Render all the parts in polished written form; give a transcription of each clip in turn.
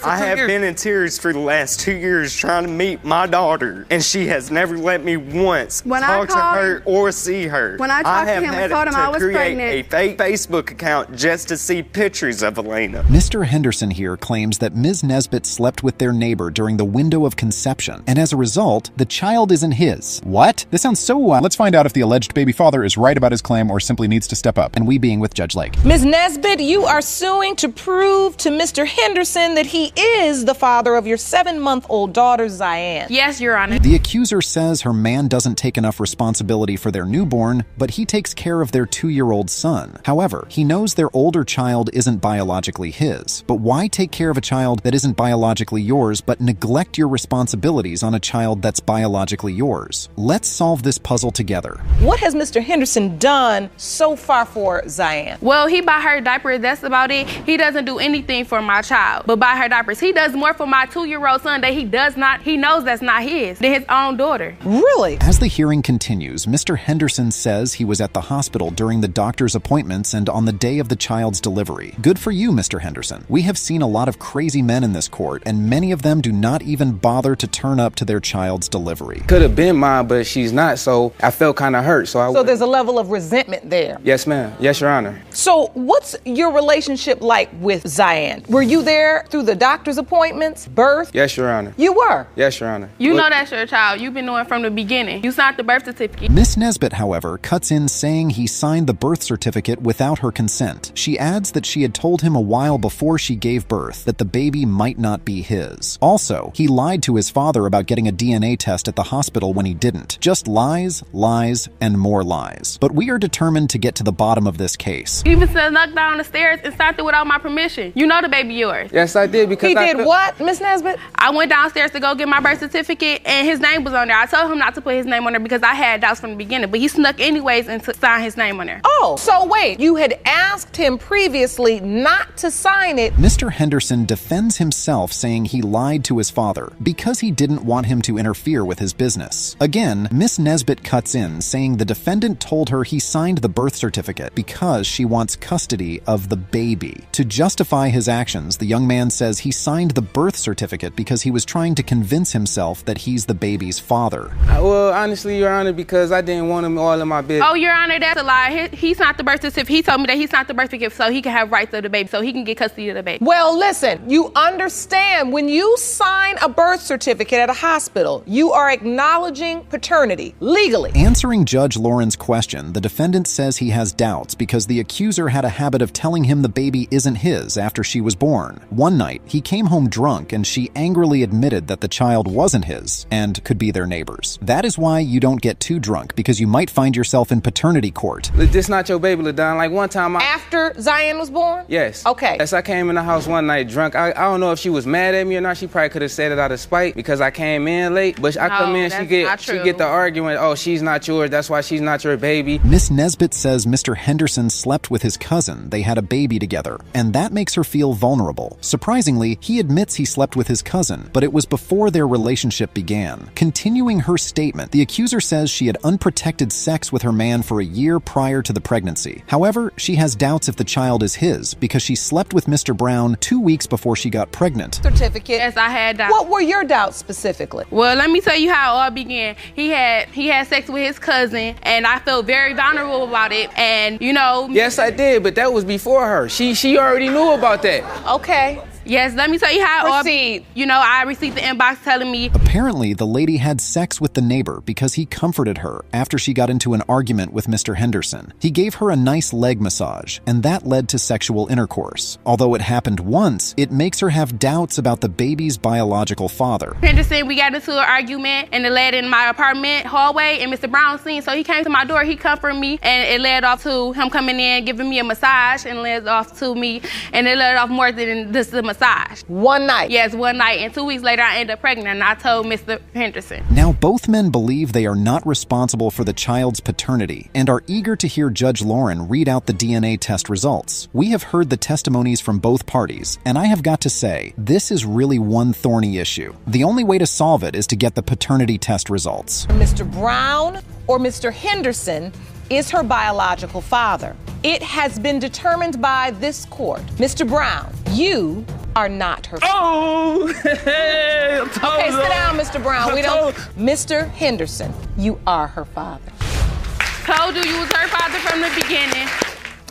I have been in tears for the last 2 years trying to meet my daughter, and she has never let me once talk to her or see her. When I talked to him and told him I was pregnant, a fake Facebook account just to see pictures of Elena. Mr. Henderson here claims that Ms. Nesbitt slept with their neighbor during the window of conception, and as a result, the child isn't his. What? This sounds so wild. Let's find out if the alleged baby father is right about his claim or simply needs to step up. And we being with Judge Lake. Ms. Nesbitt, you are suing to prove to Mr. Henderson that he is the father of your 7-month-old daughter, Zion. Yes, Your Honor. The accuser says her man doesn't take enough responsibility for their newborn, but he takes care of their 2-year-old son. However, he knows their older child isn't biologically his. But why take care of a child that isn't biologically yours, but neglect your responsibilities on a child that's biologically yours? Let's solve this puzzle together. What has Mr. Henderson done so far for Zion? Well, he buy her diapers, that's about it. He doesn't do anything for my child, but buy her diapers. He does more for my 2-year-old son that he knows that's not his, than his own daughter. Really? As the hearing continues, Mr. Henderson says he was at the hospital during the doctor's appointments and on the day of the child's delivery. Good for you, Mr. Henderson. We have seen a lot of crazy men in this court, and many of them do not even bother to turn up to their child's delivery. Could have been mine, but she's not, so I felt kind of hurt. So there's a level of resentment there. Yes, ma'am. Yes, Your Honor. So what's your relationship like with Zion? Were you there through the doctor's appointments, birth? Yes, Your Honor. You were? Yes, Your Honor. You know that's your child. You've been knowing from the beginning. You signed the birth certificate. Miss Nesbitt, however, cuts in saying he signed the birth certificate without her consent. She adds that she had told him a while before she gave birth that the baby might not be his. Also, he lied to his father about getting a DNA test at the hospital when he didn't. Just lies, lies, and more lies. But we are determined to get to the bottom of this case. You even snuck down the stairs and stopped it without my permission. You know the baby yours. Yes, I did because he did what, Miss Nesbitt? I went downstairs to go get my birth certificate and his name was on there. I told him not to put his name on there because I had doubts from the beginning, but he snuck anyways and signed his name on there. Oh, so wait, you had asked him previously not to sign it. Mr. Henderson defends himself, saying he lied to his father because he didn't want him to interfere with his business. Again, Miss Nesbitt cuts in, saying the defendant told her he signed the birth certificate because she wants custody of the baby. To justify his actions, the young man says he signed the birth certificate because he was trying to convince himself that he's the baby's father. Well, honestly, Your Honor, because I didn't want him all in my business. Oh, Your Honor, that's a lie. He signed the birth certificate. He told me that he signed the birth certificate so he can have rights of the baby, so he can get custody of the baby. Well, listen, you understand when you sign a birth certificate at a hospital, you are acknowledging paternity legally. Answering Judge Lauren's question, the defendant says he has doubts because the accuser had a habit of telling him the baby isn't his after she was born. One night, he came home drunk and she angrily admitted that the child wasn't his and could be their neighbor's. That is why you don't get too drunk, because you might find yourself in paternity court. This not your baby, LaDon. Like one time After Zion was born? Yes. Okay. Yes, I came in the house one night drunk. I don't know if she was mad at me or not. She probably could have said it out of spite because I came in late. But I come in, she get the argument, oh, she's not yours, that's why she's not your baby. Miss Nesbitt says Mr. Henderson slept with his cousin. They had a baby together, and that makes her feel vulnerable. Surprisingly, he admits he slept with his cousin, but it was before their relationship began. Continuing her statement, the accuser says she had unprotected sex with her man for a year prior to the pregnancy. However, she has doubts if the child is his because she slept with Mr. Brown 2 weeks before she got pregnant. Certificate. Yes, I had doubts. What were your doubts specifically? Well, let me tell you how it all began. He had sex with his cousin, and I felt very vulnerable about it. And you know. Yes, I did, but that was before her. She already knew about that. Okay. Yes, let me tell you how Proceed. I received the inbox telling me. Apparently, the lady had sex with the neighbor because he comforted her after she got into an argument with Mr. Henderson. He gave her a nice leg massage, and that led to sexual intercourse. Although it happened once, it makes her have doubts about the baby's biological father. Henderson, we got into an argument, and it led in my apartment hallway, and Mr. Brown seen, so he came to my door, he comforted me, and it led off to him coming in, giving me a massage, and led off to me, and it led off more than just the massage. One night? Yes, one night. And 2 weeks later, I ended up pregnant, and I told Mr. Henderson. Now, both men believe they are not responsible for the child's paternity and are eager to hear Judge Lauren read out the DNA test results. We have heard the testimonies from both parties, and I have got to say, this is really one thorny issue. The only way to solve it is to get the paternity test results. Mr. Brown or Mr. Henderson is her biological father. It has been determined by this court. Mr. Brown, you are not her father. Oh! Okay, sit down, Mr. Brown. Mr. Henderson, you are her father. Told you was her father from the beginning.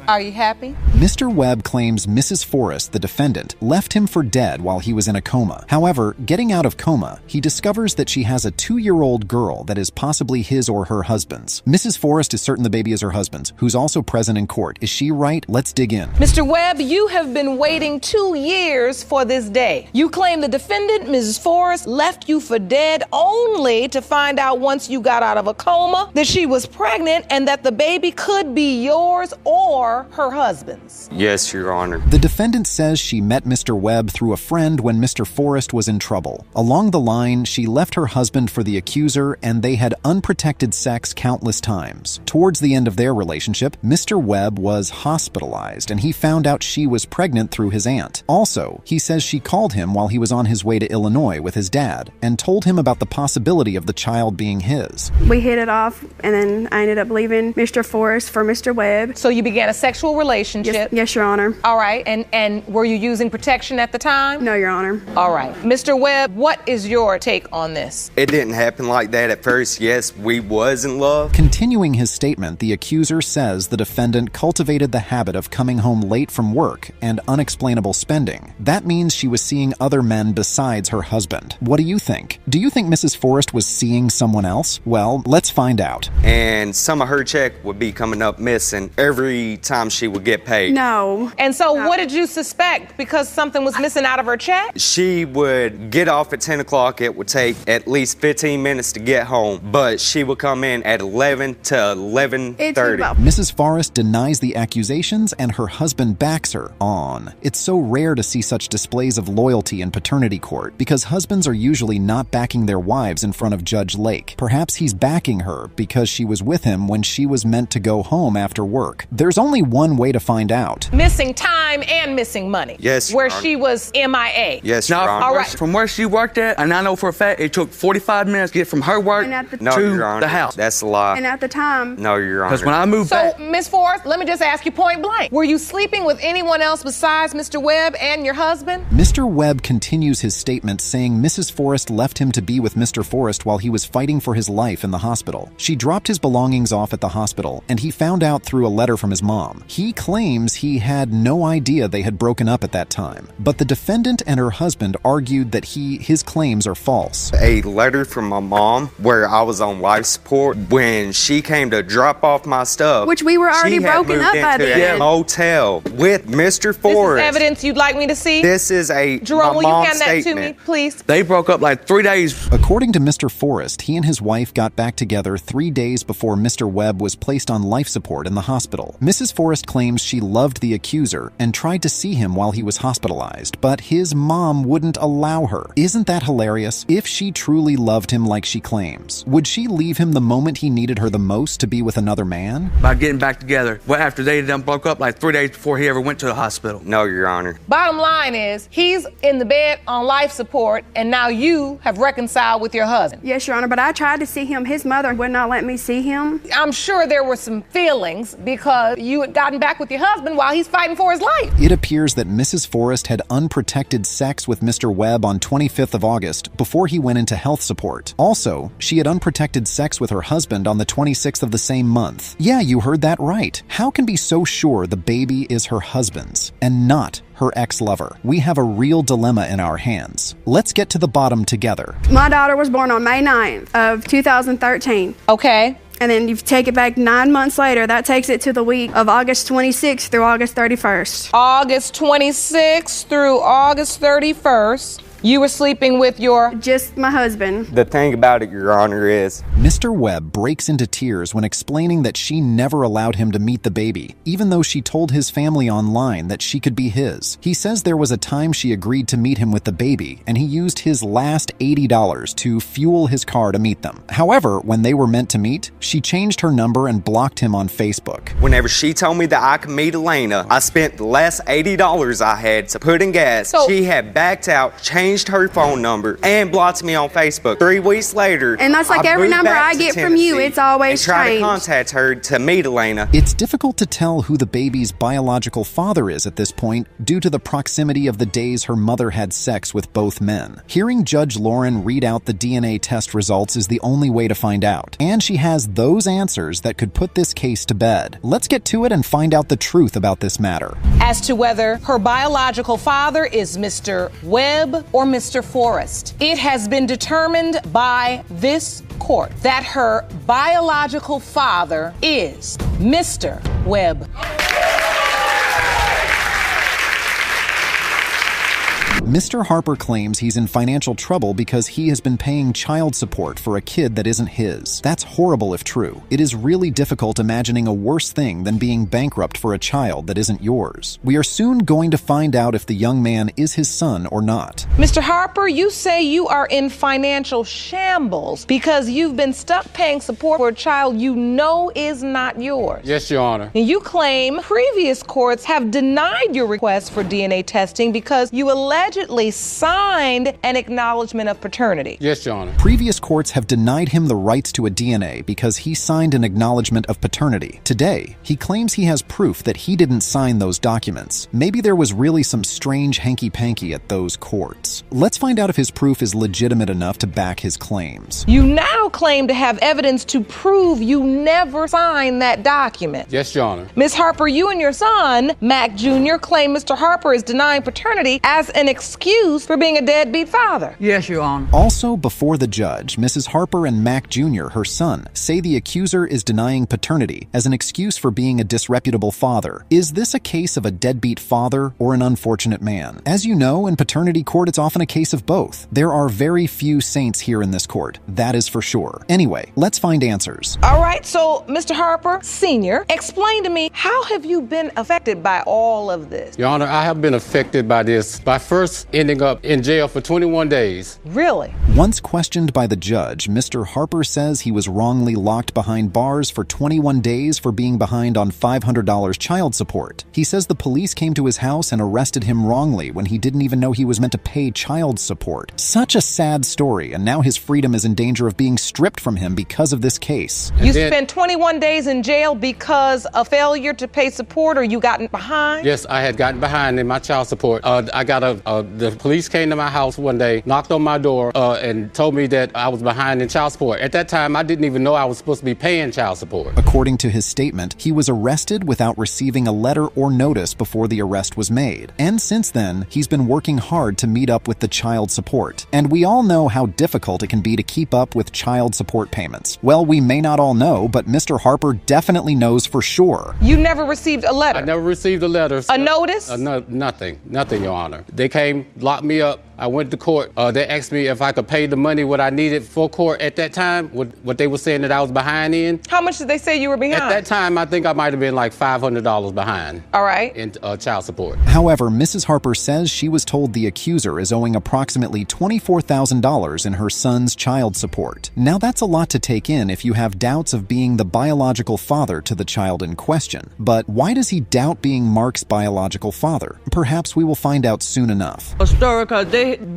Are you happy? Mr. Webb claims Mrs. Forrest, the defendant, left him for dead while he was in a coma. However, getting out of coma, he discovers that she has a 2-year-old girl that is possibly his or her husband's. Mrs. Forrest is certain the baby is her husband's, who's also present in court. Is she right? Let's dig in. Mr. Webb, you have been waiting 2 years for this day. You claim the defendant, Mrs. Forrest, left you for dead only to find out once you got out of a coma that she was pregnant and that the baby could be yours or her husband's. Yes, Your Honor. The defendant says she met Mr. Webb through a friend when Mr. Forrest was in trouble. Along the line, she left her husband for the accuser and they had unprotected sex countless times. Towards the end of their relationship, Mr. Webb was hospitalized and he found out she was pregnant through his aunt. Also, he says she called him while he was on his way to Illinois with his dad and told him about the possibility of the child being his. We hit it off and then I ended up leaving Mr. Forrest for Mr. Webb. So you began a sexual relationship? Yes, Your Honor. All right, and were you using protection at the time? No, Your Honor. All right. Mr. Webb, what is your take on this? It didn't happen like that at first. Yes, we was in love. Continuing his statement, the accuser says the defendant cultivated the habit of coming home late from work and unexplainable spending. That means she was seeing other men besides her husband. What do you think? Do you think Mrs. Forrest was seeing someone else? Well, let's find out. And some of her check would be coming up missing every time she would get paid. No. And so what did you suspect? Because something was missing out of her check? She would get off at 10 o'clock. It would take at least 15 minutes to get home, but she would come in at 11 to 11:30. Mrs. Forrest denies the accusations and her husband backs her on. It's so rare to see such displays of loyalty in paternity court because husbands are usually not backing their wives in front of Judge Lake. Perhaps he's backing her because she was with him when she was meant to go home after work. There's only one way to find out. Missing time and missing money. Yes, Where Your Honor. she was MIA. Yes, Your Honor. All right. From where she worked at, and I know for a fact it took 45 minutes to get from her work No, Your to Honor. the house. That's a lie. And at the time, No, Your Honor. Because when I moved So, back, Ms. Forrest, let me just ask you point blank. Were you sleeping with anyone else besides Mr. Webb and your husband? Mr. Webb continues his statement saying Mrs. Forrest left him to be with Mr. Forrest while he was fighting for his life in the hospital. She dropped his belongings off at the hospital, and he found out through a letter from his mom. He claims he had no idea they had broken up at that time, but the defendant and her husband argued that his claims are false. A letter from my mom where I was on life support when she came to drop off my stuff. which we were already broken up by the then. hotel with Mr. Forrest. This is evidence you'd like me to see? This is a Jerome, will you hand that statement. to me, please? they broke up like 3 days. According to Mr. Forrest, he and his wife got back together 3 days before Mr. Webb was placed on life support in the hospital. Mrs. Forrest claims she loved the accuser and tried to see him while he was hospitalized, but his mom wouldn't allow her. Isn't that hilarious? If she truly loved him like she claims, would she leave him the moment he needed her the most to be with another man? By getting back together. Well, after they done broke up like 3 days before he ever went to the hospital. No, Your Honor. Bottom line is, he's in the bed on life support, and now you have reconciled with your husband. Yes, Your Honor, but I tried to see him. His mother would not let me see him. I'm sure there were some feelings because you had gotten back with your husband while he's fighting for his life. It appears that Mrs. Forrest had unprotected sex with Mr. Webb on 25th of August before he went into health support. Also, she had unprotected sex with her husband on the 26th of the same month. Yeah, you heard that right. How can be so sure the baby is her husband's and not her ex-lover? We have a real dilemma in our hands. Let's get to the bottom together. My daughter was born on May 9th of 2013. Okay. And then you take it back 9 months later. That takes it to the week of August 26th through August 31st. August 26th through August 31st. You were sleeping with your... Just my husband. The thing about it, Your Honor, is Mr. Webb breaks into tears when explaining that she never allowed him to meet the baby, even though she told his family online that she could be his. He says there was a time she agreed to meet him with the baby, and he used his last $80 to fuel his car to meet them. However, when they were meant to meet, she changed her number and blocked him on Facebook. whenever she told me that I could meet Elena, I spent the last $80 I had to put in gas. So- she had backed out, changed her phone number, and blocked me on Facebook. 3 weeks later, And that's like I every moved number I get from you, it's always and try changed. to contact her to meet Elena. It's difficult to tell who the baby's biological father is at this point due to the proximity of the days her mother had sex with both men. Hearing Judge Lauren read out the DNA test results is the only way to find out, and she has those answers that could put this case to bed. Let's get to it and find out the truth about this matter. As to whether her biological father is Mr. Webb or Mr. Forrest, it has been determined by this court that her biological father is Mr. Webb. Mr. Harper claims he's in financial trouble because he has been paying child support for a kid that isn't his. That's horrible if true. It is really difficult imagining a worse thing than being bankrupt for a child that isn't yours. We are soon going to find out if the young man is his son or not. Mr. Harper, you say you are in financial shambles because you've been stuck paying support for a child you know is not yours. Yes, Your Honor. And you claim previous courts have denied your request for DNA testing because you allegedly signed an acknowledgement of paternity. Yes, Your Honor. Previous courts have denied him the rights to a DNA because he signed an acknowledgement of paternity. Today, he claims he has proof that he didn't sign those documents. Maybe there was really some strange hanky-panky at those courts. Let's find out if his proof is legitimate enough to back his claims. You now claim to have evidence to prove you never signed that document. Yes, Your Honor. Ms. Harper, you and your son, Mac Jr., claim Mr. Harper is denying paternity as an excuse for being a deadbeat father. Yes, Your Honor. Also, before the judge, Mrs. Harper and Mac Jr., her son, say the accuser is denying paternity as an excuse for being a disreputable father. Is this a case of a deadbeat father or an unfortunate man? As you know, in paternity court, it's often a case of both. There are very few saints here in this court. That is for sure. Anyway, let's find answers. All right, so Mr. Harper, Sr., explain to me, how have you been affected by all of this? Your Honor, I have been affected by this by first ending up in jail for 21 days. Really? Once questioned by the judge, Mr. Harper says he was wrongly locked behind bars for 21 days for being behind on $500 child support. He says the police came to his house and arrested him wrongly when he didn't even know he was meant to pay child support. Such a sad story, and now his freedom is in danger of being stripped from him because of this case. You spent 21 days in jail because of failure to pay support, or you gotten behind? Yes, I had gotten behind in my child support. The police came to my house one day, knocked on my door, and told me that I was behind in child support. At that time, I didn't even know I was supposed to be paying child support. According to his statement, he was arrested without receiving a letter or notice before the arrest was made. And since then, he's been working hard to meet up with the child support. And we all know how difficult it can be to keep up with child support payments. Well, we may not all know, but Mr. Harper definitely knows for sure. You never received a letter? I never received a letter. A notice? Nothing, Your Honor. They came, locked me up. I went to court. They asked me if I could pay the money what I needed for court at that time, what they were saying that I was behind in. How much did they say you were behind? At that time, I think I might have been like $500 behind. All right. In child support. However, Mrs. Harper says she was told the accuser is owing approximately $24,000 in her son's child support. Now that's a lot to take in if you have doubts of being the biological father to the child in question. But why does he doubt being Mark's biological father? Perhaps we will find out soon enough. A story, because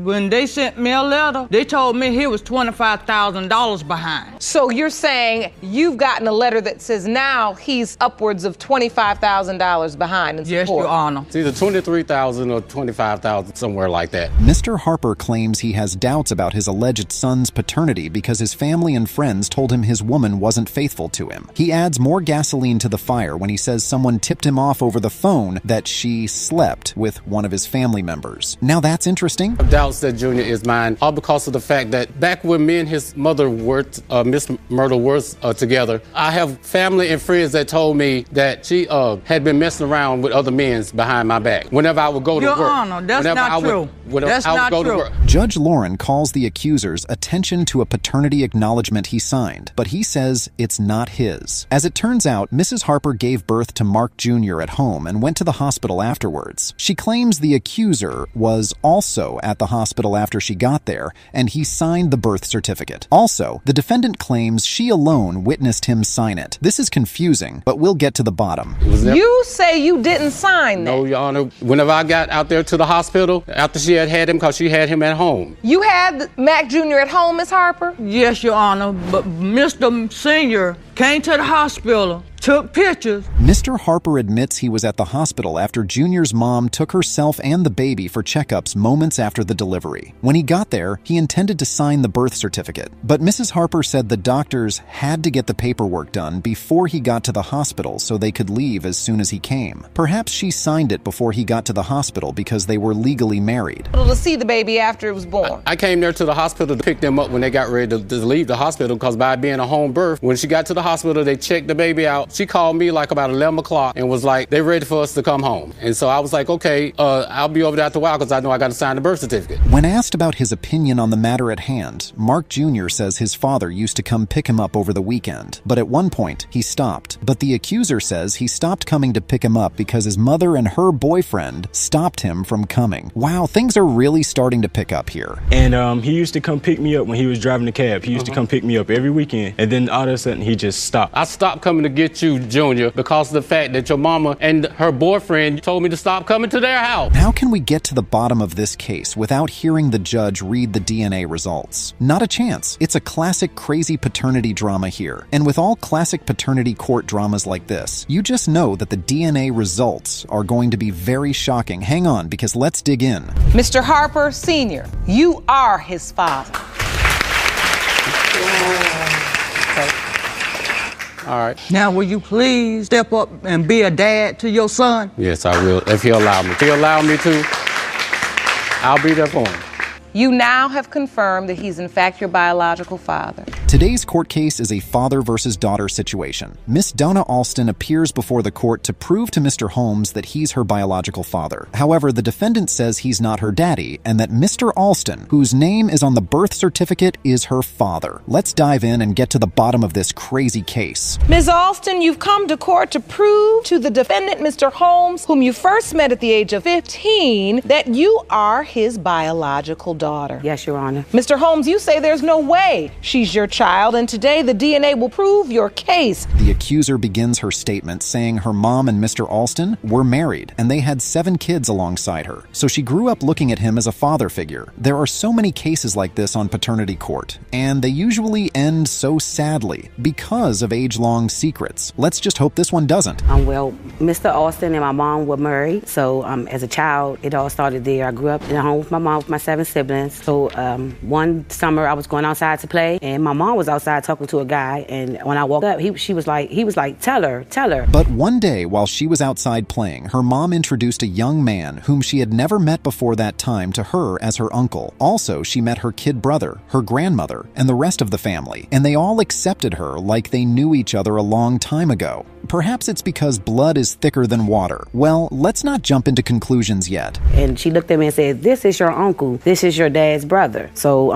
when they sent me a letter, they told me he was $25,000 behind. So you're saying you've gotten a letter that says now he's upwards of $25,000 behind in support? Yes, Your Honor. It's either $23,000 or $25,000, somewhere like that. Mr. Harper claims he has doubts about his alleged son's paternity because his family and friends told him his woman wasn't faithful to him. He adds more gasoline to the fire when he says someone tipped him off over the phone that she slept with one of his family members. Now that's interesting. Doubts that Junior is mine, all because of the fact that back when me and his mother were, Miss Myrtle, were together, I have family and friends that told me that she had been messing around with other men behind my back. Whenever I would go to work. Your Honor, that's not true. That's not true. Judge Lauren calls the accuser's attention to a paternity acknowledgement he signed, but he says it's not his. As it turns out, Mrs. Harper gave birth to Mark Jr. at home and went to the hospital afterwards. She claims the accuser was was also at the hospital after she got there, and he signed the birth certificate. Also, the defendant claims she alone witnessed him sign it. This is confusing, but we'll get to the bottom. You say you didn't sign that? No, Your Honor. Whenever I got out there to the hospital, after she had him, because she had him at home. You had Mac Jr. at home, Miss Harper? Yes, Your Honor, but Mr. Senior came to the hospital, took pictures. Mr. Harper admits he was at the hospital after Junior's mom took herself and the baby for checkups moments after the delivery. When he got there, he intended to sign the birth certificate, but Mrs. Harper said the doctors had to get the paperwork done before he got to the hospital so they could leave as soon as he came. Perhaps she signed it before he got to the hospital because they were legally married. To see the baby after it was born. I came there to the hospital to pick them up when they got ready to leave the hospital, because by being a home birth, when she got to the hospital, they checked the baby out. She called me like about 11 o'clock and was like, they're ready for us to come home. And so I was like, okay, I'll be over there after a while because I know I got to sign the birth certificate. When asked about his opinion on the matter at hand, Mark Jr. says his father used to come pick him up over the weekend, but at one point he stopped. But the accuser says he stopped coming to pick him up because his mother and her boyfriend stopped him from coming. Wow, things are really starting to pick up here. And he used to come pick me up when he was driving the cab. He used to come pick me up every weekend, and then all of a sudden he just stopped. I stopped coming to get you, Junior, because of the fact that your mama and her boyfriend told me to stop coming to their house. How can we get to the bottom of this case without hearing the judge read the DNA results? Not a chance. It's a classic crazy paternity drama here. And with all classic paternity court dramas like this, you just know that the DNA results are going to be very shocking. Hang on, because let's dig in. Mr. Harper Sr., you are his father. All right. Now, will you please step up and be a dad to your son? Yes, I will, if he'll allow me. If he'll allow me to, I'll be there for him. You now have confirmed that he's in fact your biological father. Today's court case is a father versus daughter situation. Miss Donna Alston appears before the court to prove to Mr. Holmes that he's her biological father. However, the defendant says he's not her daddy and that Mr. Alston, whose name is on the birth certificate, is her father. Let's dive in and get to the bottom of this crazy case. Ms. Alston, you've come to court to prove to the defendant, Mr. Holmes, whom you first met at the age of 15, that you are his biological daughter. Yes, Your Honor. Mr. Holmes, you say there's no way she's your child, and today the DNA will prove your case. The accuser begins her statement saying her mom and Mr. Alston were married, and they had 7 kids alongside her, so she grew up looking at him as a father figure. There are so many cases like this on paternity court, and they usually end so sadly because of age-long secrets. Let's just hope this one doesn't. Well, Mr. Alston and my mom were married, so as a child, it all started there. I grew up in a home with my mom with my 7 siblings. So one summer I was going outside to play, and my mom was outside talking to a guy, and when I walked up, he was like, tell her. But one day while she was outside playing, her mom introduced a young man whom she had never met before that time to her as her uncle. Also, she met her kid brother, her grandmother, and the rest of the family, and they all accepted her like they knew each other a long time ago. Perhaps it's because blood is thicker than water. Well, let's not jump into conclusions yet. And she looked at me and said, this is your uncle. This is your dad's brother. So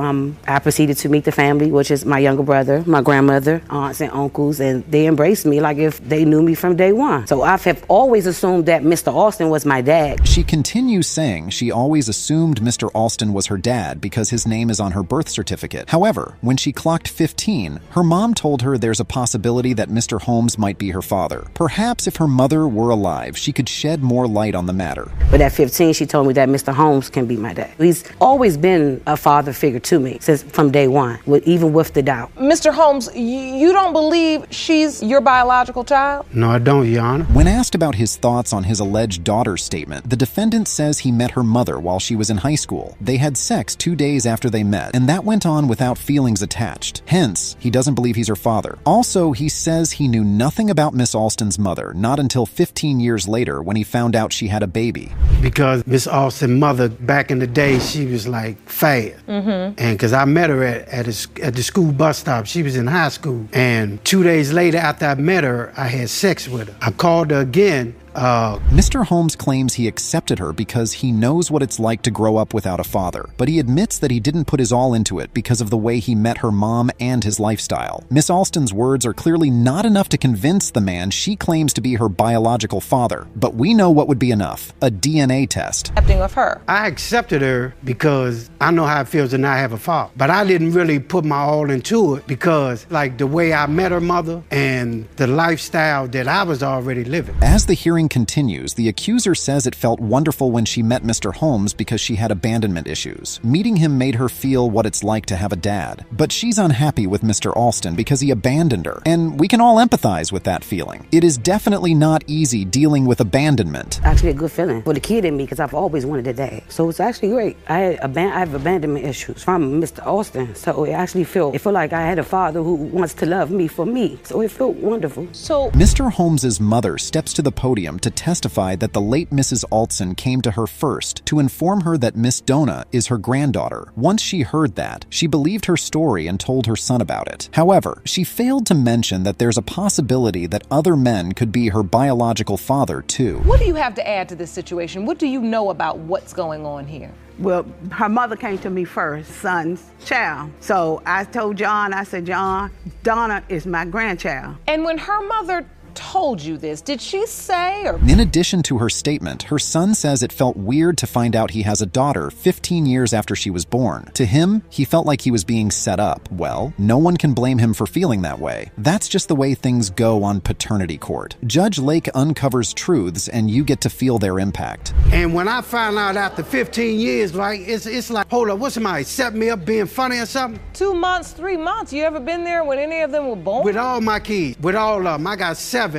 I proceeded to meet the family, which is my younger brother, my grandmother, aunts and uncles, and they embraced me like if they knew me from day one. So I have always assumed that Mr. Alston was my dad. She continues saying she always assumed Mr. Alston was her dad because his name is on her birth certificate. However, when she clocked 15, her mom told her there's a possibility that Mr. Holmes might be her father. Perhaps if her mother were alive, she could shed more light on the matter. But at 15, she told me that Mr. Holmes can be my dad. He's always been a father figure to me since from day one, even with the doubt. Mr. Holmes, you don't believe she's your biological child? No, I don't, Your Honor. When asked about his thoughts on his alleged daughter's statement, the defendant says he met her mother while she was in high school. They had sex 2 days after they met, and that went on without feelings attached. Hence, he doesn't believe he's her father. Also, he says he knew nothing about Miss Alston's mother, not until 15 years later when he found out she had a baby. Because Miss Alston's mother, back in the day, she was like fast. And because I met her at the school bus stop. She was in high school. And 2 days later after I met her, I had sex with her. I called her again Mr. Holmes claims he accepted her because he knows what it's like to grow up without a father, but he admits that he didn't put his all into it because of the way he met her mom and his lifestyle. Miss Alston's words are clearly not enough to convince the man she claims to be her biological father, but we know what would be enough: a DNA test. Of her. I accepted her because I know how it feels to not have a father. But I didn't really put my all into it because, like, the way I met her mother and the lifestyle that I was already living. As the hearing continues, the accuser says it felt wonderful when she met Mr. Holmes because she had abandonment issues. Meeting him made her feel what it's like to have a dad. But she's unhappy with Mr. Alston because he abandoned her, and we can all empathize with that feeling. It is definitely not easy dealing with abandonment. Actually a good feeling for the kid in me because I've always wanted a dad. So it's actually great. I have abandonment issues from Mr. Alston. So it actually felt like I had a father who wants to love me for me. So it felt wonderful. So Mr. Holmes's mother steps to the podium to testify that the late Mrs. Alston came to her first to inform her that Miss Donna is her granddaughter. Once she heard that, she believed her story and told her son about it. However, she failed to mention that there's a possibility that other men could be her biological father too. What do you have to add to this situation? What do you know about what's going on here? Well, her mother came to me first, son's child. So I told John, I said, John, Donna is my grandchild. And when her mother told you this, did she say or... In addition to her statement, her son says it felt weird to find out he has a daughter 15 years after she was born. To him, he felt like he was being set up. Well, no one can blame him for feeling that way. That's just the way things go on paternity court. Judge Lake uncovers truths and you get to feel their impact. And when I found out after 15 years, like, it's like, hold up, what's somebody set me up being funny or something? 2 months, 3 months. You ever been there when any of them were born? With all my kids, with all of them. I got 7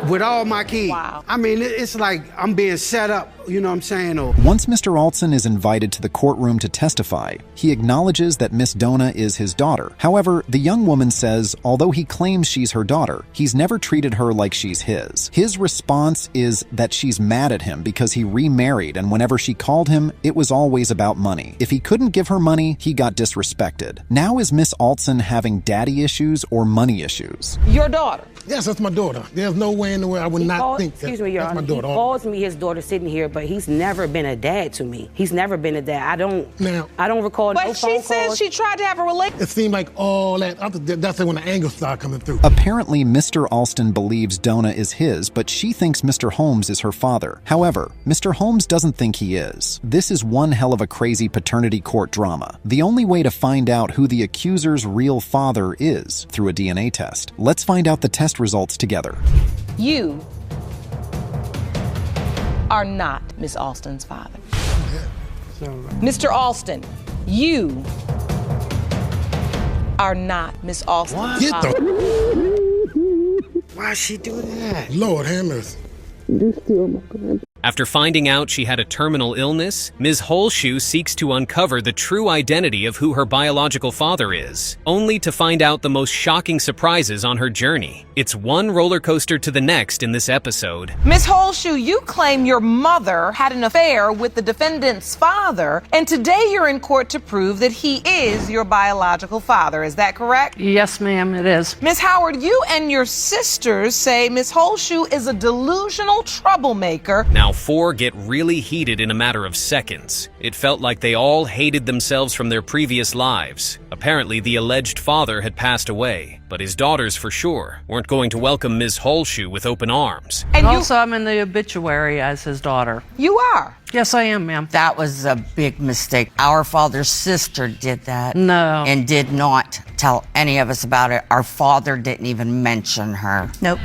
with all my kids. Wow. I mean, it's like I'm being set up, you know what I'm saying? Or... Once Mr. Alston is invited to the courtroom to testify, he acknowledges that Miss Donna is his daughter. However, the young woman says, although he claims she's her daughter, he's never treated her like she's his. His response is that she's mad at him because he remarried, and whenever she called him, it was always about money. If he couldn't give her money, he got disrespected. Now is Miss Alston having daddy issues or money issues? Your daughter? Yes, that's my daughter. There's no way in the world I would not think that. Excuse me, Your Honor. He calls me his daughter sitting here, but he's never been a dad to me. He's never been a dad. I don't recall no phone calls. But she says she tried to have a relationship. It seemed like all that. That's when the anger started coming through. Apparently, Mr. Alston believes Donna is his, but she thinks Mr. Holmes is her father. However, Mr. Holmes doesn't think he is. This is one hell of a crazy paternity court drama. The only way to find out who the accuser's real father is through a DNA test. Let's find out the test results together. You are not Miss Alston's father. Mr. Alston, you are not Miss Alston's father. Why'd she do that? Lord have mercy. After finding out she had a terminal illness, Ms. Holeshoe seeks to uncover the true identity of who her biological father is, only to find out the most shocking surprises on her journey. It's one roller coaster to the next in this episode. Miss Holeshoe, you claim your mother had an affair with the defendant's father, and today you're in court to prove that he is your biological father. Is that correct? Yes, ma'am, it is. Miss Howard, you and your sisters say Miss Holeshoe is a delusional troublemaker. Now, 4 get really heated in a matter of seconds. It felt like they all hated themselves from their previous lives. Apparently, the alleged father had passed away, but his daughters, for sure, weren't going to welcome Ms. Holeshoe with open arms. And also, I'm in the obituary as his daughter. You are? Yes, I am, ma'am. That was a big mistake. Our father's sister did that. No. And did not tell any of us about it. Our father didn't even mention her. Nope.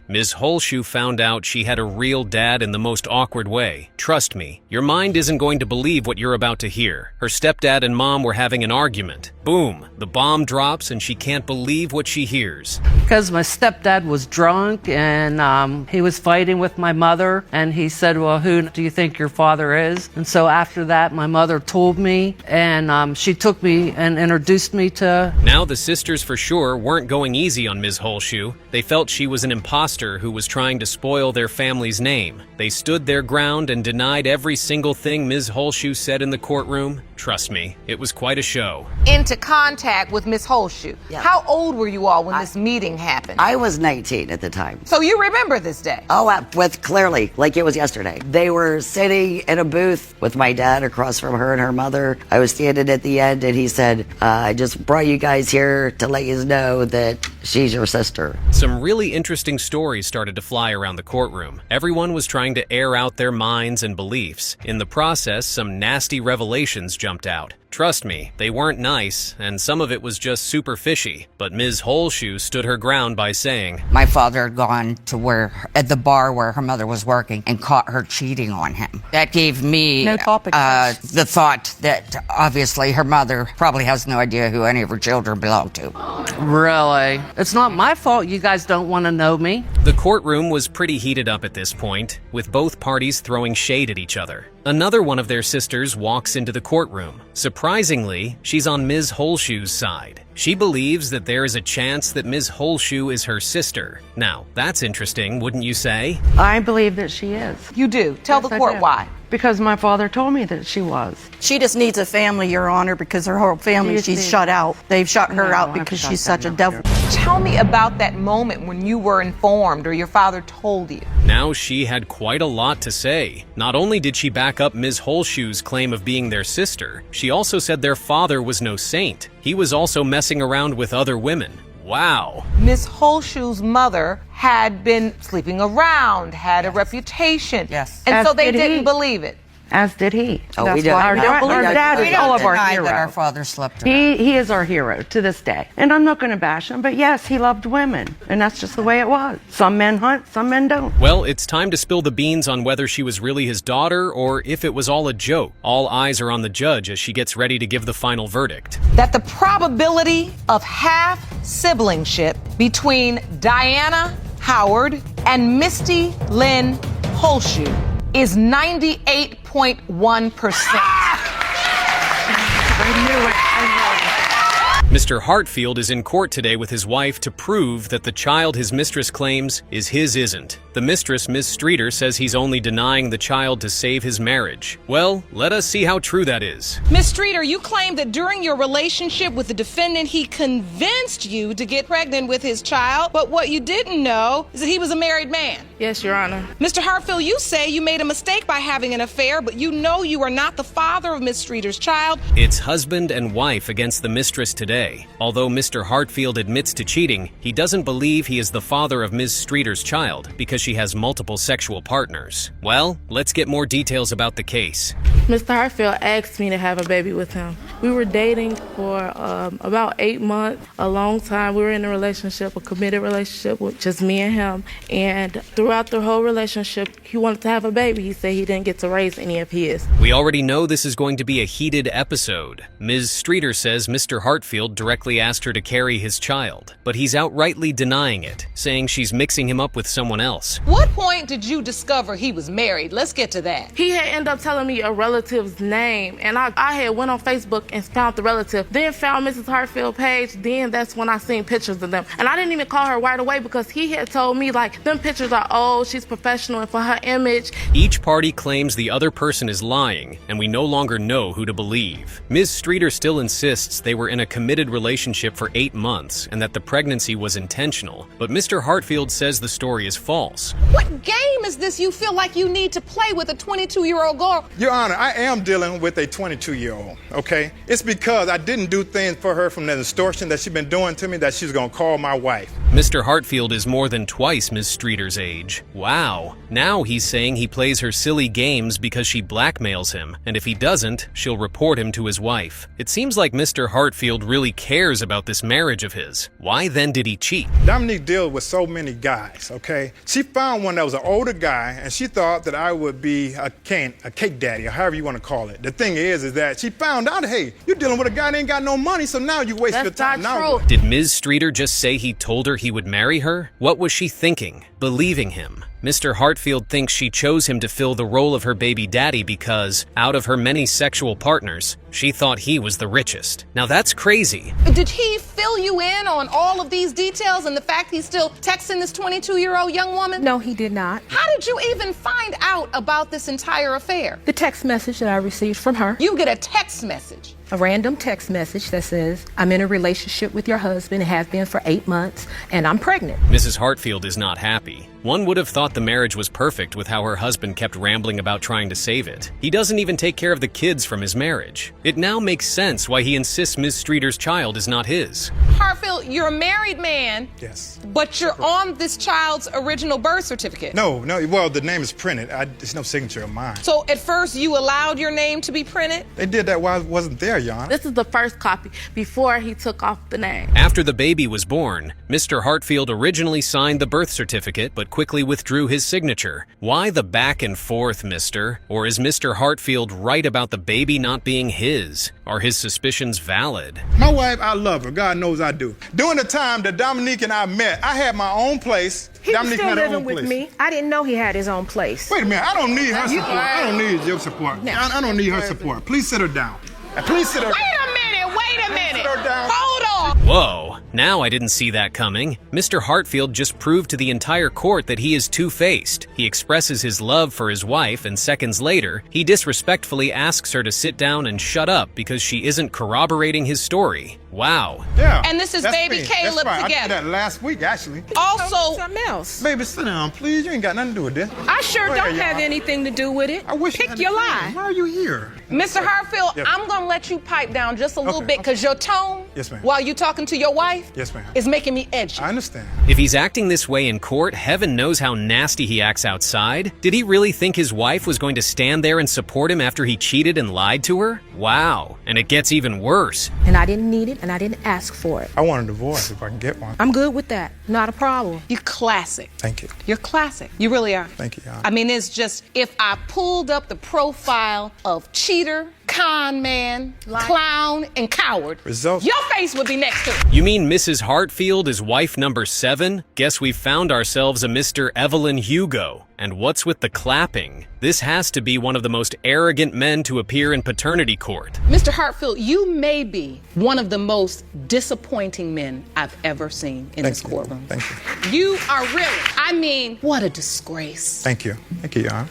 Ms. Holeshoe found out she had a real dad in the most awkward way. Trust me, your mind isn't going to believe what you're about to hear. Her stepdad and mom were having an argument. Boom, the bomb drops and she can't believe what she hears. Because my stepdad was drunk and he was fighting with my mother, and he said, well, who do you think your father is? And so after that, my mother told me, and she took me and introduced me to... Now the sisters for sure weren't going easy on Ms. Holeshoe. They felt she was an imposter who was trying to spoil their family's name. They stood their ground and denied every single thing Ms. Holeshoe said in the courtroom, Trust me, it was quite a show. Into contact with Miss Holshoe. Yeah. How old were you all when this meeting happened? I was 19 at the time. So you remember this day? Oh, with clearly, like it was yesterday. They were sitting in a booth with my dad across from her and her mother. I was standing at the end, and he said, I just brought you guys here to let you know that she's your sister. Some really interesting stories started to fly around the courtroom. Everyone was trying to air out their minds and beliefs. In the process, some nasty revelations jumped out. Trust me, they weren't nice, and some of it was just super fishy. But Ms. Holshoe stood her ground by saying, my father had gone to at the bar where her mother was working and caught her cheating on him. That gave me the thought that obviously her mother probably has no idea who any of her children belong to. Really? It's not my fault you guys don't want to know me. The courtroom was pretty heated up at this point, with both parties throwing shade at each other. Another one of their sisters walks into the courtroom. Surprisingly, she's on Ms. Holshoe's side. She believes that there is a chance that Ms. Holshoe is her sister. Now, that's interesting, wouldn't you say? I believe that she is. You do? Tell the court why. Because my father told me that she was. She just needs a family, Your Honor, because her whole family, she's shut out. They've shut her out because she's such a devil. Tell me about that moment when you were informed or your father told you. Now she had quite a lot to say. Not only did she back up Ms. Holshoe's claim of being their sister, she also said their father was no saint. He was also messing around with other women. Wow. Miss Holshoe's mother had been sleeping around, had a reputation. Yes. And so they didn't believe it. As did he. Oh, we Our dad is all of our hero. That our father slept around. He is our hero to this day. And I'm not going to bash him, but yes, he loved women. And that's just the way it was. Some men hunt, some men don't. Well, it's time to spill the beans on whether she was really his daughter or if it was all a joke. All eyes are on the judge as she gets ready to give the final verdict. That the probability of half-siblingship between Diana Howard and Misty Lynn Holshoe is 98.1%. Mr. Hartfield is in court today with his wife to prove that the child his mistress claims is his isn't. The mistress, Ms. Streeter, says he's only denying the child to save his marriage. Well, let us see how true that is. Ms. Streeter, you claim that during your relationship with the defendant, he convinced you to get pregnant with his child, but what you didn't know is that he was a married man. Yes, Your Honor. Mr. Hartfield, you say you made a mistake by having an affair, but you know you are not the father of Ms. Streeter's child. It's husband and wife against the mistress today. Although Mr. Hartfield admits to cheating, he doesn't believe he is the father of Ms. Streeter's child because she has multiple sexual partners. Well, let's get more details about the case. Mr. Hartfield asked me to have a baby with him. We were dating for about 8 months, a long time. We were in a relationship, a committed relationship with just me and him. And throughout the whole relationship, he wanted to have a baby. He said he didn't get to raise any of his. We already know this is going to be a heated episode. Ms. Streeter says Mr. Hartfield directly asked her to carry his child, but he's outrightly denying it, saying she's mixing him up with someone else. What point did you discover he was married? Let's get to that. He had ended up telling me a relative's name, and I had went on Facebook and found the relative, then found Mrs. Hartfield's page, then that's when I seen pictures of them. And I didn't even call her right away because he had told me, like, them pictures are old, she's professional, and for her image. Each party claims the other person is lying, and we no longer know who to believe. Ms. Streeter still insists they were in a committed relationship for 8 months and that the pregnancy was intentional, but Mr. Hartfield says the story is false. What game is this you feel like you need to play with a 22-year-old girl? Your Honor, I am dealing with a 22-year-old, okay? It's because I didn't do things for her from the extortion that she's been doing to me that she's gonna call my wife. Mr. Hartfield is more than twice Ms. Streeter's age. Wow. Now he's saying he plays her silly games because she blackmails him, and if he doesn't, she'll report him to his wife. It seems like Mr. Hartfield really cares about this marriage of his. Why then did he cheat? Dominique deals with so many guys, okay? She found one that was an older guy, and she thought that I would be a cake daddy, or however you want to call it. The thing is that she found out, hey, you're dealing with a guy that ain't got no money, so now you waste your time. That's not true. Did Ms. Streeter just say he told her he would marry her? What was she thinking? Believing him? Mr. Hartfield thinks she chose him to fill the role of her baby daddy because, out of her many sexual partners, she thought he was the richest. Now that's crazy. Did he fill you in on all of these details and the fact he's still texting this 22-year-old young woman? No, he did not. How did you even find out about this entire affair? The text message that I received from her. You get a text message. A random text message that says, I'm in a relationship with your husband and have been for 8 months, and I'm pregnant. Mrs. Hartfield is not happy. One would have thought the marriage was perfect with how her husband kept rambling about trying to save it. He doesn't even take care of the kids from his marriage. It now makes sense why he insists Ms. Streeter's child is not his. Hartfield, you're a married man. Yes. But you're on this child's original birth certificate. No, well, the name is printed. There's no signature of mine. So at first you allowed your name to be printed? They did that while I wasn't there, Your Honor. This is the first copy before he took off the name. After the baby was born, Mr. Hartfield originally signed the birth certificate but quickly withdrew his signature. Why the back and forth, mister? Or is Mr. Hartfield right about the baby not being his? Are his suspicions valid? My wife, I love her. God knows I do. During the time that Dominique and I met, I had my own place. He was Dominique still had her living own with place. me. I didn't know he had his own place. Wait a minute. I don't need her support. I don't need your support. No. I don't need her support. Please sit her down. Please sit her down. Wait a minute. Sit her down. Hold on. Whoa, now I didn't see that coming. Mr. Hartfield just proved to the entire court that he is two-faced. He expresses his love for his wife, and seconds later, he disrespectfully asks her to sit down and shut up because she isn't corroborating his story. Wow. Yeah. And this is baby Caleb That's right. together. I did that last week, actually. Also, something else. Baby, sit down, please. You ain't got nothing to do with this. I sure Go don't ahead, have Your Honor. anything to do with it. I wish Pick your lie. Why are you here? Mr. Hartfield, Yes. I'm going to let you pipe down just a little Okay, bit because your tone, Yes, ma'am. while you're talking to your wife, Yes, ma'am. is making me edgy. I understand. If he's acting this way in court, heaven knows how nasty he acts outside. Did he really think his wife was going to stand there and support him after he cheated and lied to her? Wow. And it gets even worse. And I didn't need it, and I didn't ask for it. I want a divorce if I can get one. I'm good with that. Not a problem. You're classic. Thank you. You're classic. You really are. Thank you, Your Honor. I mean, it's just, if I pulled up the profile of cheater, con man, clown, and coward, Results. your face would be next to it. You mean Mrs. Hartfield is wife number 7? Guess we found ourselves a Mr. Evelyn Hugo. And what's with the clapping? This has to be one of the most arrogant men to appear in paternity court. Mr. Hartfield, you may be one of the most disappointing men I've ever seen in this courtroom. Thank you. You are really, I mean, what a disgrace. Thank you. Thank you, Your Honor.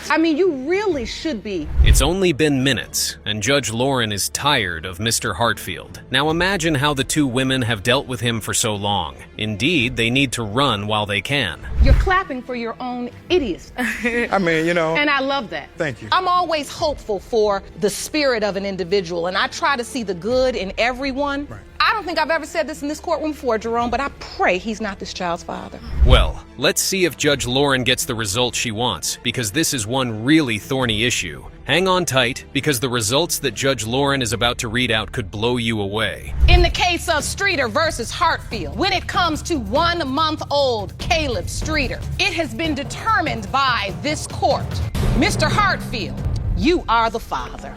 I mean, you really should be. It's only been minutes, and Judge Lauren is tired of Mr. Hartfield. Now imagine how the two women have dealt with him for so long. Indeed, they need to run while they can. You're clapping for your own idiocy. I mean, you know. And I love that. Thank you. I'm always hopeful for the spirit of an individual, and I try to see the good in everyone. Right. I don't think I've ever said this in this courtroom before, Jerome, but I pray he's not this child's father. Well, let's see if Judge Lauren gets the result she wants, because this is one really thorny issue. Hang on tight, because the results that Judge Lauren is about to read out could blow you away. In the case of Streeter versus Hartfield, when it comes to 1-month-old Caleb Streeter, it has been determined by this court. Mr. Hartfield, you are the father.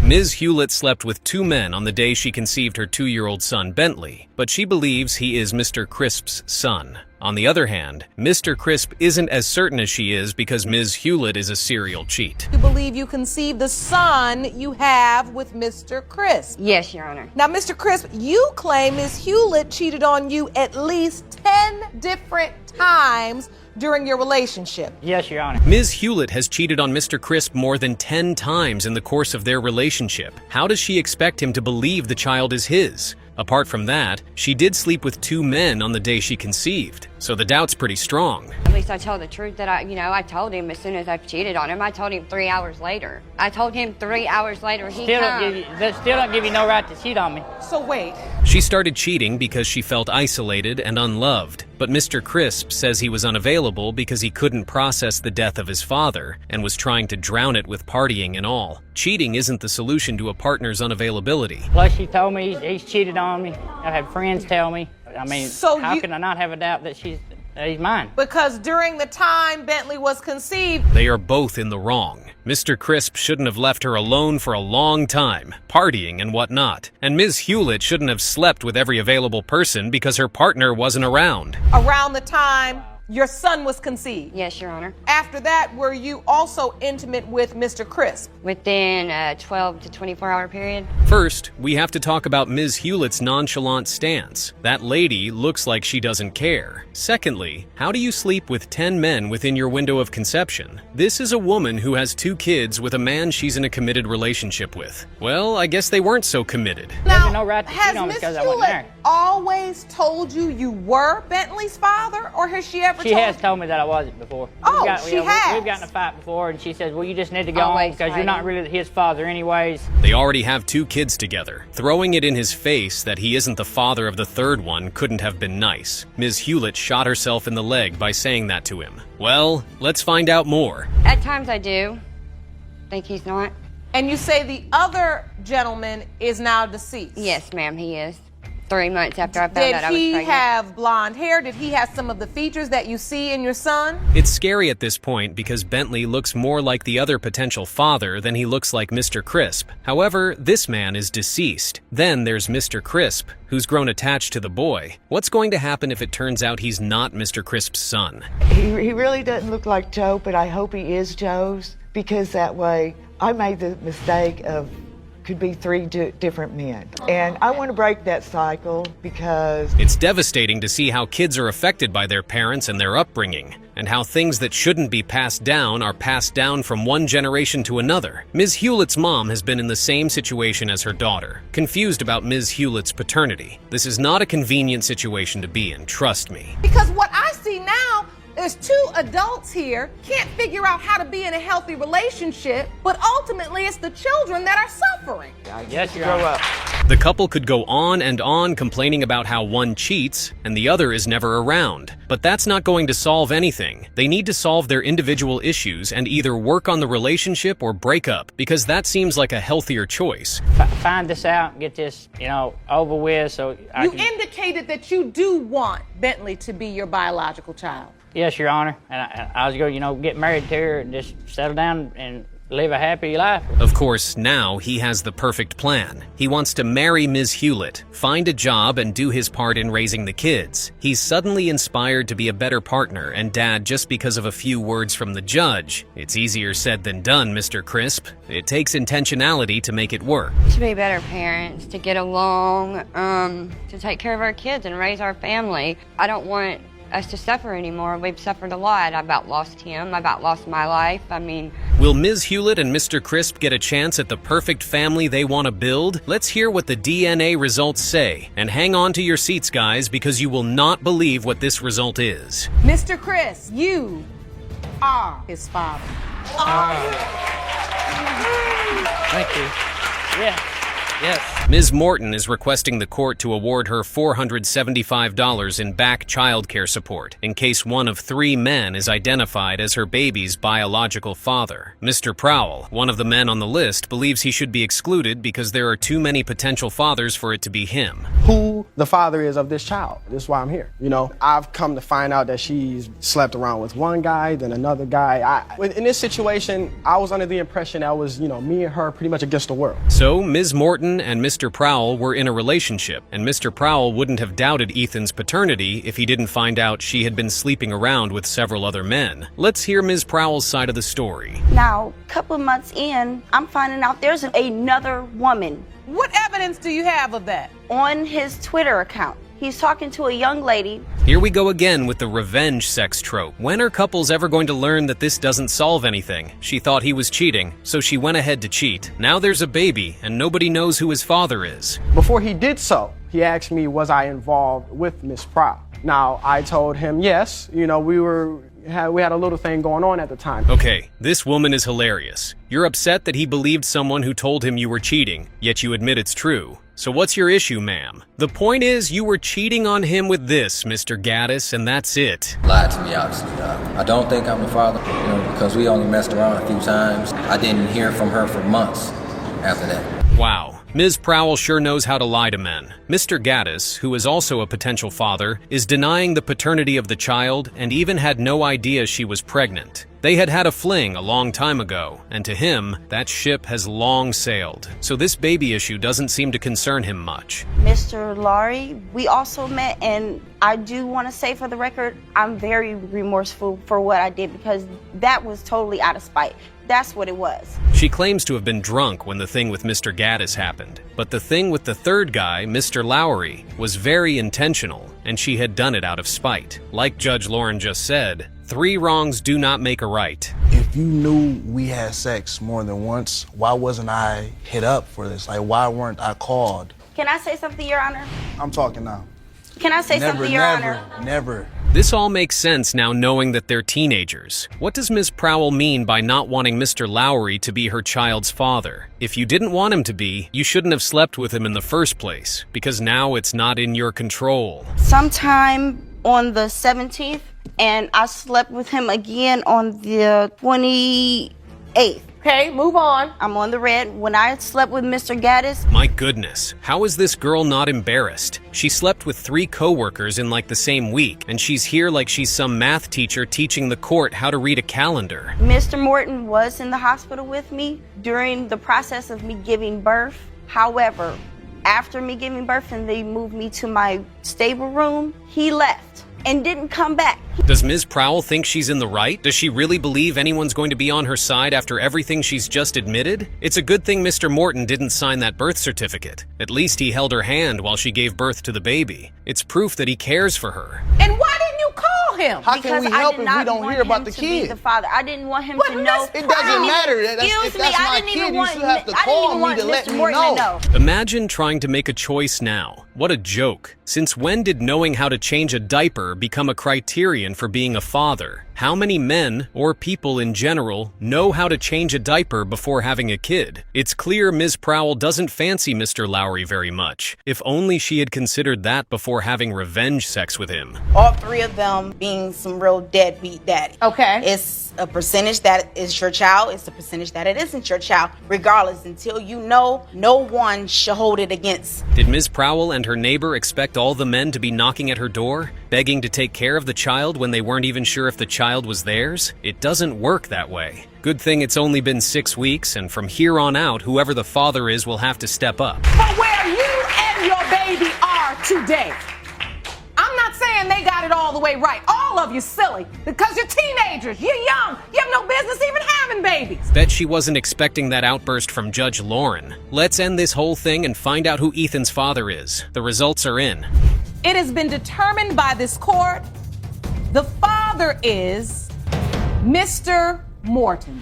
Ms. Hewlett slept with 2 men on the day she conceived her 2-year-old son, Bentley, but she believes he is Mr. Crisp's son. On the other hand, Mr. Crisp isn't as certain as she is because Ms. Hewlett is a serial cheat. You believe you conceived the son you have with Mr. Crisp? Yes, Your Honor. Now, Mr. Crisp, you claim Ms. Hewlett cheated on you at least 10 different times during your relationship. Yes, Your Honor. Ms. Hewlett has cheated on Mr. Crisp more than 10 times in the course of their relationship. How does she expect him to believe the child is his? Apart from that, she did sleep with 2 men on the day she conceived, so the doubt's pretty strong. At least I told the truth that I told him as soon as I cheated on him. I told him 3 hours later. I told him 3 hours later That still don't give you no right to cheat on me. So wait. She started cheating because she felt isolated and unloved, but Mr. Crisp says he was unavailable because he couldn't process the death of his father and was trying to drown it with partying and all. Cheating isn't the solution to a partner's unavailability. Plus, she told me he's cheated on me. I've had friends tell me. I mean, how can I not have a doubt that he's mine? Because during the time Bentley was conceived, They are both in the wrong. Mr. Crisp shouldn't have left her alone for a long time, partying and whatnot. And Ms. Hewlett shouldn't have slept with every available person because her partner wasn't around. Around the time your son was conceived? Yes, Your Honor. After that, were you also intimate with Mr. Crisp? Within a 12 to 24-hour period. First, we have to talk about Ms. Hewlett's nonchalant stance. That lady looks like she doesn't care. Secondly, how do you sleep with 10 men within your window of conception? This is a woman who has 2 kids with a man she's in a committed relationship with. Well, I guess they weren't so committed. Now, no right to has cheat on me Ms. because I wasn't Hewlett married. always told you were Bentley's father, or has she ever She told has told me that I wasn't before. She has? We've gotten in a fight before, and she says, well, you just need to go on Always because you're not really his father anyways. They already have 2 kids together. Throwing it in his face that he isn't the father of the 3rd one couldn't have been nice. Ms. Hewlett shot herself in the leg by saying that to him. Well, let's find out more. At times I do think he's not. And you say the other gentleman is now deceased? Yes, ma'am, he is. 3 months after I found out I was Did pregnant. he have blonde hair? Did he have some of the features that you see in your son? It's scary at this point because Bentley looks more like the other potential father than he looks like Mr. Crisp. However, this man is deceased. Then there's Mr. Crisp, who's grown attached to the boy. What's going to happen if it turns out he's not Mr. Crisp's son? He really doesn't look like Joe, but I hope he is Joe's, because that way I made the mistake of could be 3 different men. And I want to break that cycle because It's devastating to see how kids are affected by their parents and their upbringing, and how things that shouldn't be passed down are passed down from one generation to another. Ms. Hewlett's mom has been in the same situation as her daughter, confused about Ms. Hewlett's paternity. This is not a convenient situation to be in, trust me. Because what I see now is 2 adults here can't figure out how to be in a healthy relationship, but ultimately it's the children that are suffering. Yes, you grow up. The couple could go on and on complaining about how one cheats and the other is never around. But that's not going to solve anything. They need to solve their individual issues and either work on the relationship or break up, because that seems like a healthier choice. Find this out and get this, over with so You indicated that you do want Bentley to be your biological child. Yes, Your Honor. And I was going to, get married to her and just settle down and live a happy life. Of course, now he has the perfect plan. He wants to marry Ms. Hewlett, find a job, and do his part in raising the kids. He's suddenly inspired to be a better partner and dad just because of a few words from the judge. It's easier said than done, Mr. Crisp. It takes intentionality to make it work. To be better parents, to get along, to take care of our kids and raise our family. I don't want us to suffer anymore. We've suffered a lot. I about lost him. I about lost my life. Will Ms. Hewlett and Mr. Crisp get a chance at the perfect family they want to build? Let's hear what the DNA results say. And hang on to your seats, guys, because you will not believe what this result is. Mr. Crisp, you are his father. Thank you. Yeah. Yes. Ms. Morton is requesting the court to award her $475 in back child care support in case one of 3 men is identified as her baby's biological father. Mr. Prowell, one of the men on the list, believes he should be excluded because there are too many potential fathers for it to be him. Who the father is of this child. This is why I'm here. I've come to find out that she's slept around with one guy, then another guy. In this situation, I was under the impression that was, me and her pretty much against the world. So Ms. Morton and Mr. Prowell were in a relationship, and Mr. Prowell wouldn't have doubted Ethan's paternity if he didn't find out she had been sleeping around with several other men. Let's hear Ms. Prowell's side of the story. Now, a couple of months in, I'm finding out there's another woman. What evidence do you have of that? On his Twitter account. He's talking to a young lady. Here we go again with the revenge sex trope. When are couples ever going to learn that this doesn't solve anything? She thought he was cheating, so she went ahead to cheat. Now there's a baby, and nobody knows who his father is. Before he did so, he asked me, was I involved with Miss Prowell? Now, I told him yes. We had a little thing going on at the time. Okay, this woman is hilarious. You're upset that he believed someone who told him you were cheating, yet you admit it's true. So what's your issue, ma'am? The point is, you were cheating on him with this, Mr. Gaddis, and that's it. Lied to me, obviously. I don't think I'm the father, because we only messed around a few times. I didn't hear from her for months after that. Wow. Ms. Prowell sure knows how to lie to men. Mr. Gaddis, who is also a potential father, is denying the paternity of the child and even had no idea she was pregnant. They had had a fling a long time ago, and to him, that ship has long sailed. So this baby issue doesn't seem to concern him much. Mr. Lowry, we also met, and I do want to say for the record, I'm very remorseful for what I did because that was totally out of spite. That's what it was. She claims to have been drunk when the thing with Mr. Gaddis happened. But the thing with the third guy, Mr. Lowry, was very intentional, and she had done it out of spite. Like Judge Lauren just said, 3 wrongs do not make a right. If you knew we had sex more than once, why wasn't I hit up for this? Like, why weren't I called? Can I say something, Your Honor? I'm talking now. Can I say something, Your Honor? Never. This all makes sense now knowing that they're teenagers. What does Ms. Prowell mean by not wanting Mr. Lowry to be her child's father? If you didn't want him to be, you shouldn't have slept with him in the first place, because now it's not in your control. Sometime on the 17th, and I slept with him again on the 28th. Okay, move on. I'm on the red. When I slept with Mr. Gaddis. My goodness, how is this girl not embarrassed? She slept with 3 co-workers in like the same week, and she's here like she's some math teacher teaching the court how to read a calendar. Mr. Morton was in the hospital with me during the process of me giving birth. However, after me giving birth and they moved me to my stable room, he left and didn't come back. Does Ms. Prowell think she's in the right? Does she really believe anyone's going to be on her side after everything she's just admitted? It's a good thing Mr. Morton didn't sign that birth certificate. At least he held her hand while she gave birth to the baby. It's proof that he cares for her. And why didn't you call him? How can we help if we don't hear about the kid? The father. I didn't want him to know. It doesn't matter. If that's my kid, you should have to call me to let me know. Imagine trying to make a choice now. What a joke. Since when did knowing how to change a diaper become a criterion for being a father? How many men, or people in general, know how to change a diaper before having a kid? It's clear Ms. Prowell doesn't fancy Mr. Lowry very much. If only she had considered that before having revenge sex with him. All 3 of them being some real deadbeat daddy. Okay. It's a percentage that is your child. It's a percentage that it isn't your child. Regardless, until you know, no one should hold it against. Did Ms. Prowell and her neighbor expect all the men to be knocking at her door, begging to take care of the child when they weren't even sure if the child was theirs? It doesn't work that way. Good thing it's only been 6 weeks, and from here on out, whoever the father is will have to step up. But where you and your baby are today, I'm not saying they got it all the way right. All of you silly, because you're teenagers, you're young, you have no business even having babies. Bet she wasn't expecting that outburst from Judge Lauren. Let's end this whole thing and find out who Ethan's father is. The results are in. It has been determined by this court. The father is Mr. Morton.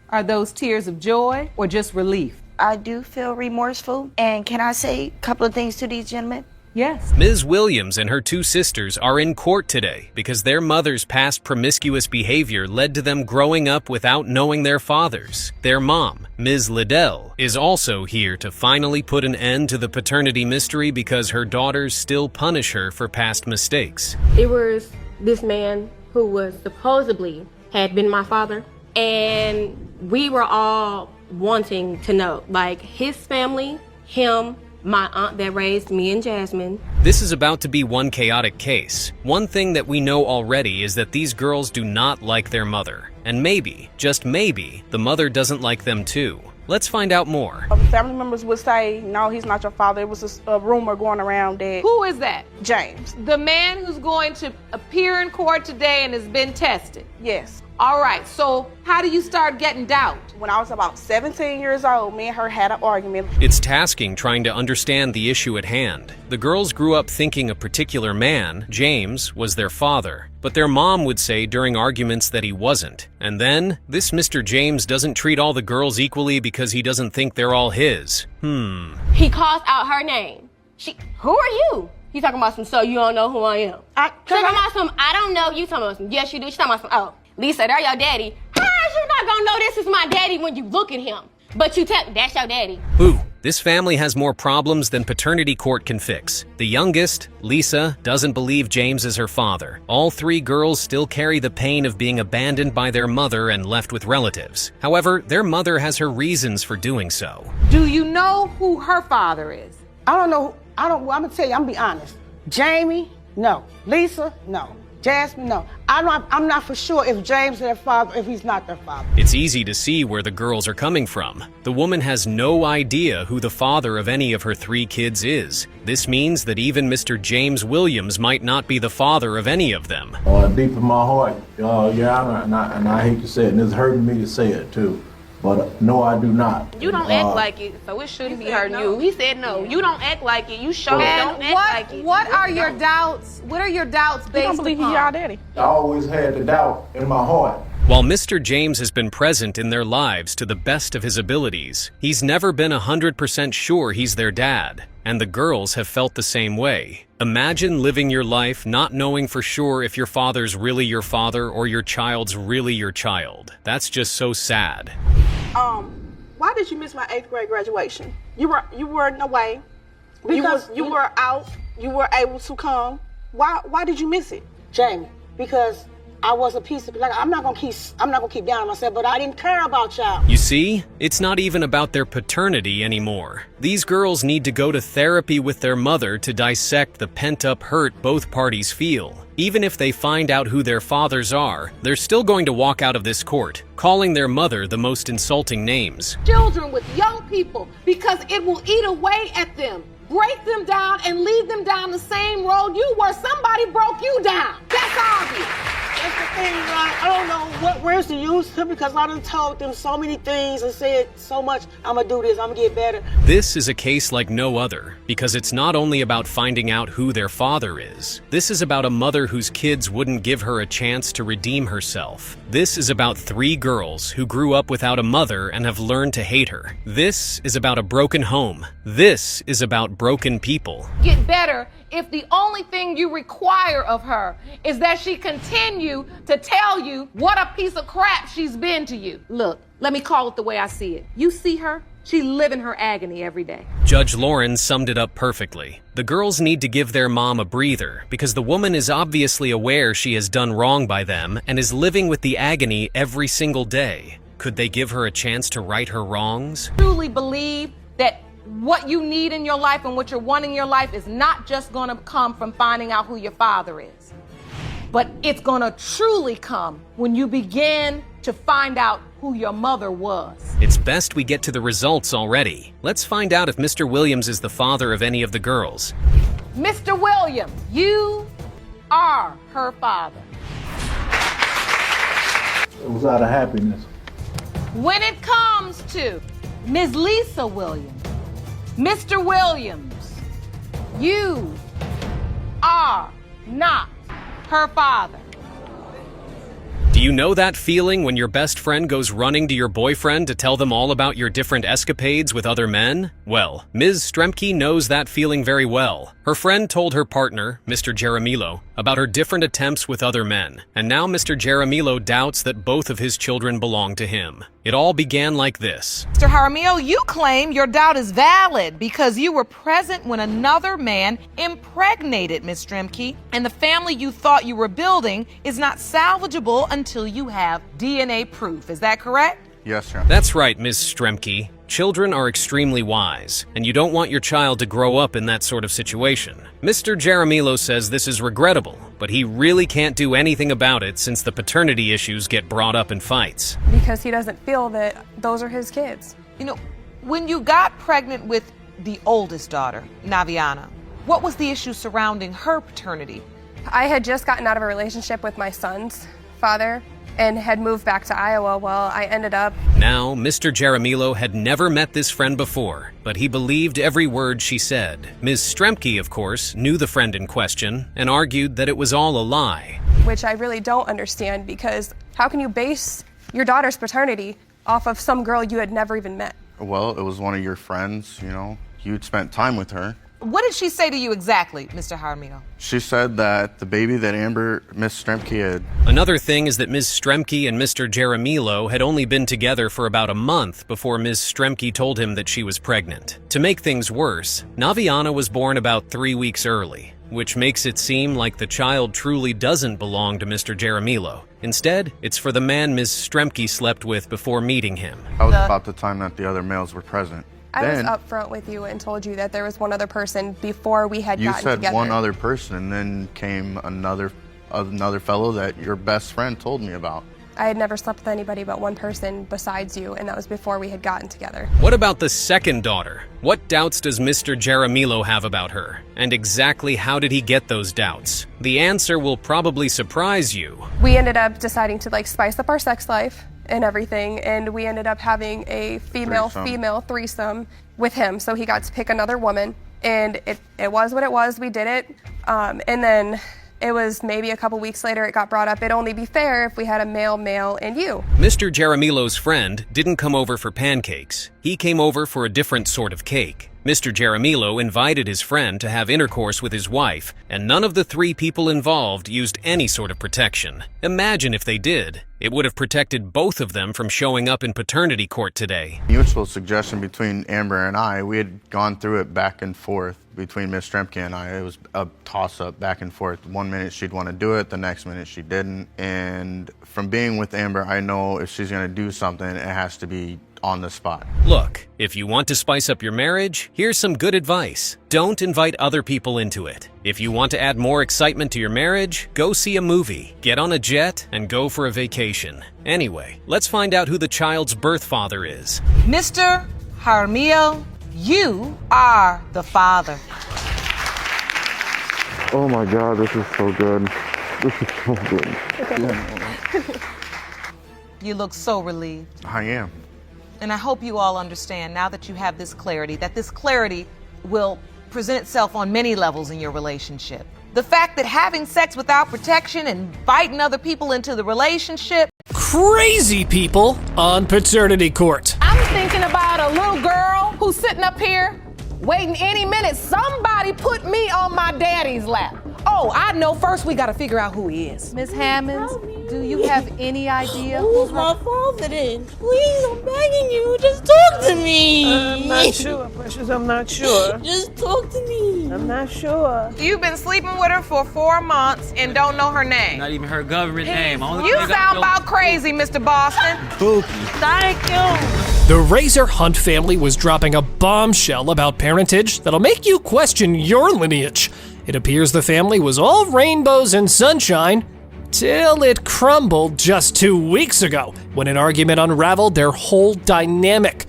Are those tears of joy or just relief? I do feel remorseful. And can I say a couple of things to these gentlemen? Yes. Ms. Williams and her 2 sisters are in court today because their mother's past promiscuous behavior led to them growing up without knowing their fathers. Their mom, Ms. Liddell, is also here to finally put an end to the paternity mystery because her daughters still punish her for past mistakes. It was this man who was supposedly had been my father, and we were all wanting to know, like his family, him, my aunt that raised me and Jasmine. This is about to be one chaotic case. One thing that we know already is that these girls do not like their mother. And maybe, just maybe, the mother doesn't like them too. Let's find out more. Family members would say, no, he's not your father. It was a rumor going around that. Who is that? James. The man who's going to appear in court today and has been tested? Yes. All right, so how do you start getting doubt? When I was about 17 years old, me and her had an argument. It's tasking trying to understand the issue at hand. The girls grew up thinking a particular man, James, was their father, but their mom would say during arguments that he wasn't. And then, this Mr. James doesn't treat all the girls equally because he doesn't think they're all his. He calls out her name. Who are you? You talking about some, so you don't know who I am. Talking about some, I don't know. You talking about some, yes you do. She talking about some, oh, Lisa, they're your daddy. Hi! How's you not gonna know this is my daddy when you look at him? But you tell that's your daddy. Boo. This family has more problems than paternity court can fix. The youngest, Lisa, doesn't believe James is her father. All 3 girls still carry the pain of being abandoned by their mother and left with relatives. However, their mother has her reasons for doing so. Do you know who her father is? I don't know. I'm gonna tell you. I'm gonna be honest. Jamie, no. Lisa, no. Jasmine, no. I'm not for sure if James is their father, if he's not their father. It's easy to see where the girls are coming from. The woman has no idea who the father of any of her 3 kids is. This means that even Mr. James Williams might not be the father of any of them. Deep in my heart, Your Honor, and I hate to say it, and it's hurting me to say it too, but no, I do not. You don't act like it, so it shouldn't be hurting you. He said no. You don't act like it. You sure don't act like it. What are your doubts? What are your doubts based don't believe he's your daddy. I always had the doubt in my heart. While Mr. James has been present in their lives to the best of his abilities, he's never been 100% sure he's their dad, and the girls have felt the same way. Imagine living your life not knowing for sure if your father's really your father or your child's really your child. That's just so sad. Why did you miss my 8th grade graduation? You weren't away. Because you were out. You were able to come. Why did you miss it, Jamie? Because I was a piece of I'm not gonna keep down on myself, but I didn't care about y'all. You see, it's not even about their paternity anymore. These girls need to go to therapy with their mother to dissect the pent-up hurt both parties feel. Even if they find out who their fathers are, they're still going to walk out of this court, calling their mother the most insulting names. Children with young people, because it will eat away at them, break them down, and lead them down the same road you were. Somebody broke you down. That's obvious. That's the thing, I don't know what words to use because I done told them so many things and said so much, I'm gonna do this, I'm gonna get better. This is a case like no other, because it's not only about finding out who their father is. This is about a mother whose kids wouldn't give her a chance to redeem herself. This is about 3 girls who grew up without a mother and have learned to hate her. This is about a broken home. This is about broken people. Get better if the only thing you require of her is that she continue to tell you what a piece of crap she's been to you. Look, let me call it the way I see it. You see her? She living her agony every day. Judge Lauren summed it up perfectly. The girls need to give their mom a breather because the woman is obviously aware she has done wrong by them and is living with the agony every single day. Could they give her a chance to right her wrongs? Truly believe that what you need in your life and what you're wanting in your life is not just going to come from finding out who your father is, but it's going to truly come when you begin to find out who your mother was. It's best we get to the results already. Let's find out if Mr. Williams is the father of any of the girls. Mr. Williams, you are her father. It was out of happiness. When it comes to Ms. Lisa Williams, Mr. Williams, you are not her father. Do you know that feeling when your best friend goes running to your boyfriend to tell them all about your different escapades with other men? Well, Ms. Stremke knows that feeling very well. Her friend told her partner, Mr. Jaramillo, about her different attempts with other men, and now Mr. Jaramillo doubts that both of his children belong to him. It all began like this. Mr. Jaramillo, you claim your doubt is valid because you were present when another man impregnated Ms. Stremke, and the family you thought you were building is not salvageable until you have DNA proof. Is that correct? Yes, sir. That's right, Ms. Stremke. Children are extremely wise, and you don't want your child to grow up in that sort of situation. Mr. Jaramillo says this is regrettable, but he really can't do anything about it since the paternity issues get brought up in fights. Because he doesn't feel that those are his kids. You know, when you got pregnant with the oldest daughter, Naviana, what was the issue surrounding her paternity? I had just gotten out of a relationship with my son's father and had moved back to Iowa. Well, I ended up... Now, Mr. Jaramillo had never met this friend before, but he believed every word she said. Ms. Stremke, of course, knew the friend in question and argued that it was all a lie. Which I really don't understand, because how can you base your daughter's paternity off of some girl you had never even met? Well, it was one of your friends, you know. You'd spent time with her. What did she say to you exactly, Mr. Jaramillo? She said that the baby that Miss Stremke had. Another thing is that Ms. Stremke and Mr. Jaramillo had only been together for about a month before Ms. Stremke told him that she was pregnant. To make things worse, Naviana was born about 3 weeks early, which makes it seem like the child truly doesn't belong to Mr. Jaramillo. Instead, it's for the man Ms. Stremke slept with before meeting him. That was about the time that the other males were present. I was upfront with you and told you that there was one other person before we had gotten together. You said one other person, and then came another fellow that your best friend told me about. I had never slept with anybody but one person besides you, and that was before we had gotten together. What about the second daughter? What doubts does Mr. Jaramillo have about her? And exactly how did he get those doubts? The answer will probably surprise you. We ended up deciding to spice up our sex life and everything, and we ended up having a female-female threesome with him, so he got to pick another woman, and it was what it was. We did it, and then it was maybe a couple weeks later it got brought up. It'd only be fair if we had a male, and you. Mr. Jaramillo's friend didn't come over for pancakes. He came over for a different sort of cake. Mr. Jaramillo invited his friend to have intercourse with his wife, and none of the 3 people involved used any sort of protection. Imagine if they did. It would have protected both of them from showing up in paternity court today. Mutual suggestion between Amber and I, we had gone through it back and forth between Miss Stremke and I. It was a toss-up back and forth. One minute she'd want to do it, the next minute she didn't. And from being with Amber, I know if she's going to do something, it has to be on the spot. Look, if you want to spice up your marriage, here's some good advice. Don't invite other people into it. If you want to add more excitement to your marriage, go see a movie, get on a jet, and go for a vacation. Anyway, let's find out who the child's birth father is. Mr. Jaramillo, you are the father. Oh my God, this is so good. This is so good. You look so relieved. I am. And I hope you all understand now that you have this clarity, that this clarity will present itself on many levels in your relationship. The fact that having sex without protection and inviting other people into the relationship. Crazy people on paternity court. I'm thinking about a little girl who's sitting up here waiting any minute. Somebody put me on my daddy's lap. Oh, I know. First, we got to figure out who he is. Miss Hammonds, do you have any idea who's my father then? Please, I'm begging you, just talk to me. I'm not sure, Precious, I'm not sure. Just talk to me. I'm not sure. You've been sleeping with her for 4 months and don't know her name. Not even her government name. You sound about crazy, Mr. Boston. Spooky. Thank you. The Razor Hunt family was dropping a bombshell about parentage that'll make you question your lineage. It appears the family was all rainbows and sunshine, till it crumbled just 2 weeks ago, when an argument unraveled their whole dynamic.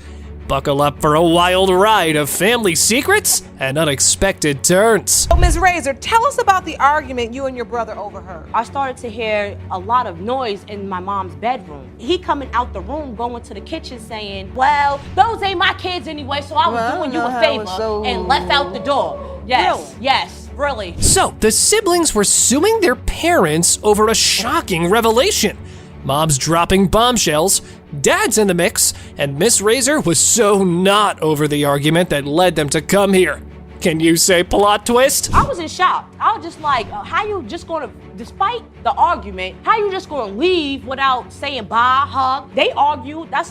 Buckle up for a wild ride of family secrets and unexpected turns. Oh, Ms. Razor, tell us about the argument you and your brother overheard. I started to hear a lot of noise in my mom's bedroom. He coming out the room, going to the kitchen saying, well, those ain't my kids anyway, so I was doing you a favor, and left out the door. Yes, yes, really. So, the siblings were suing their parents over a shocking revelation. Mom's dropping bombshells, Dad's in the mix, and Miss Razor was so not over the argument that led them to come here. Can you say plot twist? I was in shock. I was just like, how you just gonna, despite the argument, how you just gonna leave without saying bye, hug? They argued, that's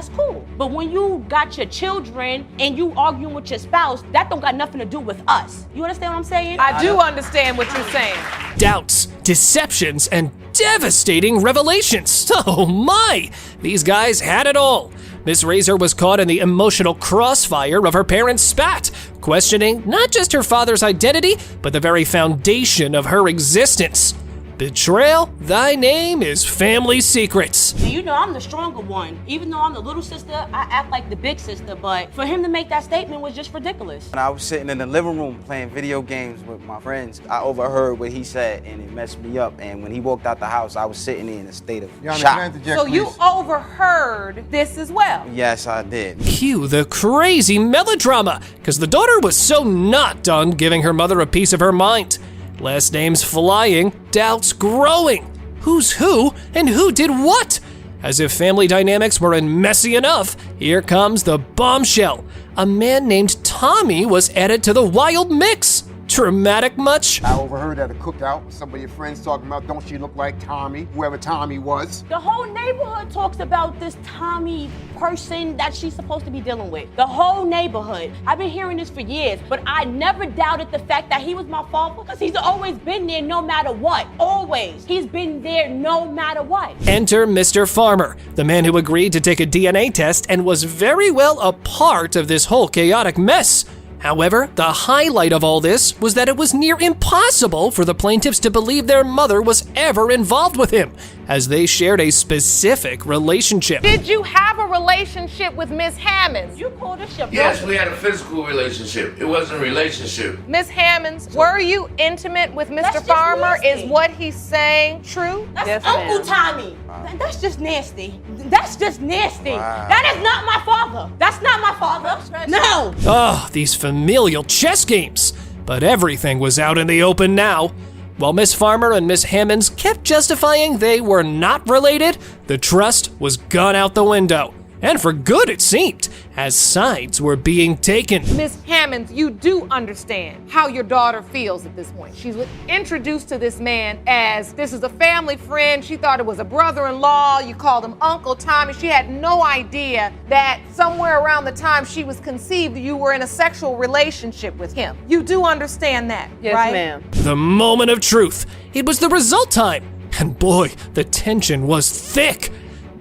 cool. But when you got your children and you arguing with your spouse, that don't got nothing to do with us. You understand what I'm saying? I do understand what you're saying. Doubts, deceptions, and devastating revelations. Oh my! These guys had it all. Miss Razor was caught in the emotional crossfire of her parents' spat, questioning not just her father's identity, but the very foundation of her existence. Betrayal, thy name is family secrets. And you know I'm the stronger one. Even though I'm the little sister, I act like the big sister, but for him to make that statement was just ridiculous. When I was sitting in the living room playing video games with my friends, I overheard what he said and it messed me up. And when he walked out the house, I was sitting there in a state of shock. So you overheard this as well? Yes, I did. Cue the crazy melodrama, because the daughter was so not done giving her mother a piece of her mind. Last names flying, doubts growing. Who's who and who did what? As if family dynamics weren't messy enough, here comes the bombshell. A man named Tommy was added to the wild mix. Dramatic much? I overheard at a cookout, some of your friends talking about, don't she look like Tommy, whoever Tommy was? The whole neighborhood talks about this Tommy person that she's supposed to be dealing with. The whole neighborhood. I've been hearing this for years, but I never doubted the fact that he was my father because he's always been there no matter what. Always. He's been there no matter what. Enter Mr. Farmer, the man who agreed to take a DNA test and was very well a part of this whole chaotic mess. However, the highlight of all this was that it was near impossible for the plaintiffs to believe their mother was ever involved with him, as they shared a specific relationship. Did you have a relationship with Miss Hammonds? You called her shit. Yes, we had a physical relationship. It wasn't a relationship. Miss Hammonds, were you intimate with Mr. Farmer? Is what he's saying true? That's Uncle Tommy. That's just nasty. That's just nasty. Wow. That is not my father. That's not my father. No. Oh, these familial chess games. But everything was out in the open now. While Miss Farmer and Miss Hammonds kept justifying they were not related, the trust was gone out the window. And for good, it seemed, as sides were being taken. Miss Hammonds, you do understand how your daughter feels at this point. She was introduced to this man as this is a family friend. She thought it was a brother-in-law. You called him Uncle Tommy. She had no idea that somewhere around the time she was conceived, you were in a sexual relationship with him. You do understand that, yes, right? Yes, ma'am. The moment of truth. It was the result time. And boy, the tension was thick.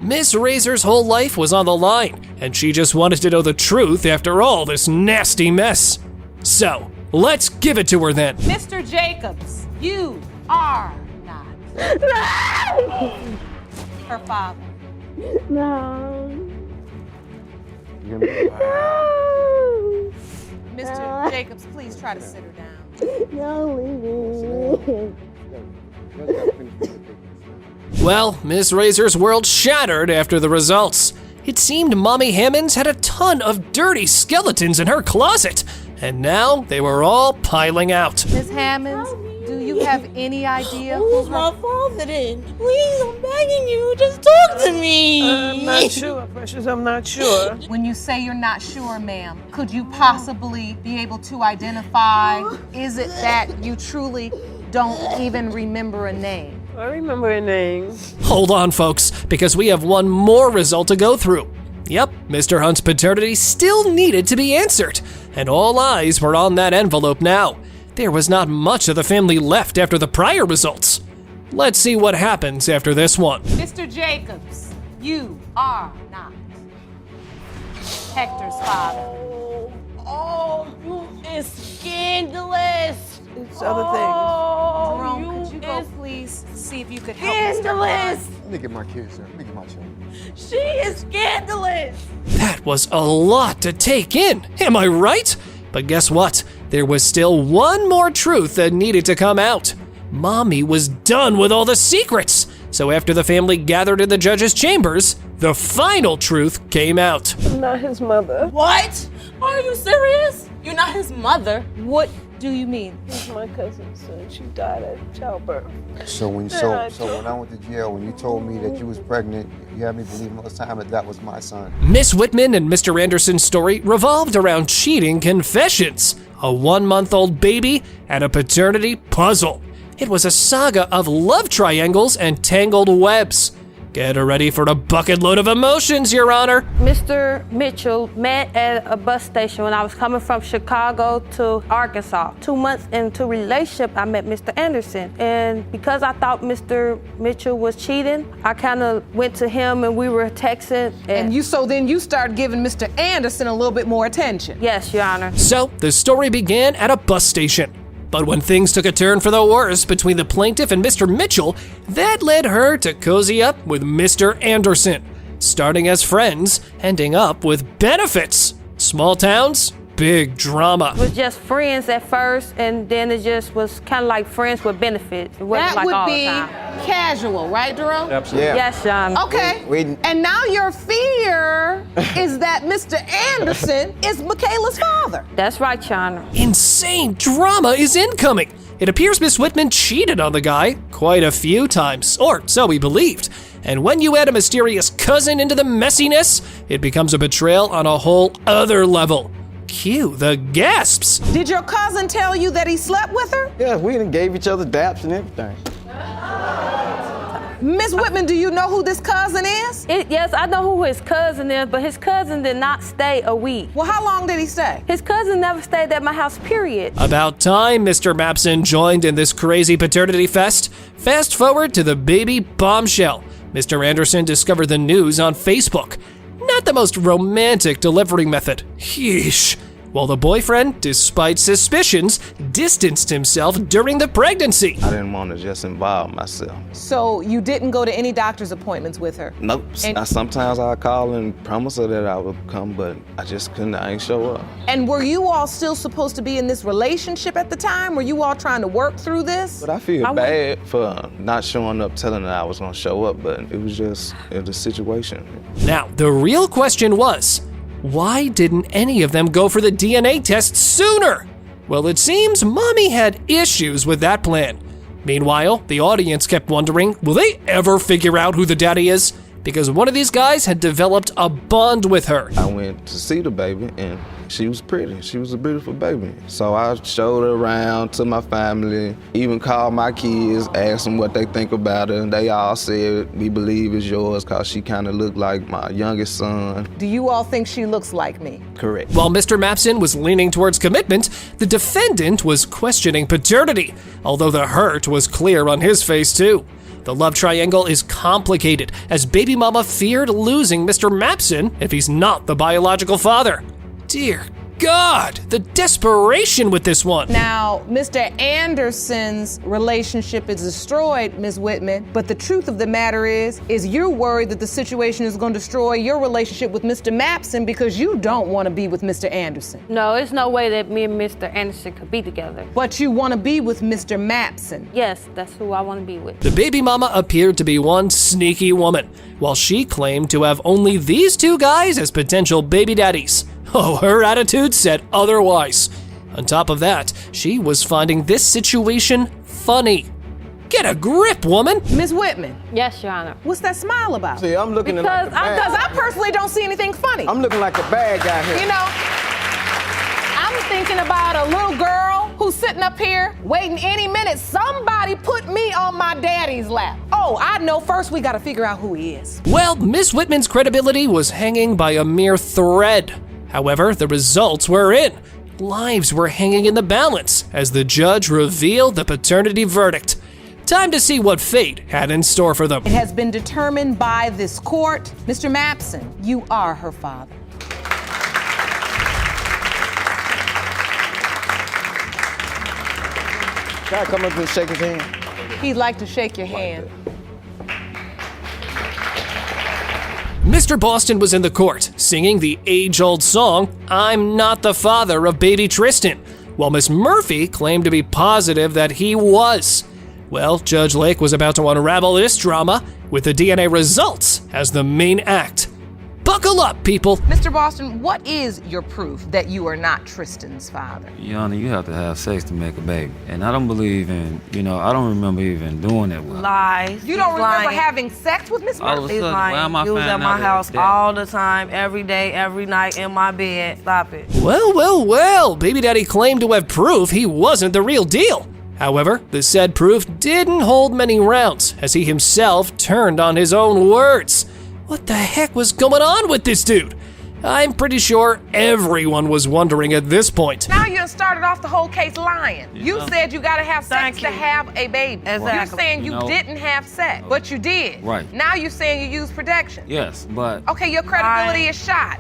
Miss Razor's whole life was on the line, and she just wanted to know the truth after all this nasty mess. So, let's give it to her then. Mr. Jacobs, you are not her father. No. Mr. Jacobs, please try to sit her down. No, leave me. Well, Miss Razor's world shattered after the results. It seemed Mommy Hammonds had a ton of dirty skeletons in her closet, and now they were all piling out. Miss Hammonds, do you have any idea who's my father then? Please, I'm begging you, just talk to me. I'm not sure, Precious, I'm not sure. When you say you're not sure, ma'am, could you possibly be able to identify, is it that you truly don't even remember a name? I remember her name. Hold on, folks, because we have one more result to go through. Yep, Mr. Hunt's paternity still needed to be answered, and all eyes were on that envelope now. There was not much of the family left after the prior results. Let's see what happens after this one. Mr. Jacobs, you are not Hector's father. Oh, you is scandalous. It's other things. Jerome, could you go please see if you could help Mr. Hunt? Let me get my kids, sir. Let me get my children. She is scandalous. That was a lot to take in, am I right? But guess what? There was still one more truth that needed to come out. Mommy was done with all the secrets. So after the family gathered in the judge's chambers, the final truth came out. I'm not his mother. What? Are you serious? You're not his mother. What do you mean? He's my cousin's son. She died at childbirth. So when I went to jail, when you told me that you was pregnant, you had me believe most time that was my son. Miss Whitman and Mr. Anderson's story revolved around cheating confessions, a 1-month-old baby, and a paternity puzzle. It was a saga of love triangles and tangled webs. Get ready for a bucket load of emotions, Your Honor. Mr. Mitchell met at a bus station when I was coming from Chicago to Arkansas. 2 months into relationship, I met Mr. Anderson. And because I thought Mr. Mitchell was cheating, I kind of went to him and we were texting. And so then you started giving Mr. Anderson a little bit more attention. Yes, Your Honor. So the story began at a bus station. But when things took a turn for the worse between the plaintiff and Mr. Mitchell, that led her to cozy up with Mr. Anderson, starting as friends, ending up with benefits. Small towns, big drama. It was just friends at first, and then it just was kind of like friends with benefits. It wasn't that like would all be the time. casual, right, Jerome? Absolutely. Yeah. Yes, John. Okay. And now your fear is that Mr. Anderson is Michaela's father. That's right, Chana. Insane drama is incoming. It appears Miss Whitman cheated on the guy quite a few times, or so we believed. And when you add a mysterious cousin into the messiness, it becomes a betrayal on a whole other level. Cue the gasps. Did your cousin tell you that he slept with her? Yeah, we even gave each other daps and everything. Ms. Whitman, do you know who this cousin is? Yes, I know who his cousin is, but his cousin did not stay a week. Well, how long did he stay? His cousin never stayed at my house, period. About time Mr. Mapson joined in this crazy paternity fest. Fast forward to the baby bombshell. Mr. Anderson discovered the news on Facebook. Not the most romantic delivery method. Yeesh. While the boyfriend, despite suspicions, distanced himself during the pregnancy. I didn't want to just involve myself. So you didn't go to any doctor's appointments with her? Nope. Sometimes I call and promise her that I would come, but I just couldn't. I ain't show up. And were you all still supposed to be in this relationship at the time? Were you all trying to work through this? But I feel bad for not showing up, telling her I was going to show up, but it was just the situation. Now, the real question was, why didn't any of them go for the DNA test sooner? Well, it seems Mommy had issues with that plan. Meanwhile, the audience kept wondering, will they ever figure out who the daddy is? Because one of these guys had developed a bond with her. I went to see the baby and she was pretty. She was a beautiful baby. So I showed her around to my family, even called my kids, asked them what they think about her. And they all said, we believe it's yours because she kind of looked like my youngest son. Do you all think she looks like me? Correct. While Mr. Mapson was leaning towards commitment, the defendant was questioning paternity, although the hurt was clear on his face too. The love triangle is complicated, as baby mama feared losing Mr. Mapson if he's not the biological father. Dear God, the desperation with this one. Now, Mr. Anderson's relationship is destroyed, Ms. Whitman, but the truth of the matter is you're worried that the situation is going to destroy your relationship with Mr. Mapson because you don't want to be with Mr. Anderson. No, it's no way that me and Mr. Anderson could be together. But you want to be with Mr. Mapson. Yes, that's who I want to be with. The baby mama appeared to be one sneaky woman, while she claimed to have only these two guys as potential baby daddies. Oh, her attitude said otherwise. On top of that, she was finding this situation funny. Get a grip, woman! Ms. Whitman. Yes, Your Honor. What's that smile about? See, I'm looking like the bad Because I personally don't see anything funny. I'm looking like a bad guy here. You know, I'm thinking about a little girl who's sitting up here waiting any minute. Somebody put me on my daddy's lap. Oh, I know. First we gotta figure out who he is. Well, Miss Whitman's credibility was hanging by a mere thread. However, the results were in. Lives were hanging in the balance as the judge revealed the paternity verdict. Time to see what fate had in store for them. It has been determined by this court. Mr. Mapson, you are her father. Can I come up and shake his hand? He'd like to shake your hand. Mr. Boston was in the court, singing the age-old song, I'm Not the Father of Baby Tristan, while Miss Murphy claimed to be positive that he was. Well, Judge Lake was about to unravel this drama with the DNA results as the main act. Buckle up, people! Mr. Boston, what is your proof that you are not Tristan's father? Your Honor, you have to have sex to make a baby. And I don't believe in, I don't remember even doing that with her. Lies. You don't remember lying. having sex with Miss All of a Murphy? He's sudden, lying. why am I He was finding at my out house that? all the time, every day, every night, in my bed. Stop it. Well, Baby Daddy claimed to have proof he wasn't the real deal. However, the said proof didn't hold many rounds, as he himself turned on his own words. What the heck was going on with this dude? I'm pretty sure everyone was wondering at this point. Now you started off the whole case lying. You said you gotta have sex to have a baby. Exactly. You're saying you didn't have sex, but you did. Right. Now you're saying you used protection. Yes, but Okay, your credibility is shot.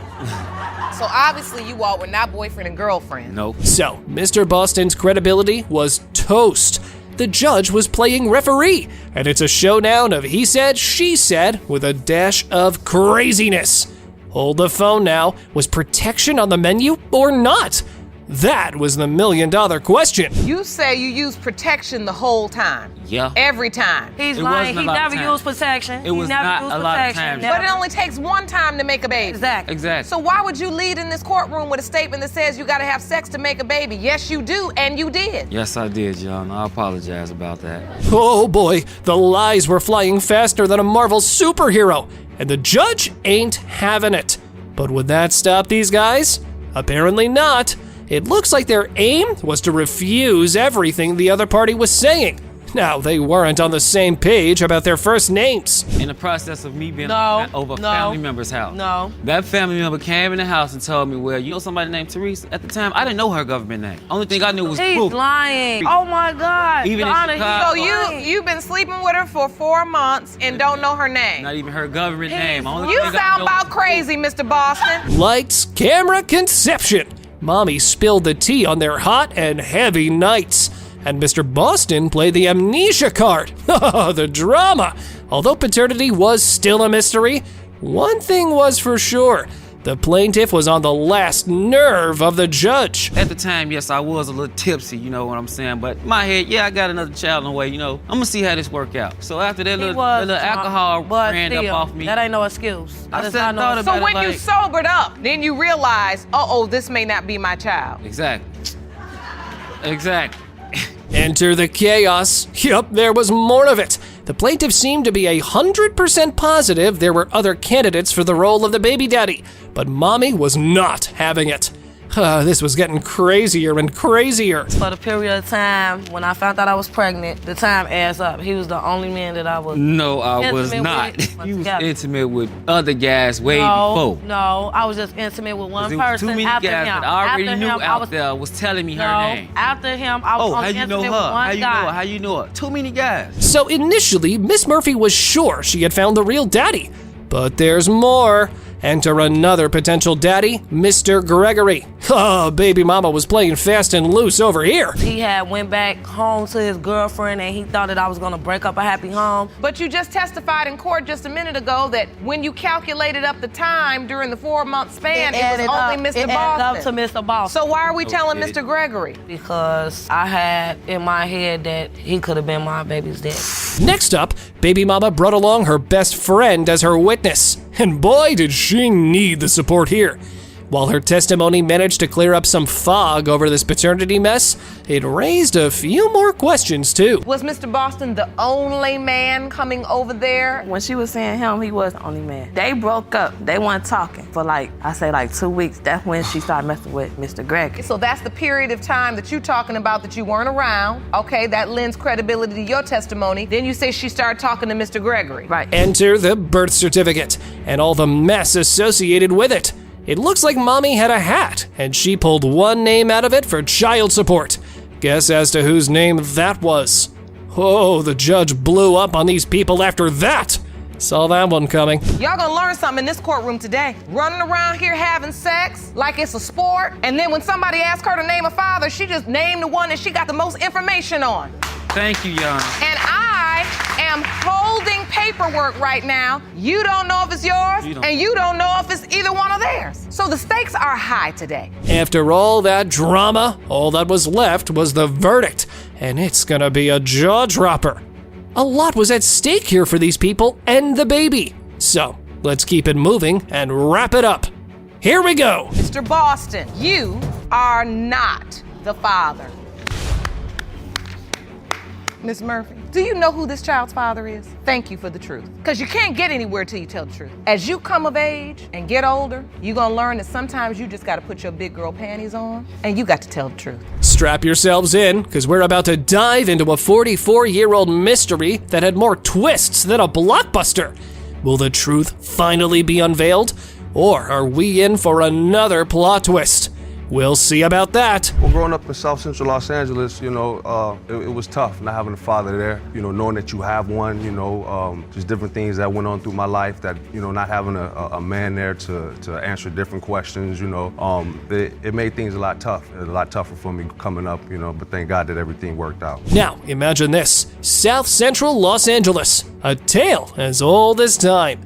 So obviously you all were not boyfriend and girlfriend. no. So, Mr. Boston's credibility was toast. The judge was playing referee, and it's a showdown of he said, she said, with a dash of craziness. Hold the phone now. Was protection on the menu or not? That was the million-dollar question. You say you used protection the whole time. Yeah. Every time. He's It lying. wasn't a He lot of never time. used protection. It was he never not used a lot of protection. time. But it only takes one time to make a baby. Exactly. Exactly. So why would you lead in this courtroom with a statement that says you gotta have sex to make a baby? Yes, you do, and you did. Yes, I did, John. I apologize about that. Oh boy, the lies were flying faster than a Marvel superhero, and the judge ain't having it. But would that stop these guys? Apparently not. It looks like their aim was to refuse everything the other party was saying. Now, they weren't on the same page about their first names. In the process of me being over a no, family member's house. No. That family member came in the house and told me, well, you know somebody named Teresa? At the time, I didn't know her government name. Only thing I knew was He's proof. lying. Oh my God. Even in Donna, Chicago. So you've been sleeping with her for 4 months and don't know her name. Not even her government name. Only You thing I sound know about was crazy, Mr. Boston. Lights, camera, conception. Mommy spilled the tea on their hot and heavy nights. And Mr. Boston played the amnesia card. The drama. Although paternity was still a mystery, one thing was for sure. The plaintiff was on the last nerve of the judge. At the time, yes, I was a little tipsy, you know what I'm saying? But in my head, yeah, I got another child on the way, you know. I'm gonna see how this work out. So after that little alcohol ran up off me. That ain't no excuse. I thought about So it when you like- sobered up, then you realized, this may not be my child. Exactly. Exactly. Enter the chaos. Yup, there was more of it. The plaintiff seemed to be 100% positive there were other candidates for the role of the baby daddy, but Mommy was not having it. This was getting crazier and crazier. For the period of time when I found out I was pregnant, the time adds up. He was the only man that I was. No, I was intimate not. with. You was intimate with other guys way No, before. no, I was just intimate with one There was person. too many after guys him, that I already after knew him, I out was, there was telling me her no, name. after him, I was Oh, how only you know intimate her? with one How you guy. know her? How you know her? Too many guys. So initially, Miss Murphy was sure she had found the real daddy. But there's more. Enter another potential daddy, Mr. Gregory. Baby mama was playing fast and loose over here. He had went back home to his girlfriend and he thought that I was gonna break up a happy home. But you just testified in court just a minute ago that when you calculated up the time during the 4-month span, it was only Mr. It added up to Boston. Mr. Boston. So why are we telling Mr. Gregory? Because I had in my head that he could have been my baby's dad. Next up, baby mama brought along her best friend as her witness. And boy, did she need the support here. While her testimony managed to clear up some fog over this paternity mess, it raised a few more questions too. Was Mr. Boston the only man coming over there? When she was saying him, he was the only man. They broke up. They weren't talking for like 2 weeks. That's when she started messing with Mr. Greg. So that's the period of time that you're talking about that you weren't around. Okay, that lends credibility to your testimony. Then you say she started talking to Mr. Gregory. Right. Enter the birth certificate and all the mess associated with it. It looks like Mommy had a hat, and she pulled one name out of it for child support. Guess as to whose name that was. Oh, the judge blew up on these people after that. Saw that one coming. Y'all gonna learn something in this courtroom today. Running around here having sex like it's a sport, and then when somebody asks her to name a father, she just named the one that she got the most information on. Thank you, Your Honor. And I am holding paperwork right now. You don't know if it's yours, and you don't know if it's either one of theirs. So the stakes are high today. After all that drama, all that was left was the verdict, and it's gonna be a jaw-dropper. A lot was at stake here for these people and the baby. So, let's keep it moving and wrap it up. Here we go. Mr. Boston, you are not the father. Miss Murphy, do you know who this child's father is? Thank you for the truth. Because you can't get anywhere till you tell the truth. As you come of age and get older, you're gonna learn that sometimes you just gotta put your big girl panties on and you got to tell the truth. Strap yourselves in, because we're about to dive into a 44-year-old mystery that had more twists than a blockbuster. Will the truth finally be unveiled? Or are we in for another plot twist? We'll see about that. Well, growing up in South Central Los Angeles, it was tough not having a father there. Knowing that you have one, just different things that went on through my life that, not having a man there to answer different questions, it made things a lot tougher for me coming up, but thank God that everything worked out. Now, imagine this. South Central Los Angeles. A tale as old as time.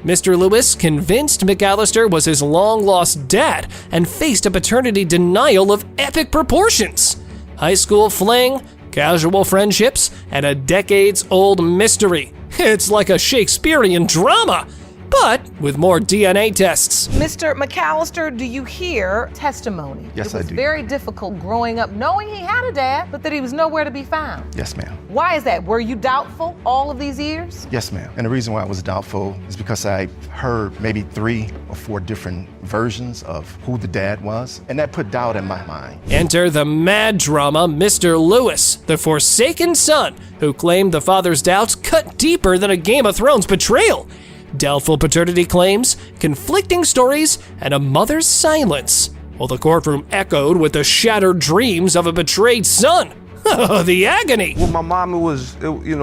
Mr. Lewis convinced McAllister was his long-lost dad and faced a paternity denial of epic proportions. High school fling, casual friendships, and a decades-old mystery. It's like a Shakespearean drama, but with more DNA tests. Mr. McAllister, do you hear testimony? Yes, I do. It was very difficult growing up knowing he had a dad, but that he was nowhere to be found. Yes, ma'am. Why is that? Were you doubtful all of these years? Yes, ma'am. And the reason why I was doubtful is because I heard maybe 3 or 4 different versions of who the dad was, and that put doubt in my mind. Enter the mad drama, Mr. Lewis, the forsaken son, who claimed the father's doubts cut deeper than a Game of Thrones betrayal. Doubtful paternity claims, conflicting stories, and a mother's silence, while the courtroom echoed with the shattered dreams of a betrayed son. The agony. Well, my mom, it was,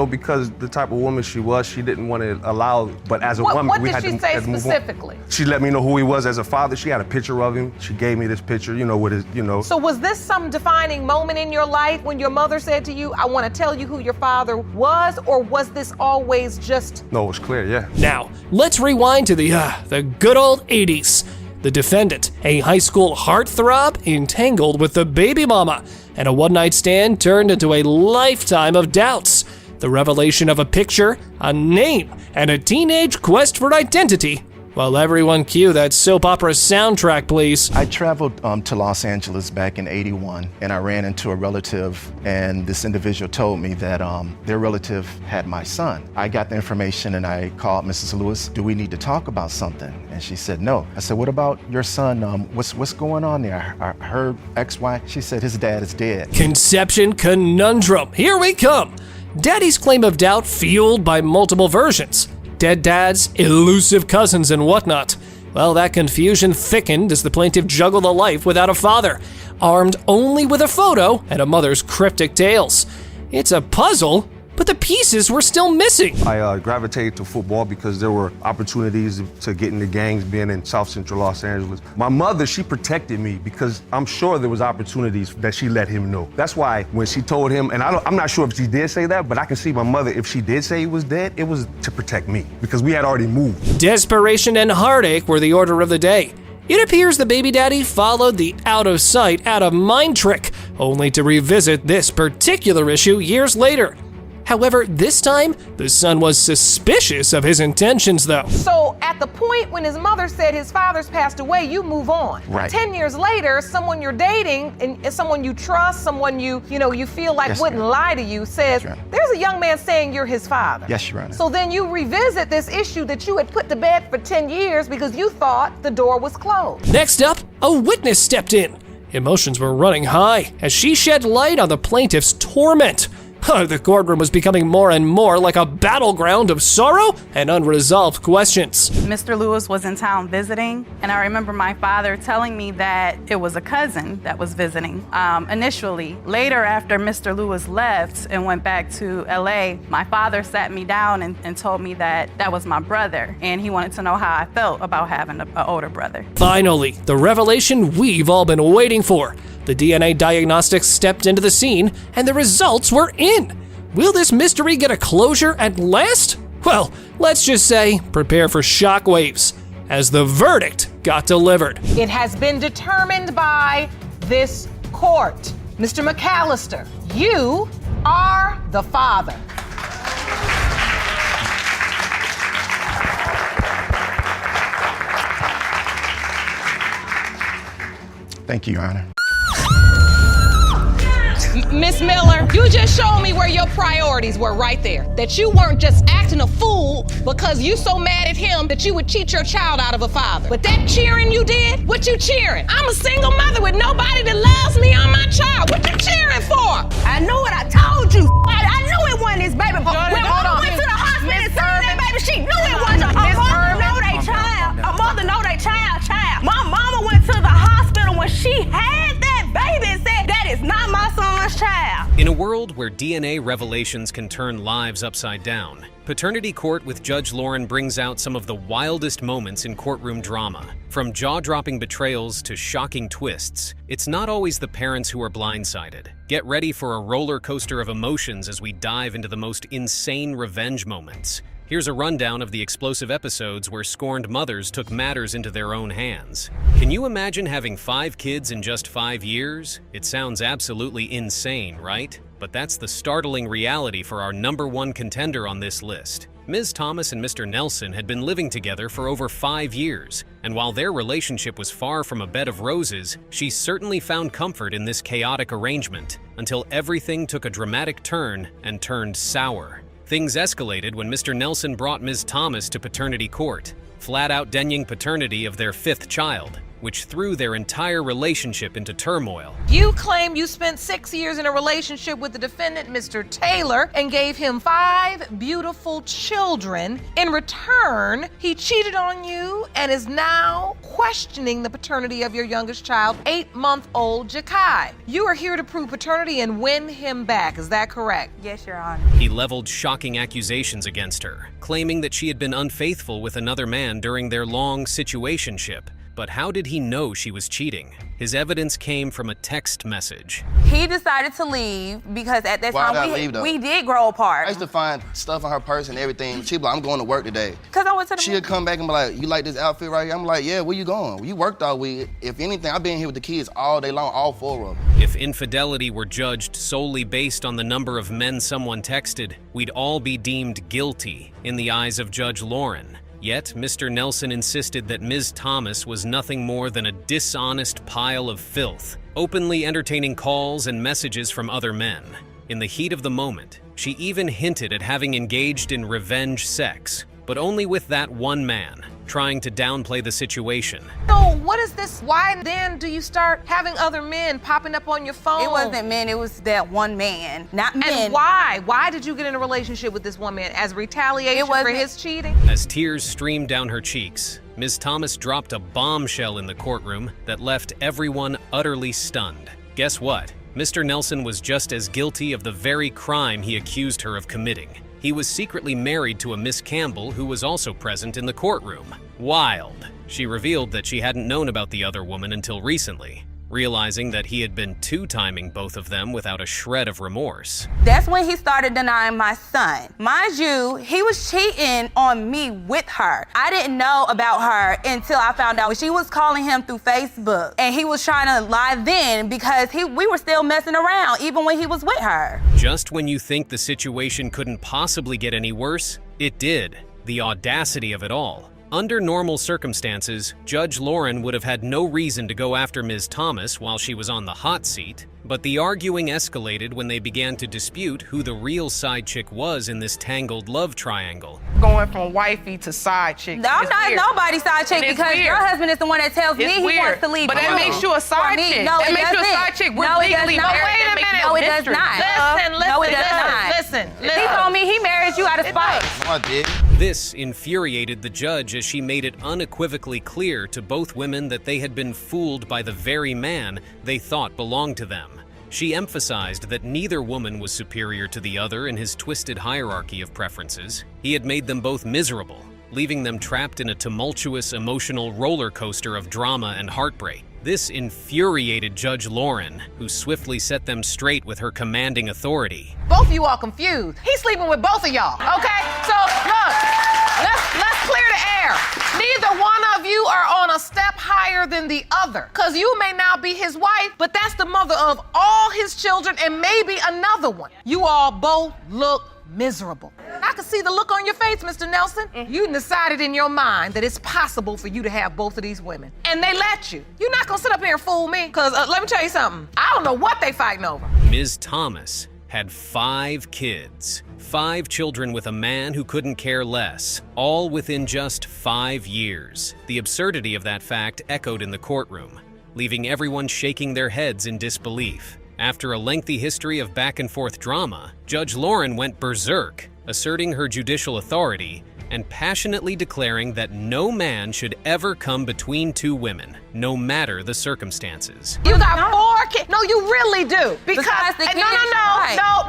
because the type of woman she was, she didn't want to allow, but as a woman, we had to move on. What did she say specifically? She let me know who he was as a father. She had a picture of him. She gave me this picture, with his, So was this some defining moment in your life when your mother said to you, I want to tell you who your father was, or was this always just... No, it was clear, yeah. Now, let's rewind to the good old 80s. The defendant, a high school heartthrob entangled with the baby mama, and a one-night stand turned into a lifetime of doubts. The revelation of a picture, a name, and a teenage quest for identity. Well, everyone cue that soap opera soundtrack, please. I traveled to Los Angeles back in '81, and I ran into a relative, and this individual told me that their relative had my son. I got the information and I called Mrs. Lewis. Do we need to talk about something? And she said, no. I said, what about your son? What's going on there? I heard XY. She said, his dad is dead. Conception conundrum. Here we come. Daddy's claim of doubt fueled by multiple versions. Dead dads, elusive cousins, and whatnot. Well, that confusion thickened as the plaintiff juggled a life without a father, armed only with a photo and a mother's cryptic tales. It's a puzzle, but the pieces were still missing. I gravitated to football because there were opportunities to get into gangs being in South Central Los Angeles. My mother, she protected me because I'm sure there was opportunities that she let him know. That's why when she told him, and I'm not sure if she did say that, but I can see my mother, if she did say he was dead, it was to protect me because we had already moved. Desperation and heartache were the order of the day. It appears the baby daddy followed the out of sight, out of mind trick, only to revisit this particular issue years later. However, this time, the son was suspicious of his intentions, though. So at the point when his mother said his father's passed away, you move on. Right. 10 years later, someone you're dating and someone you trust, someone you feel like wouldn't lie to you, says, there's a young man saying you're his father. Yes, Your Honor. So then you revisit this issue that you had put to bed for 10 years because you thought the door was closed. Next up, a witness stepped in. Emotions were running high as she shed light on the plaintiff's torment. The courtroom was becoming more and more like a battleground of sorrow and unresolved questions. Mr. Lewis was in town visiting, and I remember my father telling me that it was a cousin that was visiting initially. Later, after Mr. Lewis left and went back to LA, my father sat me down and told me that that was my brother, and he wanted to know how I felt about having an older brother. Finally, the revelation we've all been waiting for. The DNA diagnostics stepped into the scene, and the results were in. Will this mystery get a closure at last? Well, let's just say, prepare for shockwaves, as the verdict got delivered. It has been determined by this court. Mr. McAllister, you are the father. Thank you, Your Honor. Miss Miller, you just showed me where your priorities were right there. That you weren't just acting a fool because you so mad at him that you would cheat your child out of a father. But that cheering you did, what you cheering? I'm a single mother with nobody that loves me or my child. What you cheering for? I knew it, I told you. I knew it wasn't his baby. When mama went to the hospital and saw that baby, she knew it wasn't. A mother know they child. A mother know they child. My mama went to the hospital when she had that baby and said, that is not my son's child. In a world where DNA revelations can turn lives upside down, Paternity Court with Judge Lauren brings out some of the wildest moments in courtroom drama. From jaw-dropping betrayals to shocking twists, it's not always the parents who are blindsided. Get ready for a roller coaster of emotions as we dive into the most insane revenge moments. Here's a rundown of the explosive episodes where scorned mothers took matters into their own hands. Can you imagine having 5 kids in just 5 years? It sounds absolutely insane, right? But that's the startling reality for our #1 contender on this list. Ms. Thomas and Mr. Nelson had been living together for over 5 years, and while their relationship was far from a bed of roses, she certainly found comfort in this chaotic arrangement, until everything took a dramatic turn and turned sour. Things escalated when Mr. Nelson brought Ms. Thomas to paternity court, flat out denying paternity of their 5th child, which threw their entire relationship into turmoil. You claim you spent 6 years in a relationship with the defendant, Mr. Taylor, and gave him 5 beautiful children. In return, he cheated on you and is now questioning the paternity of your youngest child, 8-month-old Jakai. You are here to prove paternity and win him back, is that correct? Yes, Your Honor. He leveled shocking accusations against her, claiming that she had been unfaithful with another man during their long situationship. But how did he know she was cheating? His evidence came from a text message. He decided to leave because at that time we did grow apart. I used to find stuff on her purse and everything. She'd be like, I'm going to work today. Because I went to the She'd come back and be like, you like this outfit right here? I'm like, yeah, where you going? Well, you worked all week. If anything, I've been here with the kids all day long, all 4 of them. If infidelity were judged solely based on the number of men someone texted, we'd all be deemed guilty in the eyes of Judge Lauren. Yet, Mr. Nelson insisted that Ms. Thomas was nothing more than a dishonest pile of filth, openly entertaining calls and messages from other men. In the heat of the moment, she even hinted at having engaged in revenge sex, but only with that one man, trying to downplay the situation. So what is this? Why then do you start having other men popping up on your phone? It wasn't men, it was that one man, not men. And why? Why did you get in a relationship with this one man? As retaliation for his cheating? As tears streamed down her cheeks, Ms. Thomas dropped a bombshell in the courtroom that left everyone utterly stunned. Guess what? Mr. Nelson was just as guilty of the very crime he accused her of committing. He was secretly married to a Miss Campbell who was also present in the courtroom. Wild. She revealed that she hadn't known about the other woman until recently, realizing that he had been two-timing both of them without a shred of remorse. That's when he started denying my son. Mind you, he was cheating on me with her. I didn't know about her until I found out she was calling him through Facebook. And he was trying to lie then because we were still messing around even when he was with her. Just when you think the situation couldn't possibly get any worse, it did. The audacity of it all. Under normal circumstances, Judge Lauren would have had no reason to go after Ms. Thomas while she was on the hot seat, but the arguing escalated when they began to dispute who the real side chick was in this tangled love triangle. Going from wifey to side chick. No, I'm not nobody's side chick because your husband is the one that tells me he wants to leave. But that makes you a side chick. No, that makes you a side chick. We're legally married. Wait a minute. No, it does not. No, it does not. Listen. He told me he married you out of spite. No, I did. This infuriated the judge as she made it unequivocally clear to both women that they had been fooled by the very man they thought belonged to them. She emphasized that neither woman was superior to the other in his twisted hierarchy of preferences. He had made them both miserable, leaving them trapped in a tumultuous emotional roller coaster of drama and heartbreak. This infuriated Judge Lauren, who swiftly set them straight with her commanding authority. Both of you all confused. He's sleeping with both of y'all, okay? So, look, let's clear the air. Neither one of you are on a step higher than the other. Because you may now be his wife, but that's the mother of all his children and maybe another one. You all both look miserable. I can see the look on your face, Mr. Nelson. You decided in your mind that it's possible for you to have both of these women. And they let you. You're not gonna sit up here and fool me. Because let me tell you something. I don't know what they fighting over. Ms. Thomas had 5 kids. 5 children with a man who couldn't care less, all within just 5 years. The absurdity of that fact echoed in the courtroom, leaving everyone shaking their heads in disbelief. After a lengthy history of back-and-forth drama, Judge Lauren went berserk, asserting her judicial authority and passionately declaring that no man should ever come between 2 women, no matter the circumstances. You got 4 kids. No, you really do. Because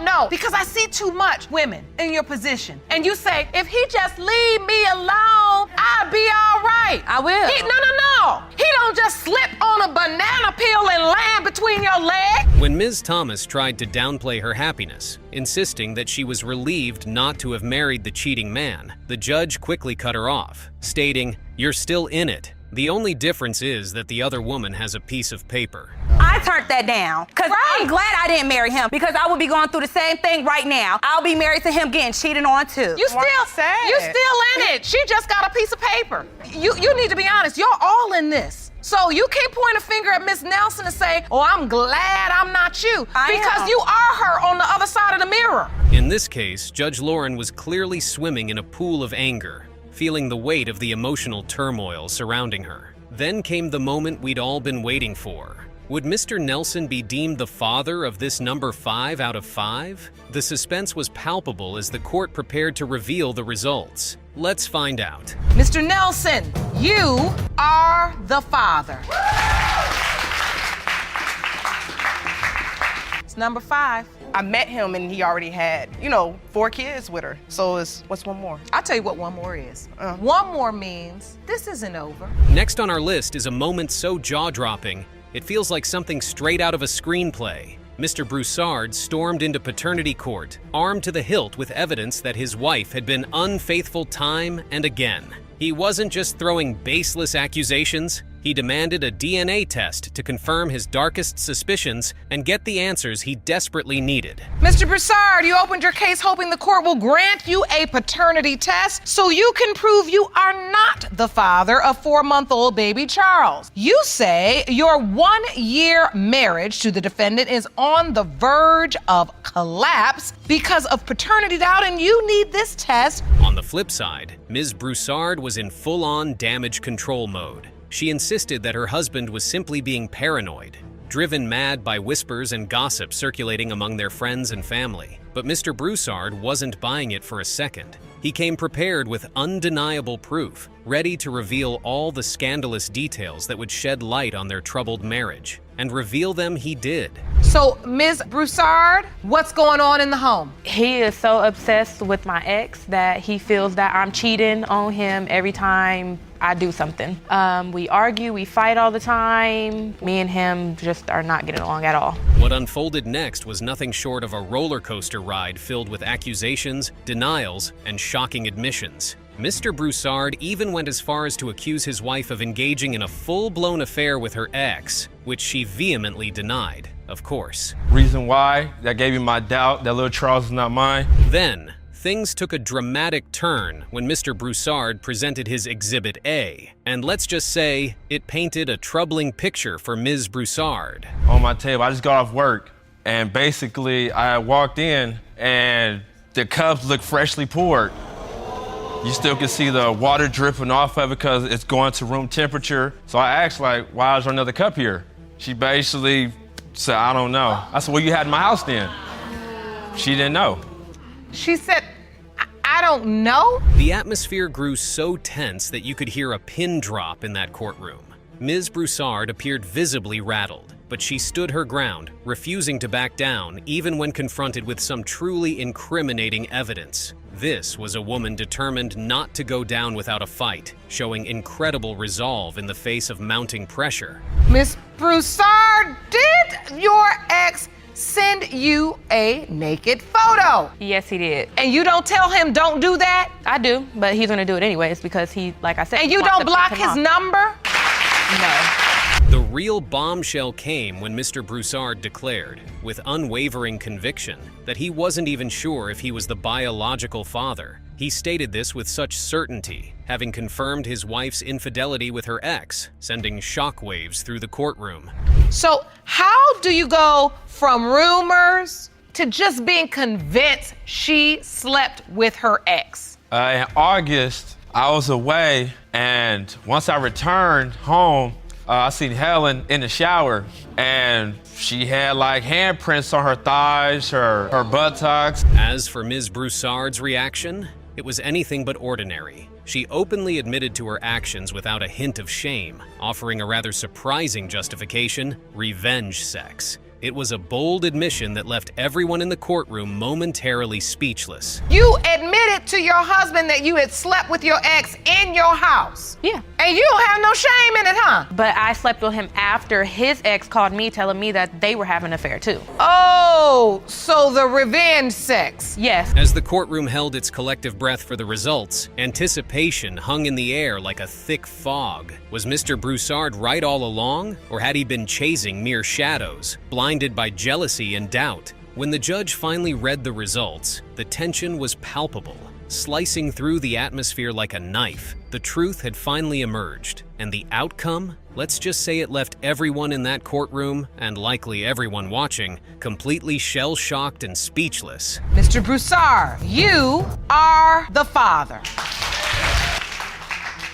no. Because I see too much women in your position. And you say, if he just leave me alone, I'll be all right. I will. No. He don't just slip on a banana peel and land between your legs. When Ms. Thomas tried to downplay her happiness, insisting that she was relieved not to have married the cheating man, the judge quickly cut her off, stating, "You're still in it. The only difference is that the other woman has a piece of paper." I turned that down because I'm glad I didn't marry him because I would be going through the same thing right now. I'll be married to him getting cheated on too. You still in it. She just got a piece of paper. You need to be honest. You're all in this. So you can't point a finger at Miss Nelson and say, "Oh, I'm glad I'm not you," because you are her on the other side of the mirror. In this case, Judge Lauren was clearly swimming in a pool of anger, feeling the weight of the emotional turmoil surrounding her. Then came the moment we'd all been waiting for. Would Mr. Nelson be deemed the father of this number 5 out of 5? The suspense was palpable as the court prepared to reveal the results. Let's find out. Mr. Nelson, you are the father. It's number 5. I met him and he already had, 4 kids with her. So what's one more? I'll tell you what one more is. One more means this isn't over. Next on our list is a moment so jaw-dropping, it feels like something straight out of a screenplay. Mr. Broussard stormed into paternity court, armed to the hilt with evidence that his wife had been unfaithful time and again. He wasn't just throwing baseless accusations, he demanded a DNA test to confirm his darkest suspicions and get the answers he desperately needed. Mr. Broussard, you opened your case hoping the court will grant you a paternity test so you can prove you are not the father of 4-month-old baby Charles. You say your 1-year marriage to the defendant is on the verge of collapse because of paternity doubt and you need this test. On the flip side, Ms. Broussard was in full-on damage control mode. She insisted that her husband was simply being paranoid, driven mad by whispers and gossip circulating among their friends and family. But Mr. Broussard wasn't buying it for a second. He came prepared with undeniable proof, ready to reveal all the scandalous details that would shed light on their troubled marriage. And reveal them he did. So, Ms. Broussard, what's going on in the home? He is so obsessed with my ex that he feels that I'm cheating on him every time I do something. We argue, we fight all the time. Me and him just are not getting along at all. What unfolded next was nothing short of a roller coaster ride filled with accusations, denials, and shocking admissions. Mr. Broussard even went as far as to accuse his wife of engaging in a full-blown affair with her ex, which she vehemently denied, of course. Reason why, that gave me my doubt that little Charles is not mine. Then, things took a dramatic turn when Mr. Broussard presented his Exhibit A. And let's just say, it painted a troubling picture for Ms. Broussard. On my table, I just got off work, and basically I walked in, and the cups looked freshly poured. You still can see the water dripping off of it because it's going to room temperature. So I asked, why is there another cup here? She basically said, I don't know. I said, well, you had in my house then. She didn't know. She said, I don't know? The atmosphere grew so tense that you could hear a pin drop in that courtroom. Ms. Broussard appeared visibly rattled, but she stood her ground, refusing to back down even when confronted with some truly incriminating evidence. This was a woman determined not to go down without a fight, showing incredible resolve in the face of mounting pressure. Miss Broussard, did your ex send you a naked photo? Yes, he did. And you don't tell him don't do that? I do, but he's gonna do it anyways because he, like I said. And you don't block his number? No. The real bombshell came when Mr. Broussard declared, with unwavering conviction, that he wasn't even sure if he was the biological father. He stated this with such certainty, having confirmed his wife's infidelity with her ex, sending shockwaves through the courtroom. So how do you go from rumors to just being convinced she slept with her ex? In August, I was away, and once I returned home, I seen Helen in the shower, and she had handprints on her thighs, her buttocks. As for Ms. Broussard's reaction, it was anything but ordinary. She openly admitted to her actions without a hint of shame, offering a rather surprising justification: revenge sex. It was a bold admission that left everyone in the courtroom momentarily speechless. You admitted to your husband that you had slept with your ex in your house. Yeah. And you don't have no shame in it, huh? But I slept with him after his ex called me telling me that they were having an affair too. Oh, so the revenge sex. Yes. As the courtroom held its collective breath for the results, anticipation hung in the air like a thick fog. Was Mr. Broussard right all along, or had he been chasing mere shadows, blinded by jealousy and doubt? When the judge finally read the results, the tension was palpable. Slicing through the atmosphere like a knife, the truth had finally emerged, and the outcome? Let's just say it left everyone in that courtroom, and likely everyone watching, completely shell-shocked and speechless. Mr. Broussard, you are the father.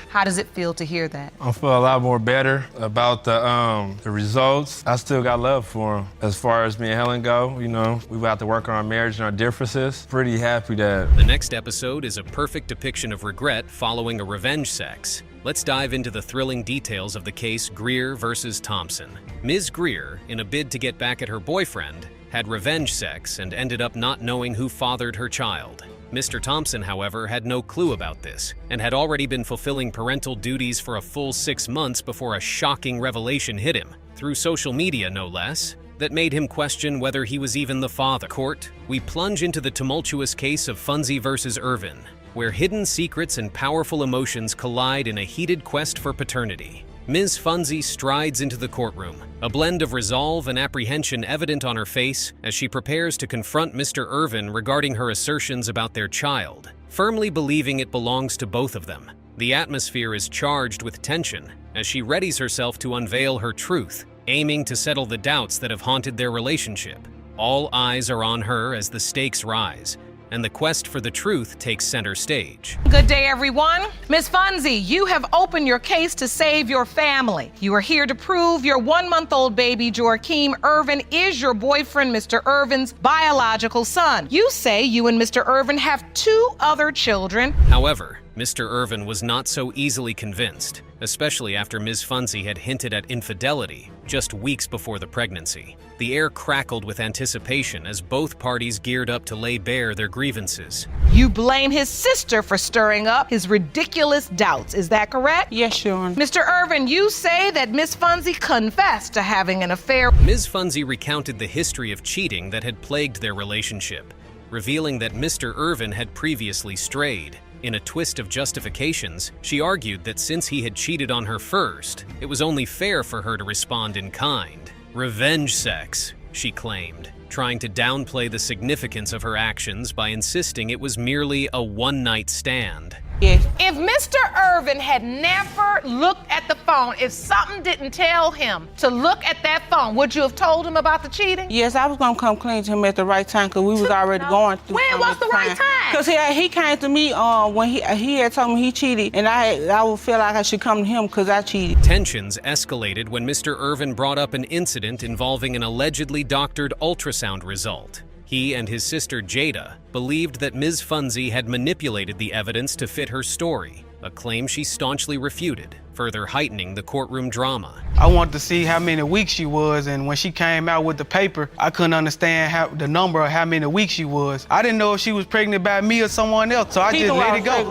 How does it feel to hear that? I feel a lot more better about the results. I still got love for him. As far as me and Helen go, you know, we about to work on our marriage and our differences. Pretty happy that. The next episode is a perfect depiction of regret following a revenge sex. Let's dive into the thrilling details of the case Greer versus Thompson. Ms. Greer, in a bid to get back at her boyfriend, had revenge sex and ended up not knowing who fathered her child. Mr. Thompson, however, had no clue about this and had already been fulfilling parental duties for a full 6 months before a shocking revelation hit him, through social media no less, that made him question whether he was even the father. Court, we plunge into the tumultuous case of Funzy versus Irvin, where hidden secrets and powerful emotions collide in a heated quest for paternity. Ms. Funzy strides into the courtroom, a blend of resolve and apprehension evident on her face as she prepares to confront Mr. Irvin regarding her assertions about their child, firmly believing it belongs to both of them. The atmosphere is charged with tension as she readies herself to unveil her truth, aiming to settle the doubts that have haunted their relationship. All eyes are on her as the stakes rise, and the quest for the truth takes center stage. Good day, everyone. Ms. Funzy, you have opened your case to save your family. You are here to prove your 1-month-old baby, Joaquim Irvin, is your boyfriend, Mr. Irvin's biological son. You say you and Mr. Irvin have 2 other children. However, Mr. Irvin was not so easily convinced, especially after Ms. Funzy had hinted at infidelity just weeks before the pregnancy. The air crackled with anticipation as both parties geared up to lay bare their grievances. You blame his sister for stirring up his ridiculous doubts, is that correct? Yes, Your Honor. Mr. Irvin, you say that Ms. Funzy confessed to having an affair. Ms. Funzy recounted the history of cheating that had plagued their relationship, revealing that Mr. Irvin had previously strayed. In a twist of justifications, she argued that since he had cheated on her first, it was only fair for her to respond in kind. Revenge sex, she claimed, trying to downplay the significance of her actions by insisting it was merely a one-night stand. Yes. If Mr. Irvin had never looked at the phone, if something didn't tell him to look at that phone, would you have told him about the cheating? Yes, I was gonna come clean to him at the right time because we was already going through. When was the right time? Because he came to me when he had told me he cheated, and I would feel like I should come to him because I cheated. Tensions escalated when Mr. Irvin brought up an incident involving an allegedly doctored ultrasound result. He and his sister Jada believed that Ms. Funzy had manipulated the evidence to fit her story, a claim she staunchly refuted, further heightening the courtroom drama. I wanted to see how many weeks she was, and when she came out with the paper, I couldn't understand the number of how many weeks she was. I didn't know if she was pregnant by me or someone else, so I just let it go.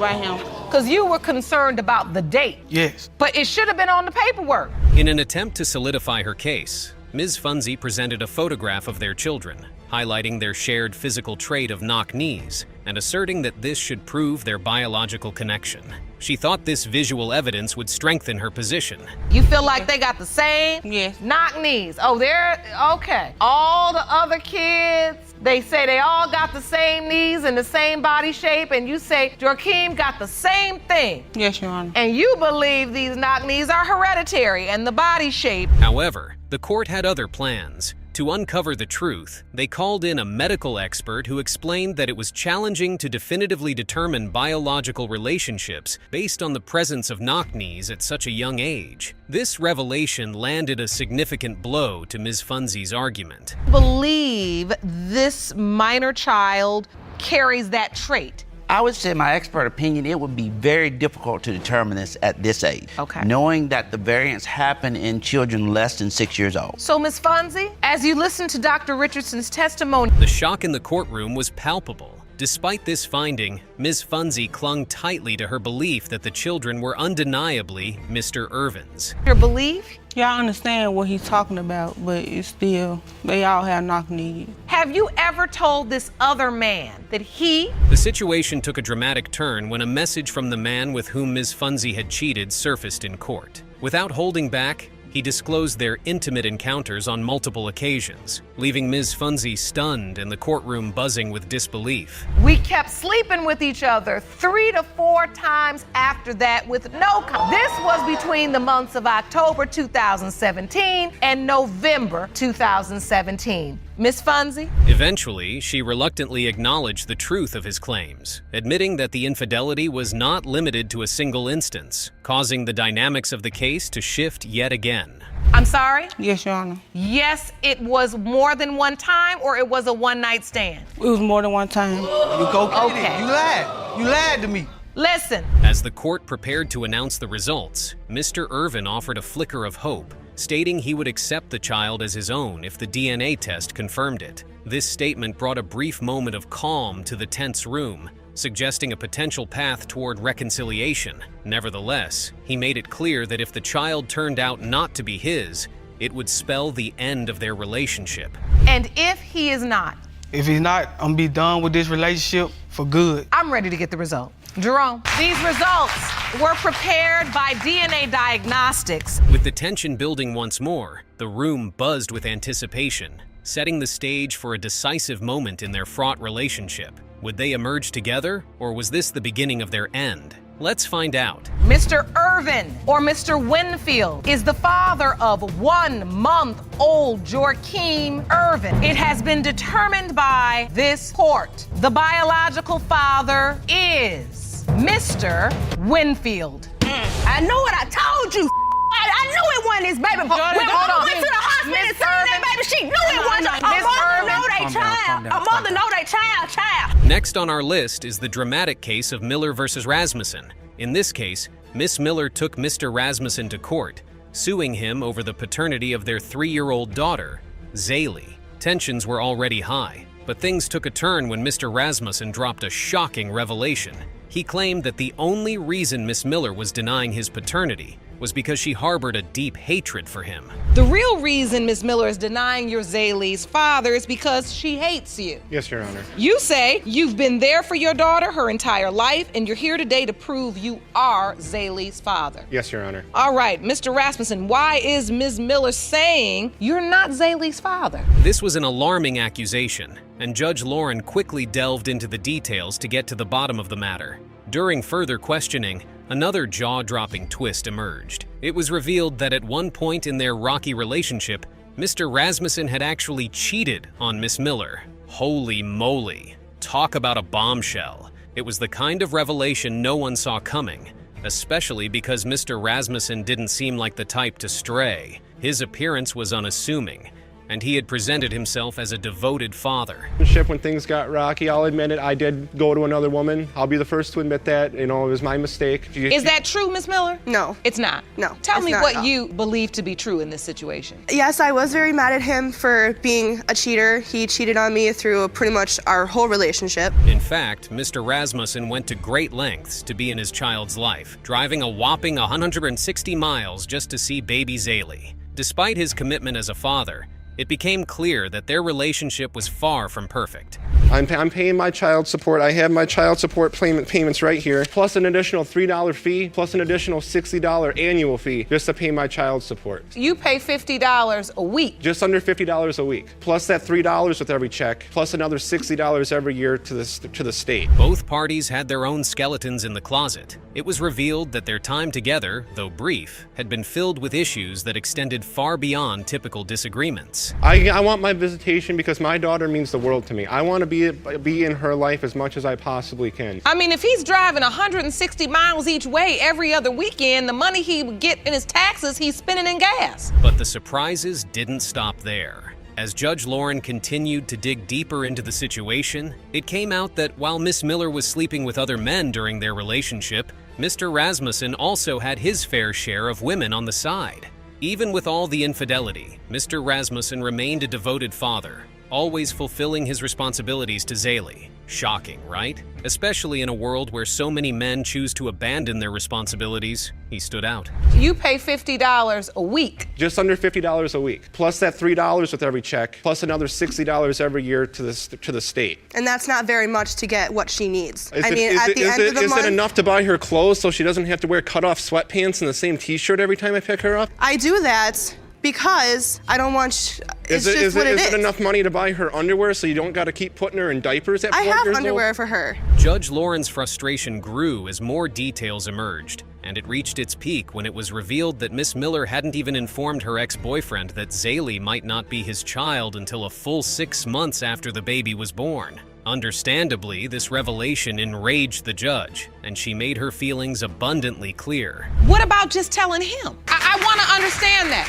Because you were concerned about the date. Yes. But it should have been on the paperwork. In an attempt to solidify her case, Ms. Funzy presented a photograph of their children, highlighting their shared physical trait of knock knees and asserting that this should prove their biological connection. She thought this visual evidence would strengthen her position. You feel like they got the same knock knees? Oh, they're okay. All the other kids, they say they all got the same knees and the same body shape, and you say Joaquim got the same thing. Yes, Your Honor. And you believe these knock knees are hereditary and the body shape. However, the court had other plans. To uncover the truth, they called in a medical expert who explained that it was challenging to definitively determine biological relationships based on the presence of knock knees at such a young age. This revelation landed a significant blow to Ms. Funzy's argument. Believe this minor child carries that trait. I would say my expert opinion, it would be very difficult to determine this at this age. Okay. Knowing that the variants happen in children less than 6 years old. So, Ms. Fonzie, as you listen to Dr. Richardson's testimony, The shock in the courtroom was palpable. Despite this finding, Ms. Funzie clung tightly to her belief that the children were undeniably Mr. Irvin's. your belief? Yeah, I understand what he's talking about, but it's still, they all have knock needs. Have you ever told this other man that he... The situation took a dramatic turn when a message from the man with whom Ms. Funzie had cheated surfaced in court. Without holding back, he disclosed their intimate encounters on multiple occasions, leaving Ms. Funzie stunned and the courtroom buzzing with disbelief. We kept sleeping with each other 3 to 4 times after that with no This was between the months of October 2017 and November 2017. Miss Funzie? Eventually, she reluctantly acknowledged the truth of his claims, admitting that the infidelity was not limited to a single instance, causing the dynamics of the case to shift yet again. I'm sorry? Yes, Your Honor. Yes, it was more than one time, or it was a one-night stand? It was more than one time. You go get Okay. it. You lied. You lied to me. Listen. As the court prepared to announce the results, Mr. Irvin offered a flicker of hope, stating he would accept the child as his own if the DNA test confirmed it. This statement brought a brief moment of calm to the tense room, suggesting a potential path toward reconciliation. Nevertheless, he made it clear that if the child turned out not to be his, it would spell the end of their relationship. And if he is not? If he's not, I'm gonna be done with this relationship for good. I'm ready to get the result. Jerome, these results were prepared by DNA Diagnostics. With the tension building once more, the room buzzed with anticipation, setting the stage for a decisive moment in their fraught relationship. Would they emerge together, or was this the beginning of their end? Let's find out. Mr. Irvin, or Mr. Winfield, is the father of 1-month-old Joaquim Irvin. It has been determined by this court. The biological father is Mr. Winfield. I know what I told you. I knew it wasn't his baby. When mama went to the hospital and seen that baby, she knew it wasn't. A mother know they child. A mother know they child. Next on our list is the dramatic case of Miller versus Rasmussen. In this case, Miss Miller took Mr. Rasmussen to court, suing him over the paternity of their 3-year-old daughter, Zaylee. Tensions were already high, but things took a turn when Mr. Rasmussen dropped a shocking revelation. He claimed that the only reason Miss Miller was denying his paternity was because she harbored a deep hatred for him. The real reason Miss Miller is denying your Zaylee's father is because she hates you. Yes, Your Honor. You say you've been there for your daughter her entire life, and you're here today to prove you are Zaylee's father. Yes, Your Honor. All right, Mr. Rasmussen, why is Ms. Miller saying you're not Zaylee's father? This was an alarming accusation, and Judge Lauren quickly delved into the details to get to the bottom of the matter. During further questioning, another jaw-dropping twist emerged. It was revealed that at one point in their rocky relationship, Mr. Rasmussen had actually cheated on Miss Miller. Holy moly. Talk about a bombshell. It was the kind of revelation no one saw coming, especially because Mr. Rasmussen didn't seem like the type to stray. His appearance was unassuming, and he had presented himself as a devoted father. When things got rocky, I'll admit it, I did go to another woman. I'll be the first to admit that. You know, it was my mistake. Is that true, Ms. Miller? No. It's not? No. Tell it's me not what at all. you believe to be true in this situation. Yes, I was very mad at him for being a cheater. He cheated on me through pretty much our whole relationship. In fact, Mr. Rasmussen went to great lengths to be in his child's life, driving a whopping 160 miles just to see baby Zaylee. Despite his commitment as a father, it became clear that their relationship was far from perfect. I'm paying my child support. I have my child support payments right here, plus an additional $3 fee, plus an additional $60 annual fee just to pay my child support. You pay $50 a week. Just under $50 a week, plus that $3 with every check, plus another $60 every year to the state. Both parties had their own skeletons in the closet. It was revealed that their time together, though brief, had been filled with issues that extended far beyond typical disagreements. I want my visitation because my daughter means the world to me. I want to be in her life as much as I possibly can. I mean, if he's driving 160 miles each way every other weekend, the money he would get in his taxes, he's spending in gas. But the surprises didn't stop there. As Judge Lauren continued to dig deeper into the situation, it came out that while Miss Miller was sleeping with other men during their relationship, Mr. Rasmussen also had his fair share of women on the side. Even with all the infidelity, Mr. Rasmussen remained a devoted father, always fulfilling his responsibilities to Zaley. Shocking, right? Especially in a world where so many men choose to abandon their responsibilities, he stood out. You pay $50 a week. Just under $50 a week, plus that $3 with every check, plus another $60 every year to the state. And that's not very much to get what she needs. Is it enough to buy her clothes so she doesn't have to wear cut-off sweatpants and the same T-shirt every time I pick her up? I do that because I don't want. Is it enough money to buy her underwear so you don't got to keep putting her in diapers at 4 years old? I have underwear for her. Judge Lauren's frustration grew as more details emerged, and it reached its peak when it was revealed that Miss Miller hadn't even informed her ex-boyfriend that Zaley might not be his child until a full 6 months after the baby was born. Understandably, this revelation enraged the judge, and she made her feelings abundantly clear. What about just telling him? I want to understand that.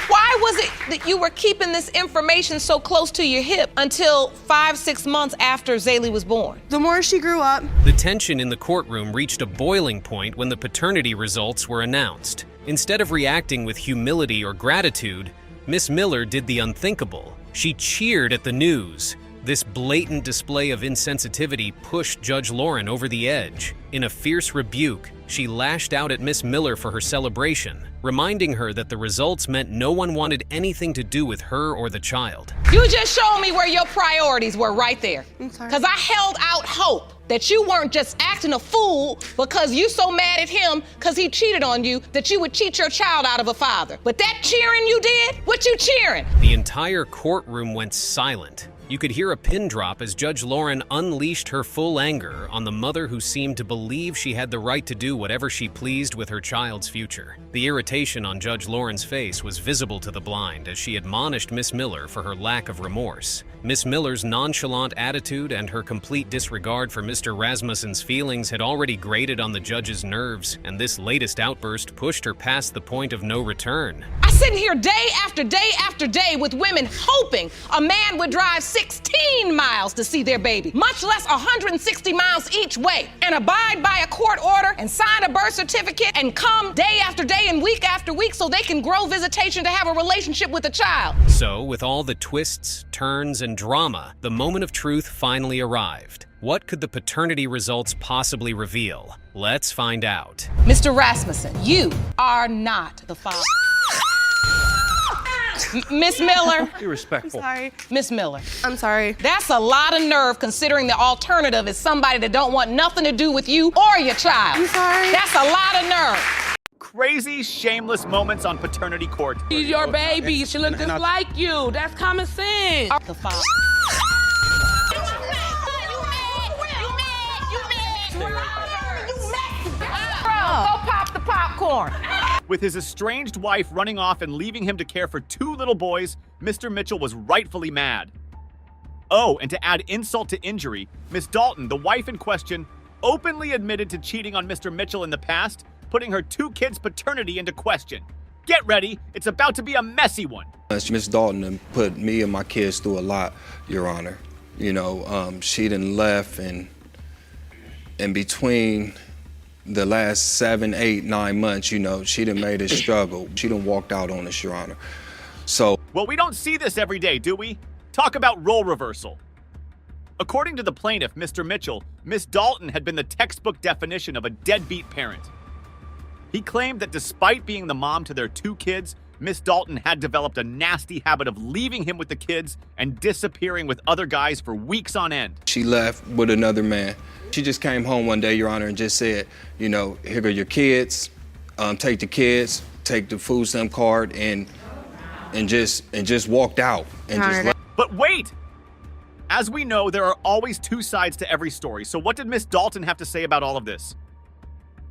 Why was it that you were keeping this information so close to your hip until 5-6 months after Zaley was born? The more she grew up. The tension in the courtroom reached a boiling point when the paternity results were announced. Instead of reacting with humility or gratitude, Miss Miller did the unthinkable. She cheered at the news. This blatant display of insensitivity pushed Judge Lauren over the edge. In a fierce rebuke, she lashed out at Miss Miller for her celebration, reminding her that the results meant no one wanted anything to do with her or the child. You just showed me where your priorities were right there. I'm sorry. Because I held out hope that you weren't just acting a fool because you so mad at him because he cheated on you that you would cheat your child out of a father. But that cheering you did? What you cheering? The entire courtroom went silent. You could hear a pin drop as Judge Lauren unleashed her full anger on the mother who seemed to believe she had the right to do whatever she pleased with her child's future. The irritation on Judge Lauren's face was visible to the blind as she admonished Miss Miller for her lack of remorse. Miss Miller's nonchalant attitude and her complete disregard for Mr. Rasmussen's feelings had already grated on the judge's nerves, and this latest outburst pushed her past the point of no return. I sit here day after day after day with women hoping a man would drive 16 miles to see their baby, much less 160 miles each way, and abide by a court order and sign a birth certificate and come day after day and week after week so they can grow visitation to have a relationship with a child. So, with all the twists, turns, and drama, the moment of truth finally arrived. What could the paternity results possibly reveal? Let's find out. Mr. Rasmussen, you are not the father. Miss Miller. Be respectful. I'm sorry. Miss Miller. I'm sorry. That's a lot of nerve considering the alternative is somebody that don't want nothing to do with you or your child. I'm sorry. That's a lot of nerve. Crazy, shameless moments on paternity court. She's your baby. She looks just like you. That's common sense. The father. Go pop the popcorn. With his estranged wife running off and leaving him to care for 2 little boys, Mr. Mitchell was rightfully mad. Oh, and to add insult to injury, Miss Dalton, the wife in question, openly admitted to cheating on Mr. Mitchell in the past, putting her 2 kids' paternity into question. Get ready, it's about to be a messy one. Miss Dalton put me and my kids through a lot, Your Honor. You know, she done left, and between the last 7, 8, 9 months, you know, she done made us struggle. She done walked out on us, Your Honor. So. Well, we don't see this every day, do we? Talk about role reversal. According to the plaintiff, Mr. Mitchell, Miss Dalton had been the textbook definition of a deadbeat parent. He claimed that despite being the mom to their 2 kids, Miss Dalton had developed a nasty habit of leaving him with the kids and disappearing with other guys for weeks on end. She left with another man. She just came home one day, Your Honor, and just said, you know, here go your kids, take the kids, take the food stamp card, and just walked out. And just left. But wait! As we know, there are always 2 sides to every story, so what did Miss Dalton have to say about all of this?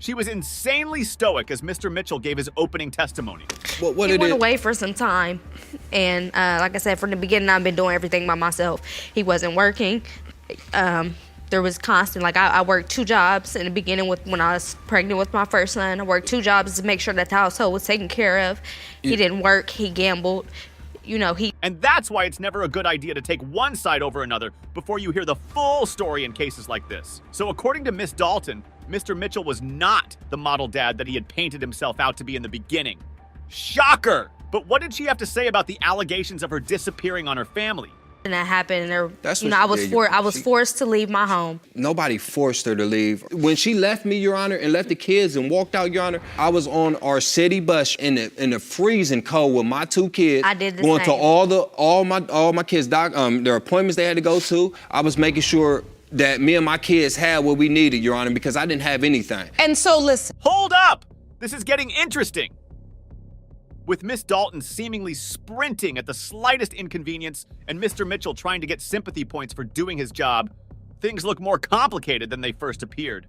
She was insanely stoic as Mr. Mitchell gave his opening testimony. He went away for some time, and like I said, from the beginning, I've been doing everything by myself. He wasn't working. There was constant, like I worked 2 jobs in the beginning when I was pregnant with my first son. I worked 2 jobs to make sure that the household was taken care of. He didn't work, he gambled. you know, he... And that's why it's never a good idea to take one side over another before you hear the full story in cases like this. So according to Miss Dalton, Mr. Mitchell was not the model dad that he had painted himself out to be in the beginning. Shocker! But what did she have to say about the allegations of her disappearing on her family? And that happened, and That's you what know, she did, I was forced to leave my home. Nobody forced her to leave. When she left me, Your Honor, and left the kids and walked out, Your Honor, I was on our city bus in the freezing cold with my 2 kids. I did the going same. to all my kids' their appointments they had to go to. I was making sure that me and my kids had what we needed, Your Honor, because I didn't have anything. And so listen. Hold up! This is getting interesting. With Miss Dalton seemingly sprinting at the slightest inconvenience and Mr. Mitchell trying to get sympathy points for doing his job, things look more complicated than they first appeared.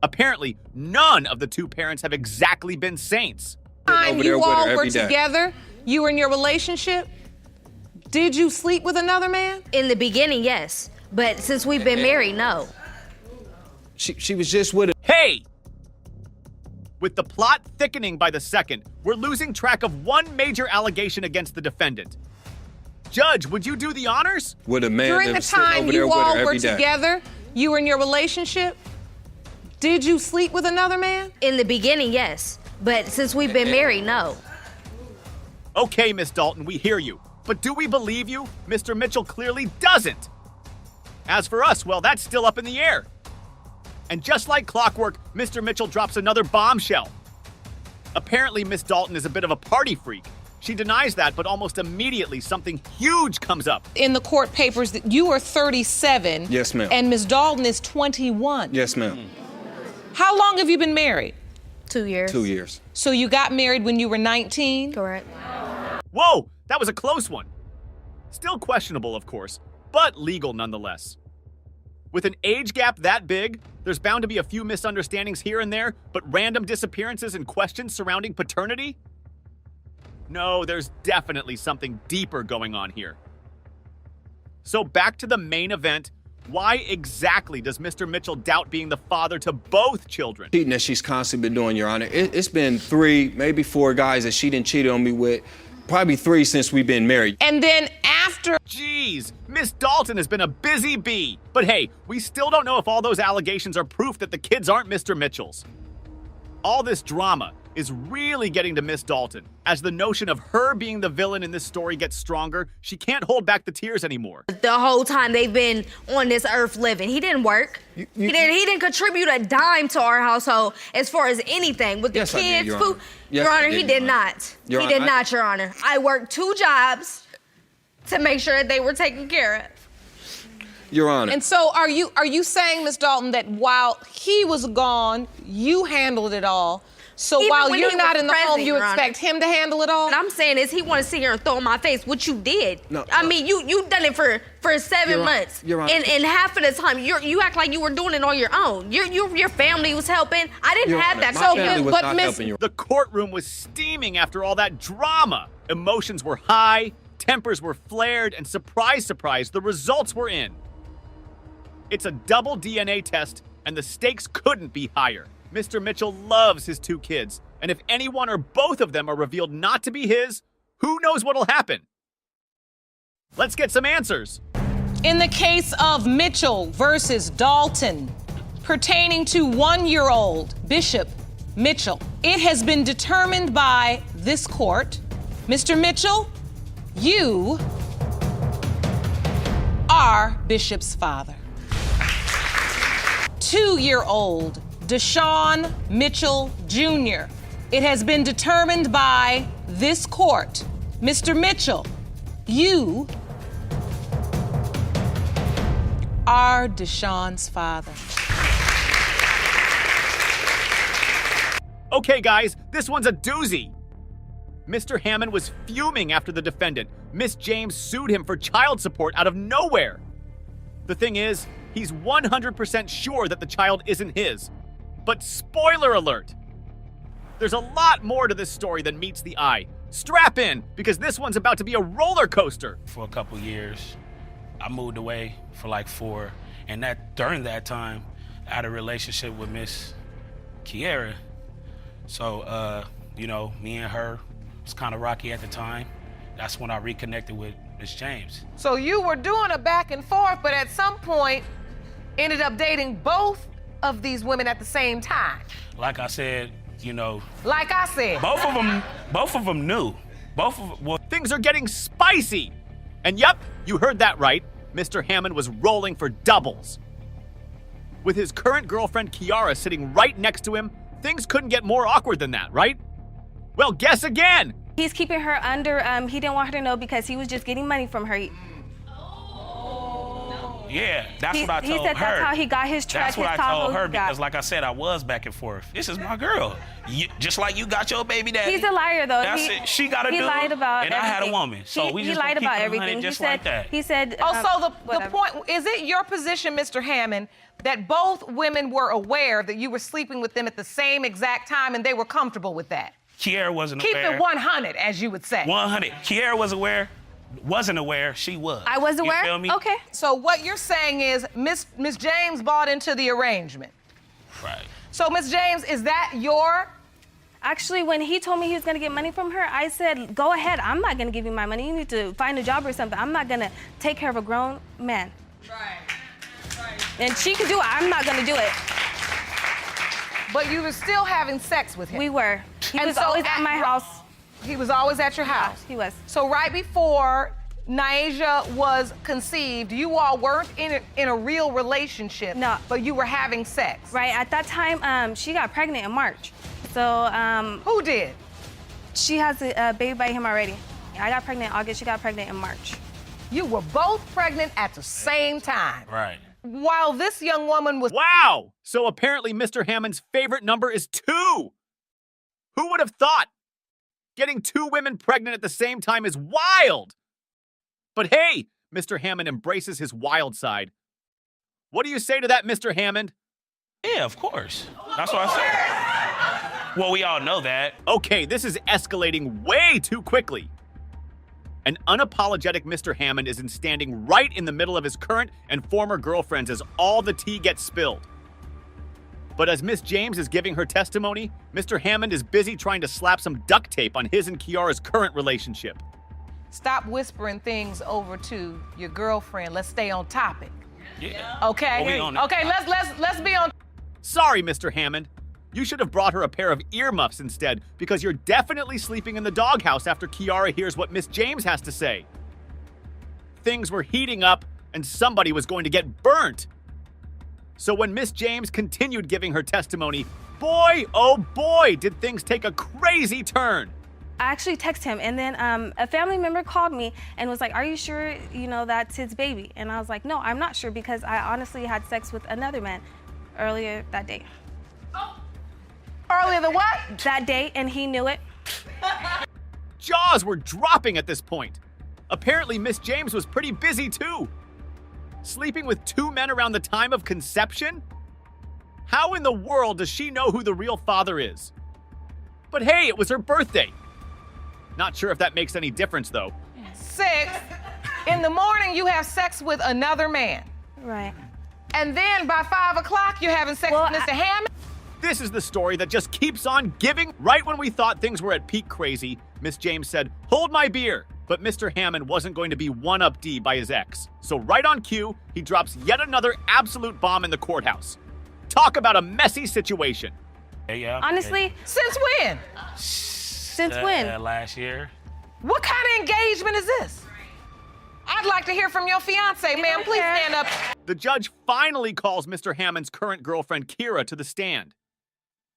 Apparently, none of the 2 parents have exactly been saints. Time you all were together, you were in your relationship, did you sleep with another man? In the beginning, yes. But since we've been married, no. She was just with a... Hey! With the plot thickening by the second, we're losing track of one major allegation against the defendant. Judge, would you do the honors? With a man During the time you all were together, you were in your relationship, did you sleep with another man? In the beginning, yes. But since we've been married, no. Okay, Miss Dalton, we hear you. But do we believe you? Mr. Mitchell clearly doesn't. As for us, well, that's still up in the air. And just like clockwork, Mr. Mitchell drops another bombshell. Apparently, Miss Dalton is a bit of a party freak. She denies that, but almost immediately something huge comes up. In the court papers, that you are 37. Yes, ma'am. And Miss Dalton is 21. Yes, ma'am. How long have you been married? 2 years. 2 years. So you got married when you were 19? Correct. Whoa, that was a close one. Still questionable, of course, but legal nonetheless. With an age gap that big, there's bound to be a few misunderstandings here and there, but random disappearances and questions surrounding paternity? No, there's definitely something deeper going on here. So back to the main event. Why exactly does Mr. Mitchell doubt being the father to both children? Cheating that she's constantly been doing, Your Honor. It's been 3, maybe 4 guys that she didn't cheat on me with. Probably 3 since we've been married. And then after... Jeez, Miss Dalton has been a busy bee. But hey, we still don't know if all those allegations are proof that the kids aren't Mr. Mitchell's. All this drama is really getting to Miss Dalton. As the notion of her being the villain in this story gets stronger, she can't hold back the tears anymore. The whole time they've been on this earth living, he didn't work. He didn't contribute a dime to our household as far as anything with the Yes, I did, kids, Your food. Honor. Yes, Your I Honor, did, he Your did Honor. not. Your He Honor, did not, Your Honor. I worked 2 jobs to make sure that they were taken care of. Your Honor. And so are you saying, Miss Dalton, that while he was gone, you handled it all? So Even while when you're he not was in the home, present, you Your Honor. expect him to handle it all? What I'm saying is he want to sit here and throw in my face what you did. No, I mean, you done it for 7 Your Honor, months. Your Honor. And half of the time, you act like you were doing it on your own. Your family was helping. I didn't Your have Honor, that. my So, family was but not Miss, helping you. The courtroom was steaming after all that drama. Emotions were high, tempers were flared, and surprise, surprise, the results were in. It's a double DNA test, and the stakes couldn't be higher. Mr. Mitchell loves his 2 kids, and if any one or both of them are revealed not to be his, who knows what'll happen? Let's get some answers. In the case of Mitchell versus Dalton, pertaining to 1-year-old Bishop Mitchell, it has been determined by this court, Mr. Mitchell, you are Bishop's father. 2-year-old Deshaun Mitchell Jr. It has been determined by this court, Mr. Mitchell, you are Deshaun's father. Okay, guys, this one's a doozy. Mr. Hammond was fuming after the defendant, Miss James, sued him for child support out of nowhere. The thing is, he's 100% sure that the child isn't his. But spoiler alert! There's a lot more to this story than meets the eye. Strap in, because this one's about to be a roller coaster. For a couple years, I moved away for like 4, and during that time, I had a relationship with Miss Kiera. So, me and her, it was kind of rocky at the time. that's when I reconnected with Miss James. So you were doing a back and forth, but at some point ended up dating both of these women at the same time. Like I said, you know. Like I said. Both of them knew. Things are getting spicy. And yep, you heard that right. Mr. Hammond was rolling for doubles. With his current girlfriend, Kiara, sitting right next to him, things couldn't get more awkward than that, right? Well, guess again. He's keeping her under, he didn't want her to know because he was just getting money from her. Yeah, that's what I told her. He said that's how he got his truck. That's what I told her because, like I said, I was back and forth. This is my girl. Just like you got your baby daddy. He's a liar, though. That's it. She got a dude. He lied about and everything. I had a woman. So we he just lied keep about it everything. just like that. He said. So the point is it your position, Mr. Hammond, that both women were aware that you were sleeping with them at the same exact time and they were comfortable with that? Kiara wasn't aware. Keep it 100, as you would say. 100. Kiara was aware. Wasn't aware. She was. I was aware? You feel me? Okay. So what you're saying is Miss James bought into the arrangement. Right. So Miss James, is that your... Actually, when he told me he was going to get money from her, I said, go ahead. I'm not going to give you my money. You need to find a job or something. I'm not going to take care of a grown man. Right. And she could do it. I'm not going to do it. But you were still having sex with him? We were. He was always at my house. He was always at your house? He was. So right before Naija was conceived, you all weren't in a real relationship. No. But you were having sex. Right. At that time, she got pregnant in March. So, who did? She has a baby by him already. I got pregnant in August. She got pregnant in March. You were both pregnant at the same time. Right. While this young woman was... Wow! So apparently Mr. Hammond's favorite number is 2. Who would have thought? Getting 2 women pregnant at the same time is wild. But hey, Mr. Hammond embraces his wild side. What do you say to that, Mr. Hammond? Yeah, of course. That's what I said. Well, we all know that. Okay, this is escalating way too quickly. An unapologetic Mr. Hammond is standing right in the middle of his current and former girlfriends as all the tea gets spilled. But as Miss James is giving her testimony, Mr. Hammond is busy trying to slap some duct tape on his and Kiara's current relationship. Stop whispering things over to your girlfriend. Let's stay on topic. Yeah. Okay. Well, we on it. Okay, let's be on. Sorry, Mr. Hammond. You should have brought her a pair of earmuffs instead, because you're definitely sleeping in the doghouse after Kiara hears what Miss James has to say. Things were heating up, and somebody was going to get burnt. So when Miss James continued giving her testimony, boy, oh boy, did things take a crazy turn. I actually texted him, and then a family member called me and was like, are you sure, that's his baby? And I was like, no, I'm not sure, because I honestly had sex with another man earlier that day. Earlier the what? That day, and he knew it. Jaws were dropping at this point. Apparently, Miss James was pretty busy too. Sleeping with 2 men around the time of conception? How in the world does she know who the real father is? But hey, it was her birthday. Not sure if that makes any difference, though. 6, in the morning, you have sex with another man. Right. And then by 5 o'clock, you're having sex with Mr. Hammond? This is the story that just keeps on giving. Right when we thought things were at peak crazy, Miss James said, hold my beer. But Mr. Hammond wasn't going to be one-up D by his ex. So right on cue, he drops yet another absolute bomb in the courthouse. Talk about a messy situation. Yeah. Honestly, since when? Since when? Last year. What kind of engagement is this? I'd like to hear from your fiance, ma'am. Please stand up. The judge finally calls Mr. Hammond's current girlfriend, Kira, to the stand.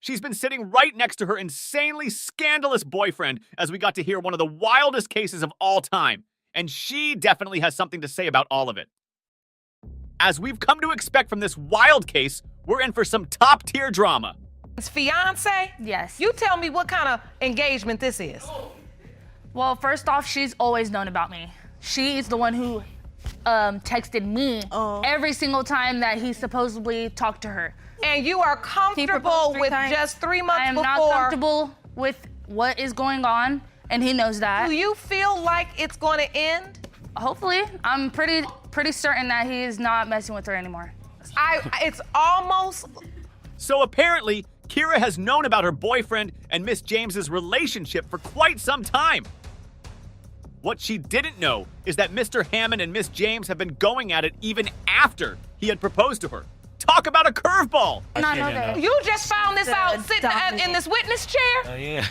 She's been sitting right next to her insanely scandalous boyfriend as we got to hear one of the wildest cases of all time. And she definitely has something to say about all of it. As we've come to expect from this wild case, we're in for some top-tier drama. His fiance? Yes. You tell me what kind of engagement this is. Well, first off, she's always known about me. She is the one who texted me every single time that he supposedly talked to her. And you are comfortable with just 3 months before? I am not comfortable with what is going on, and he knows that. Do you feel like it's going to end? Hopefully. I'm pretty certain that he is not messing with her anymore. It's almost... So apparently, Kira has known about her boyfriend and Miss James's relationship for quite some time. What she didn't know is that Mr. Hammond and Miss James have been going at it even after he had proposed to her. Talk about a curveball! You just found this out sitting in this witness chair? Oh, yeah.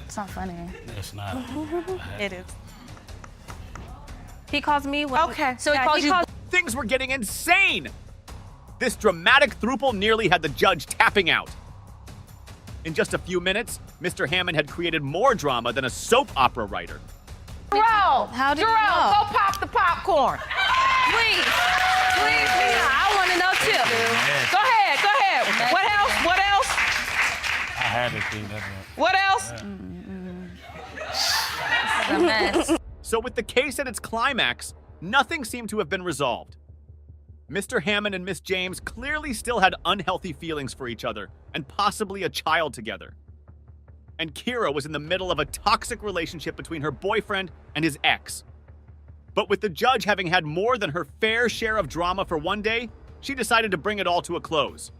It's not funny. It's not. It is. He calls me. Okay, so he calls you. Things were getting insane! This dramatic throuple nearly had the judge tapping out. In just a few minutes, Mr. Hammond had created more drama than a soap opera writer. Jerome, How did you Jerome, know? go pop the popcorn. Please, I want to know too. Go ahead, go ahead. What else? What else? I had to think that. What else? This is a mess. So with the case at its climax, nothing seemed to have been resolved. Mr. Hammond and Miss James clearly still had unhealthy feelings for each other and possibly a child together. And Kira was in the middle of a toxic relationship between her boyfriend and his ex. But with the judge having had more than her fair share of drama for one day, she decided to bring it all to a close.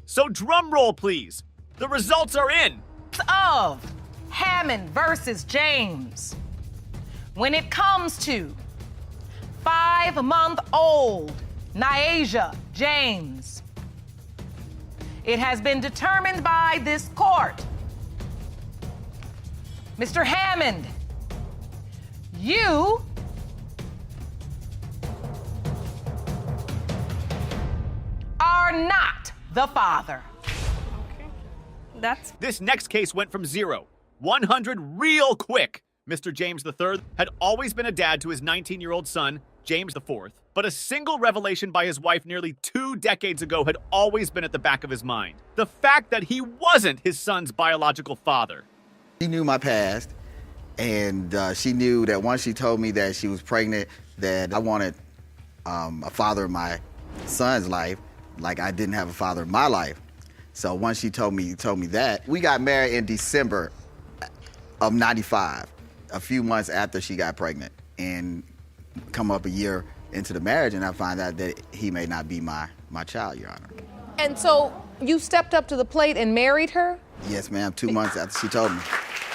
So drum roll, please. The results are in. Of Hammond versus James. When it comes to 5-month-old Nyasia James, it has been determined by this court. Mr. Hammond, you are not the father. This next case went from 0, 100 real quick. Mr. James III had always been a dad to his 19-year-old son, James IV, but a single revelation by his wife nearly 2 decades ago had always been at the back of his mind. The fact that he wasn't his son's biological father. She knew my past, and she knew that once she told me that she was pregnant, that I wanted a father in my son's life, like I didn't have a father in my life. So once she told me that, we got married in December of '95, a few months after she got pregnant, and come up a year into the marriage, and I find out that he may not be my child, Your Honor. And so you stepped up to the plate and married her? Yes, ma'am, 2 months after she told me.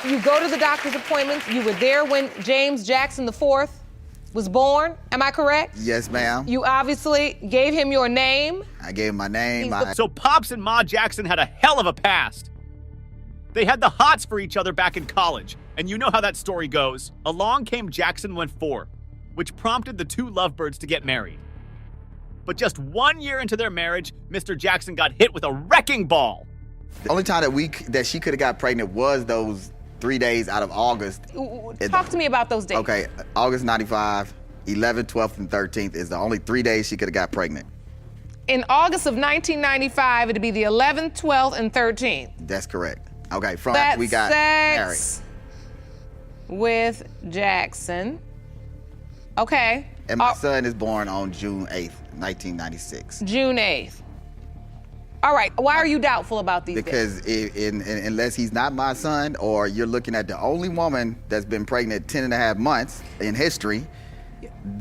You go to the doctor's appointments. You were there when James Jackson IV was born. Am I correct? Yes, ma'am. You obviously gave him your name. I gave him my name. So Pops and Ma Jackson had a hell of a past. They had the hots for each other back in college, and you know how that story goes. Along came Jackson went 4, which prompted the two lovebirds to get married. But just 1 year into their marriage, Mr. Jackson got hit with a wrecking ball. The only time that she could have got pregnant was those 3 days out of August. Talk to me about those days. Okay, August '95, 11th, 12th, and 13th is the only 3 days she could have got pregnant. In August of 1995, it'd be the 11th, 12th, and 13th. That's correct. Okay, from after we got married. With Jackson. Okay. And my son is born on June 8th, 1996. June 8th. All right, why are you doubtful about these Because unless he's not my son, or you're looking at the only woman that's been pregnant 10 and a half months in history,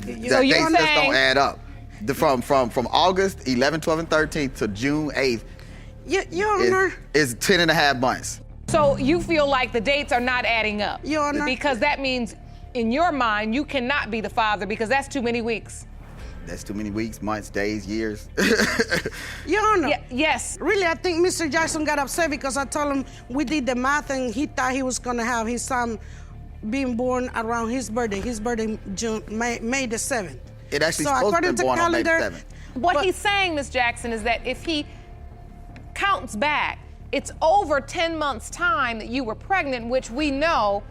things just don't add up. From August 11th, 12th, and 13th to June 8th is 10 and a half months. So you feel like the dates are not adding up? Your Honor. Because that means, in your mind, you cannot be the father because that's too many weeks. That's too many weeks, months, days, years. Your Honor. Yes. Really, I think Mr. Jackson got upset because I told him we did the math and he thought he was gonna have his son being born around his birthday. His birthday, May the 7th. It actually supposed to be born on May the 7th. What he's saying, Ms. Jackson, is that if he counts back, it's over 10 months' time that you were pregnant, which we know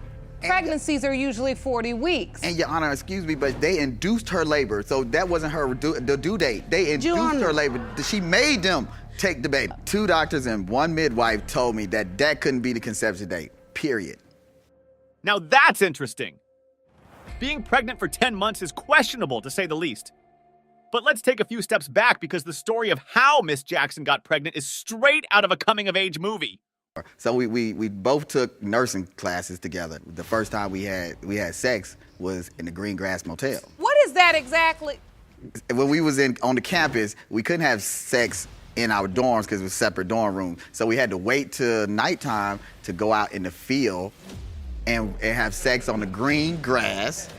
pregnancies are usually 40 weeks. And Your Honor, excuse me, but they induced her labor, so that wasn't her the due date. They induced her labor. She made them take the baby. 2 doctors and 1 midwife told me that couldn't be the conception date, period. Now that's interesting. Being pregnant for 10 months is questionable, to say the least. But let's take a few steps back because the story of how Miss Jackson got pregnant is straight out of a coming-of-age movie. So we both took nursing classes together. The first time we had sex was in the Green Grass Motel. What is that exactly? When we was on the campus, we couldn't have sex in our dorms because it was separate dorm rooms. So we had to wait till nighttime to go out in the field and have sex on the green grass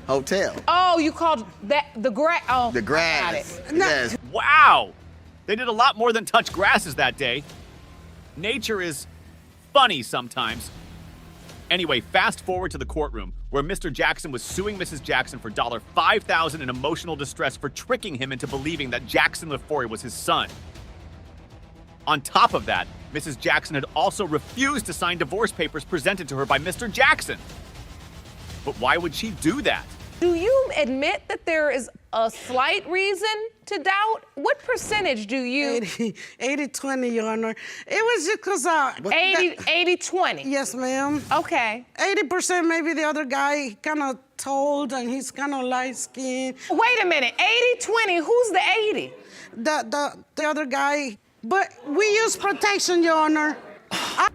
hotel. Oh, you called that the grass? Oh, The grass. got it. Yes. Wow! They did a lot more than touch grasses that day. Nature is funny sometimes. Anyway, fast forward to the courtroom where Mr. Jackson was suing Mrs. Jackson for $5,000 in emotional distress for tricking him into believing that Jackson LaFoy was his son. On top of that, Mrs. Jackson had also refused to sign divorce papers presented to her by Mr. Jackson. But why would she do that? Do you admit that there is a slight reason to doubt? What percentage do you? 80-20, Your Honor. It was just because... 80-20? Yes, ma'am. Okay. 80% maybe the other guy kind of told, and he's kind of light-skinned. Wait a minute, 80-20, who's the 80? The other guy. But we use protection, Your Honor.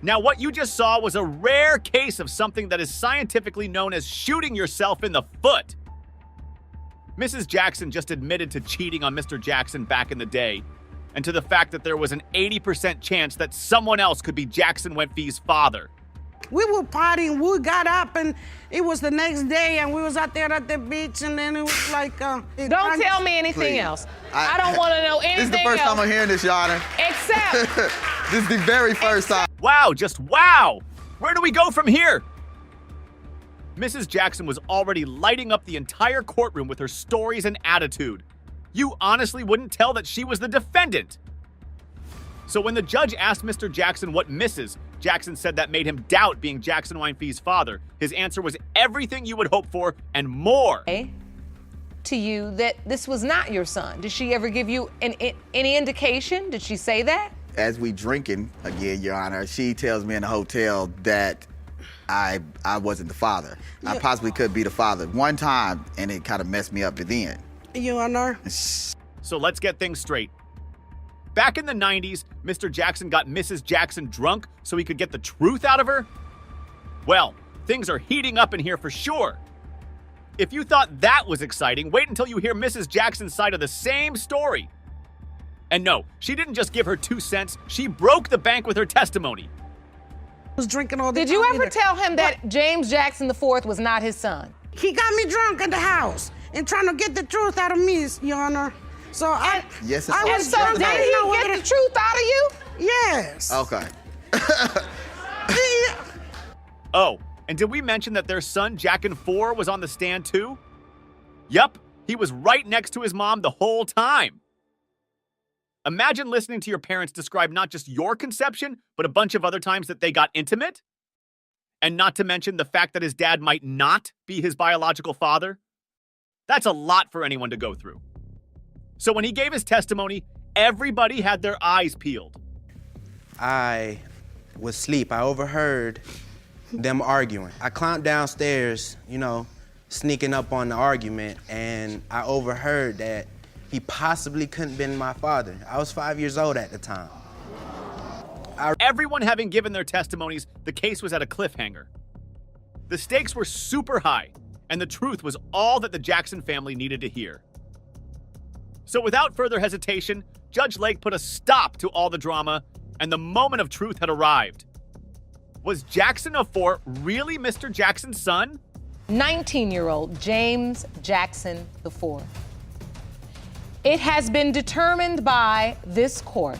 Now, what you just saw was a rare case of something that is scientifically known as shooting yourself in the foot. Mrs. Jackson just admitted to cheating on Mr. Jackson back in the day, and to the fact that there was an 80% chance that someone else could be Jackson Wentfie's father. We were partying, we got up, and it was the next day, and we was out there at the beach, and then it was like... Don't tell me anything else. I don't want to know anything else. This is the first time I'm hearing this, Your Honor. Except... This is the very first time. Wow, just wow! Where do we go from here? Mrs. Jackson was already lighting up the entire courtroom with her stories and attitude. You honestly wouldn't tell that she was the defendant. So when the judge asked Mr. Jackson what Mrs. Jackson said that made him doubt being Jackson Wentfie's father, his answer was everything you would hope for and more. To you that this was not your son. Did she ever give you any indication? Did she say that? As we drinking again, Your Honor, she tells me in the hotel that I wasn't the father. I possibly could be the father one time, and it kind of messed me up at the end. Your Honor. So let's get things straight. Back in the 90s, Mr. Jackson got Mrs. Jackson drunk so he could get the truth out of her? Well, things are heating up in here for sure. If you thought that was exciting, wait until you hear Mrs. Jackson's side of the same story. And no, she didn't just give her 2 cents, she broke the bank with her testimony. Was drinking all the Did time you ever either. tell him that James Jackson IV was not his son? He got me drunk at the house and trying to get the truth out of me, Your Honor. So Yes, I And was so just did didn't he know get whether the truth out of you? Yes. Okay. Oh, and did we mention that their son, Jackin 4, was on the stand too? Yup, he was right next to his mom the whole time. Imagine listening to your parents describe not just your conception, but a bunch of other times that they got intimate. And not to mention the fact that his dad might not be his biological father. That's a lot for anyone to go through. So when he gave his testimony, everybody had their eyes peeled. I was asleep. I overheard them arguing. I climbed downstairs, sneaking up on the argument, and I overheard that he possibly couldn't have been my father. I was 5 years old at the time. Everyone having given their testimonies, the case was at a cliffhanger. The stakes were super high, and the truth was all that the Jackson family needed to hear. So without further hesitation, Judge Lake put a stop to all the drama, and the moment of truth had arrived. Was Jackson IV really Mr. Jackson's son? 19-year-old James Jackson IV. It has been determined by this court.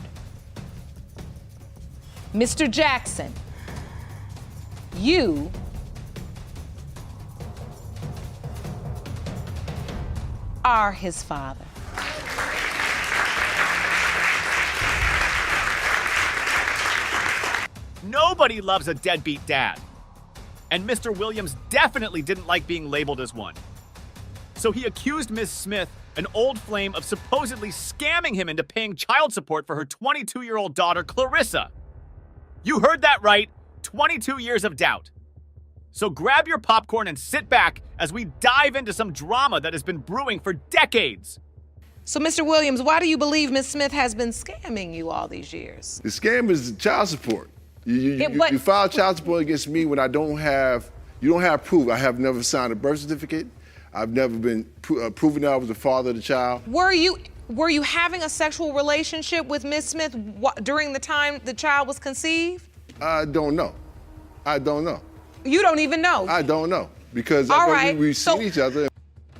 Mr. Jackson, you are his father. Nobody loves a deadbeat dad. And Mr. Williams definitely didn't like being labeled as one. So he accused Ms. Smith, an old flame, of supposedly scamming him into paying child support for her 22-year-old daughter, Clarissa. You heard that right, 22 years of doubt. So grab your popcorn and sit back as we dive into some drama that has been brewing for decades. So, Mr. Williams, why do you believe Ms. Smith has been scamming you all these years? The scam is child support. You file child support against me when you don't have proof. I have never signed a birth certificate. I've never been proven that I was the father of the child. Were you having a sexual relationship with Ms. Smith during the time the child was conceived? I don't know. You don't even know. I don't know because All right. we've seen each other.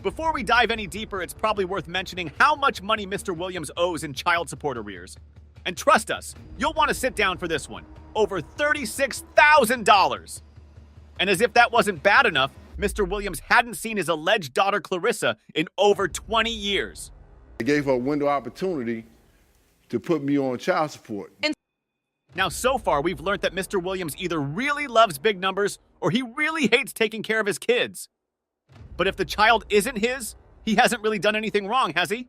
Before we dive any deeper, it's probably worth mentioning how much money Mr. Williams owes in child support arrears. And trust us, you'll want to sit down for this one. Over $36,000. And as if that wasn't bad enough, Mr. Williams hadn't seen his alleged daughter Clarissa in over 20 years. I gave her a window of opportunity to put me on child support. Now, so far, we've learned that Mr. Williams either really loves big numbers or he really hates taking care of his kids. But if the child isn't his, he hasn't really done anything wrong, has he?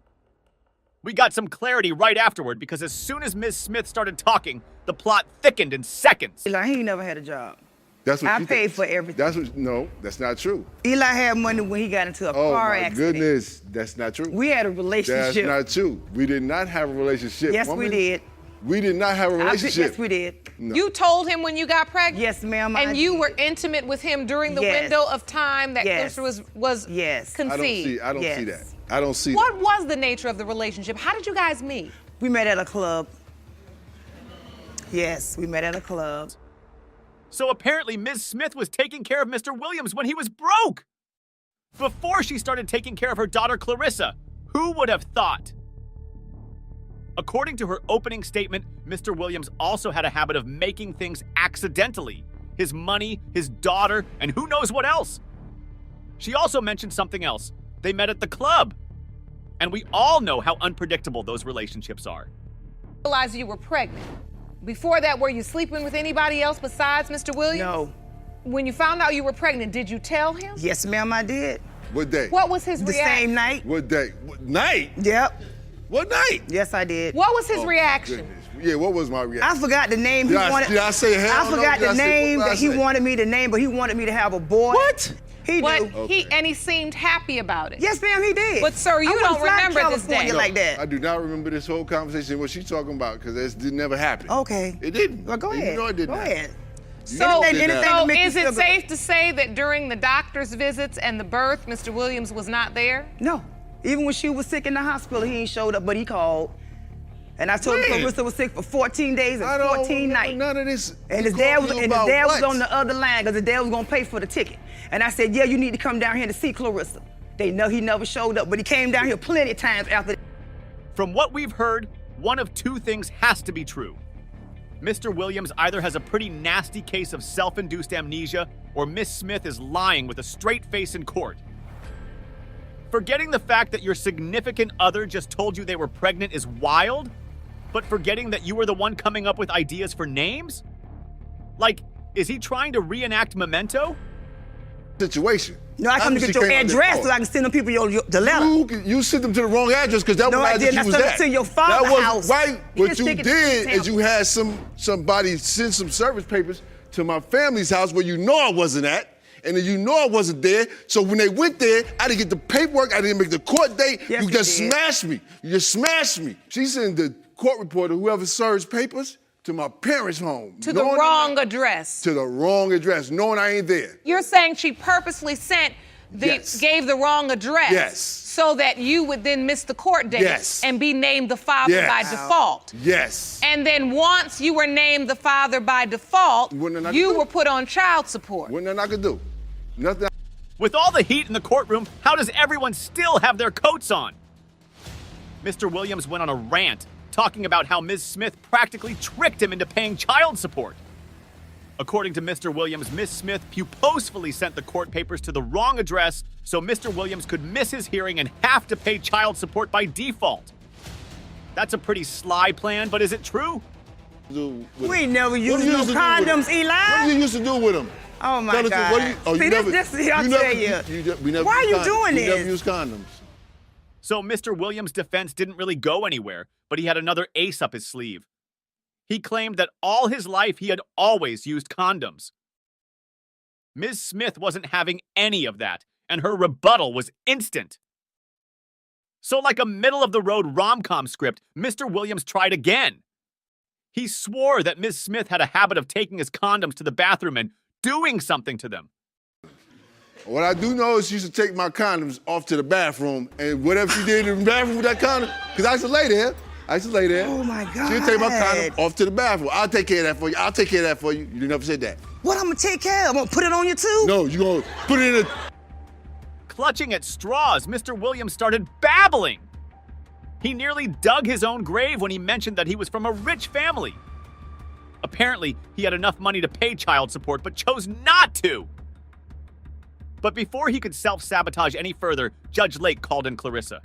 We got some clarity right afterward because as soon as Ms. Smith started talking, the plot thickened in seconds. Eli, he ain't never had a job. That's what I paid for everything. No, that's not true. Eli had money when he got into a car accident. Oh, my goodness. That's not true. We had a relationship. That's not true. We did not have a relationship. Yes, we did. We did not have a relationship. Yes, we did. No. You told him when you got pregnant? Yes, ma'am. And you were intimate with him during the window of time that Clarissa was conceived? I don't see that. I don't see What was the nature of the relationship? How did you guys meet? We met at a club. Yes, we met at a club. So apparently Ms. Smith was taking care of Mr. Williams when he was broke. Before she started taking care of her daughter Clarissa. Who would have thought? According to her opening statement, Mr. Williams also had a habit of making things accidentally. His money, his daughter, and who knows what else. She also mentioned something else. They met at the club. And we all know how unpredictable those relationships are. Realized you were pregnant. Before that, were you sleeping with anybody else besides Mr. Williams? No. When you found out you were pregnant, did you tell him? Yes, ma'am, I did. What day? What was his reaction? The same night. What day? What night? Yep. What night? Yes, I did. What was his reaction? Goodness. Yeah, what was my reaction? I forgot the name Did I say hell I forgot no? the name that he wanted me to name, but he wanted me to have a boy. What? He But do. he seemed happy about it. Yes, ma'am, he did. But sir, you don't remember this day. like that. I do not remember this whole conversation, what she's talking about, because it never happened. Okay. It didn't. Well, go ahead. You know it didn't. Go ahead. So to make is you it feel safe to say that during the doctor's visits and the birth, Mr. Williams was not there? No. Even when she was sick in the hospital, he ain't showed up, but he called. And I told him Clarissa was sick for 14 days and 14 nights. None of this. And his dad was on the other line because his dad was gonna pay for the ticket. And I said, yeah, you need to come down here to see Clarissa. They know he never showed up, but he came down here plenty of times after. From what we've heard, one of two things has to be true. Mr. Williams either has a pretty nasty case of self-induced amnesia, or Miss Smith is lying with a straight face in court. Forgetting the fact that your significant other just told you they were pregnant is wild, but forgetting that you were the one coming up with ideas for names? Like, is he trying to reenact Memento? Situation. No, I come to get your address so I can send them people the letter. You sent them to the wrong address because that was the address you was at. I sent them to your father's house. Right. What you did is you had somebody send some service papers to my family's house where you know I wasn't at. And then you know I wasn't there. So when they went there, I didn't get the paperwork. I didn't make the court date. Yes, you just smashed me. You just smashed me. She sent the court reporter, whoever serves papers, to my parents' home. To the wrong address. To the wrong address, knowing I ain't there. You're saying she purposely gave the wrong address. Yes. So that you would then miss the court date Yes. and be named the father by default. Yes. And then once you were named the father by default, you were put on child support. Wasn't nothing I could do. Nothing. With all the heat in the courtroom, how does everyone still have their coats on? Mr. Williams went on a rant, talking about how Ms. Smith practically tricked him into paying child support. According to Mr. Williams, Ms. Smith purposefully sent the court papers to the wrong address so Mr. Williams could miss his hearing and have to pay child support by default. That's a pretty sly plan, but is it true? We never used no condoms, Eli. What did you used to do with them? Oh my God. Why are you doing this? You never use condoms. So Mr. Williams' defense didn't really go anywhere, but he had another ace up his sleeve. He claimed that all his life he had always used condoms. Ms. Smith wasn't having any of that, and her rebuttal was instant. So like a middle-of-the-road rom-com script, Mr. Williams tried again. He swore that Ms. Smith had a habit of taking his condoms to the bathroom and doing something to them. What I do know is she used to take my condoms off to the bathroom, and whatever she did in the bathroom with that condom, because I used to lay there, I used to lay there. Oh my God. She'll take my condom off to the bathroom. I'll take care of that for you. I'll take care of that for you. You never said that. What I'm gonna take care of? I'm gonna put it on you too? No, you gonna put it in a... Clutching at straws, Mr. Williams started babbling. He nearly dug his own grave when he mentioned that he was from a rich family. Apparently, he had enough money to pay child support, but chose not to. But before he could self-sabotage any further, Judge Lake called in Clarissa.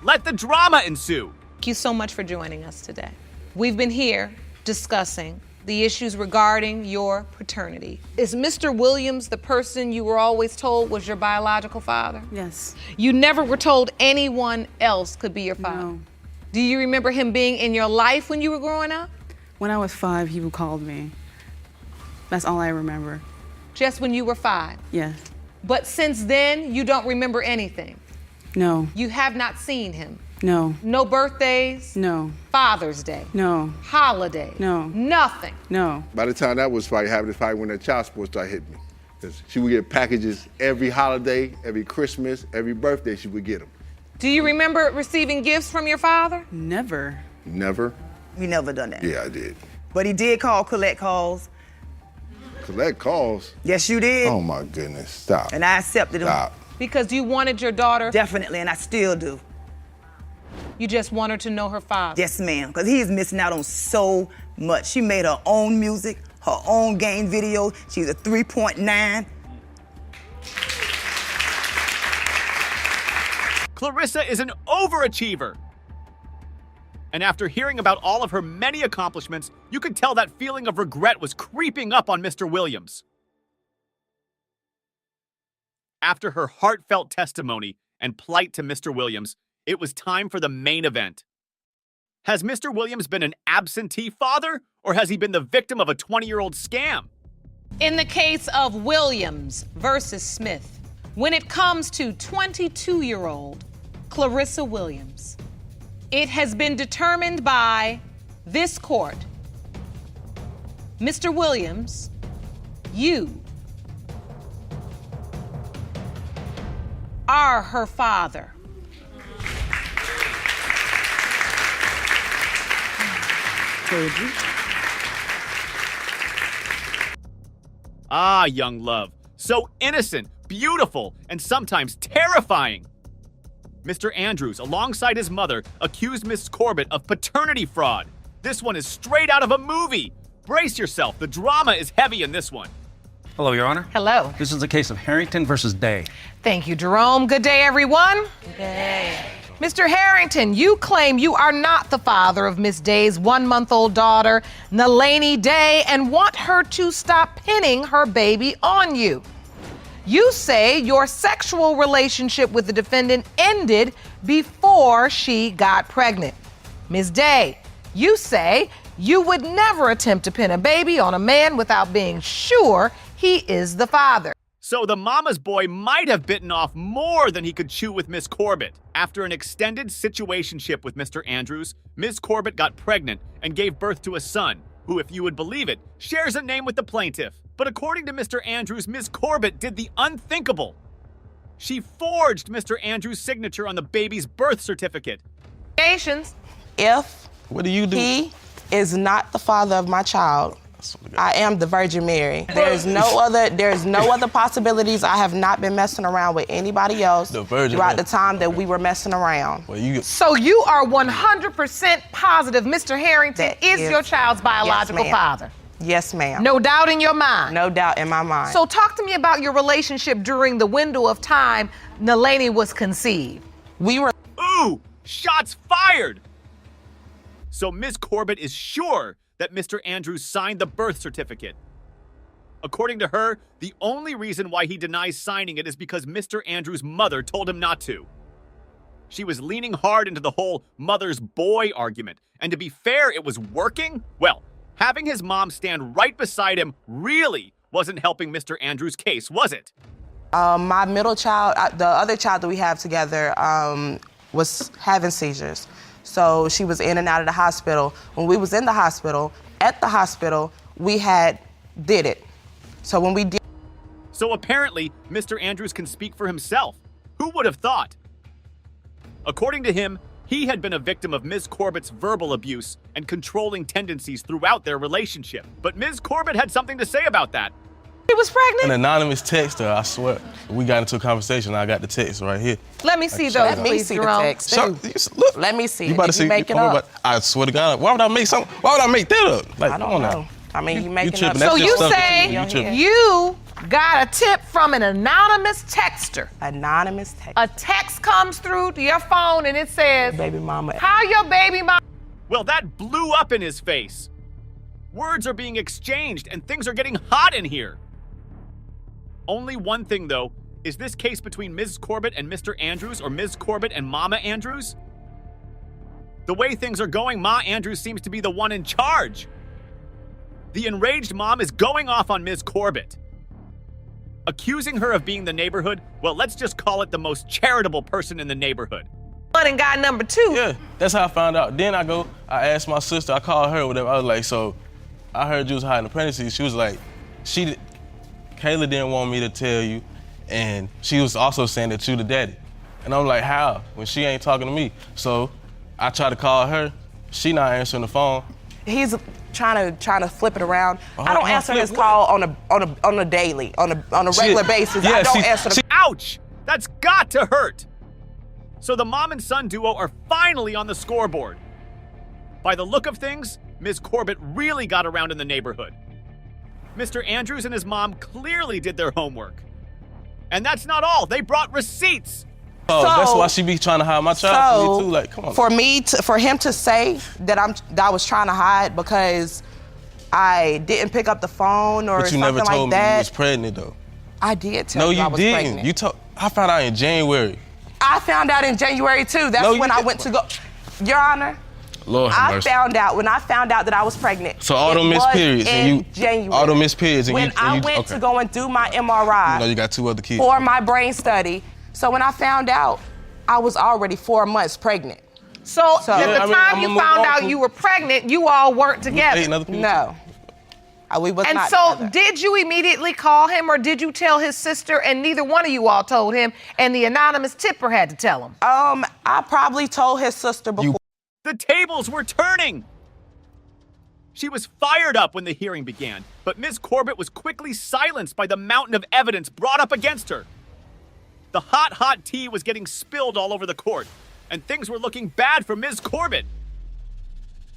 Let the drama ensue. Thank you so much for joining us today. We've been here discussing the issues regarding your paternity. Is Mr. Williams the person you were always told was your biological father? Yes. You never were told anyone else could be your father? No. Do you remember him being in your life when you were growing up? When I was 5, he called me. That's all I remember. Just when you were 5? Yes. But since then, you don't remember anything? No. You have not seen him? No. No birthdays? No. Father's Day? No. Holiday? No. Nothing? No. By the time that was probably happening, probably when that child support started hitting me. 'Cause she would get packages every holiday, every Christmas, every birthday she would get them. Do you remember receiving gifts from your father? Never. Never? We never done that. Yeah, I did. But he did collect calls. Collect calls? Yes, you did. Oh my goodness, stop. And I accepted them. Stop. Because you wanted your daughter? Definitely, and I still do. You just want her to know her father? Yes, ma'am, because he is missing out on so much. She made her own music, her own game video. She's a 3.9. Clarissa is an overachiever. And after hearing about all of her many accomplishments, you could tell that feeling of regret was creeping up on Mr. Williams. After her heartfelt testimony and plight to Mr. Williams, it was time for the main event. Has Mr. Williams been an absentee father, or has he been the victim of a 20-year-old scam? In the case of Williams versus Smith, when it comes to 22-year-old Clarissa Williams, it has been determined by this court. Mr. Williams, you are her father. Ah, young love. So innocent, beautiful, and sometimes terrifying. Mr. Andrews, alongside his mother, accused Miss Corbett of paternity fraud. This one is straight out of a movie. Brace yourself, the drama is heavy in this one. Hello, Your Honor. Hello. This is a case of Harrington versus Day. Thank you, Jerome. Good day, everyone. Good day. Mr. Harrington, you claim you are not the father of Miss Day's 1-month-old daughter, Nalani Day, and want her to stop pinning her baby on you. You say your sexual relationship with the defendant ended before she got pregnant. Ms. Day, you say you would never attempt to pin a baby on a man without being sure he is the father. So the mama's boy might have bitten off more than he could chew with Miss Corbett. After an extended situationship with Mr. Andrews, Miss Corbett got pregnant and gave birth to a son, who, if you would believe it, shares a name with the plaintiff. But according to Mr. Andrews, Miss Corbett did the unthinkable. She forged Mr. Andrews' signature on the baby's birth certificate. If he is not the father of my child, I am the Virgin Mary. There's no other possibilities. I have not been messing around with anybody else throughout the time that we were messing around. So you are 100% positive Mr. Harrington is your child's biological father? Yes, ma'am. No doubt in your mind? No doubt in my mind. So talk to me about your relationship during the window of time Nalani was conceived. We were... Ooh, shots fired! So Miss Corbett is sure that Mr. Andrews signed the birth certificate. According to her, the only reason why he denies signing it is because Mr. Andrews' mother told him not to. She was leaning hard into the whole mother's boy argument, and to be fair, it was working? Well, having his mom stand right beside him really wasn't helping Mr. Andrews' case, was it? My middle child, the other child that we have together, was having seizures. So she was in and out of the hospital. When we was in the hospital, we did it. So when we did... So apparently, Mr. Andrews can speak for himself. Who would have thought? According to him, He had been a victim of Ms. Corbett's verbal abuse and controlling tendencies throughout their relationship. But Ms. Corbett had something to say about that. She was pregnant? An anonymous texter, I swear. We got into a conversation, I got the text right here. Let me see those, please, Jerome. Look, let me see. You about to see? Make it up. I swear to God, why would I make something? Why would I make that up? Like, I don't know. I mean, you making up. So you say you got a tip from an anonymous texter. Anonymous texter. A text comes through to your phone and it says, "Baby mama, how your baby mama?" Well, that blew up in his face. Words are being exchanged and things are getting hot in here. Only one thing, though. Is this case between Ms. Corbett and Mr. Andrews or Ms. Corbett and Mama Andrews? The way things are going, Ma Andrews seems to be the one in charge. The enraged mom is going off on Ms. Corbett, accusing her of being the neighborhood, well, let's just call it the most charitable person in the neighborhood. And guy number 2. Yeah, that's how I found out. Then I asked my sister, I called her, whatever. I was like, so I heard you was hiding the pregnancy. She was like, Kayla didn't want me to tell you, and she was also saying that you the daddy. And I'm like, how? When she ain't talking to me. So I tried to call her. She not answering the phone. He's trying to flip it around. I don't answer his call on a daily, on a regular basis. I don't answer the Ouch! That's got to hurt. So the mom and son duo are finally on the scoreboard. By the look of things, Ms. Corbett really got around in the neighborhood. Mr. Andrews and his mom clearly did their homework. And that's not all. They brought receipts. Oh, that's why she be trying to hide my child from me too. Like, come on. For him to say that I was trying to hide because I didn't pick up the phone or something like that. But you never told me you was pregnant though. I did tell you I was pregnant. No, you didn't. I found out in January. I found out in January too. That's when I went to go. Your Honor. Lord have mercy. When I found out that I was pregnant. So all them missed periods in January. All them missed periods. When I went to go and do my MRI. You know you got 2 other kids. For my brain study. So when I found out, I was already 4 months pregnant. So at the time you found out you were pregnant, you all weren't together. No. We was and not so together. did you immediately call him or did you tell his sister and neither one of you all told him and the anonymous tipper had to tell him? I probably told his sister before. The tables were turning. She was fired up when the hearing began, but Ms. Corbett was quickly silenced by the mountain of evidence brought up against her. The hot tea was getting spilled all over the court, and things were looking bad for Ms. Corbett.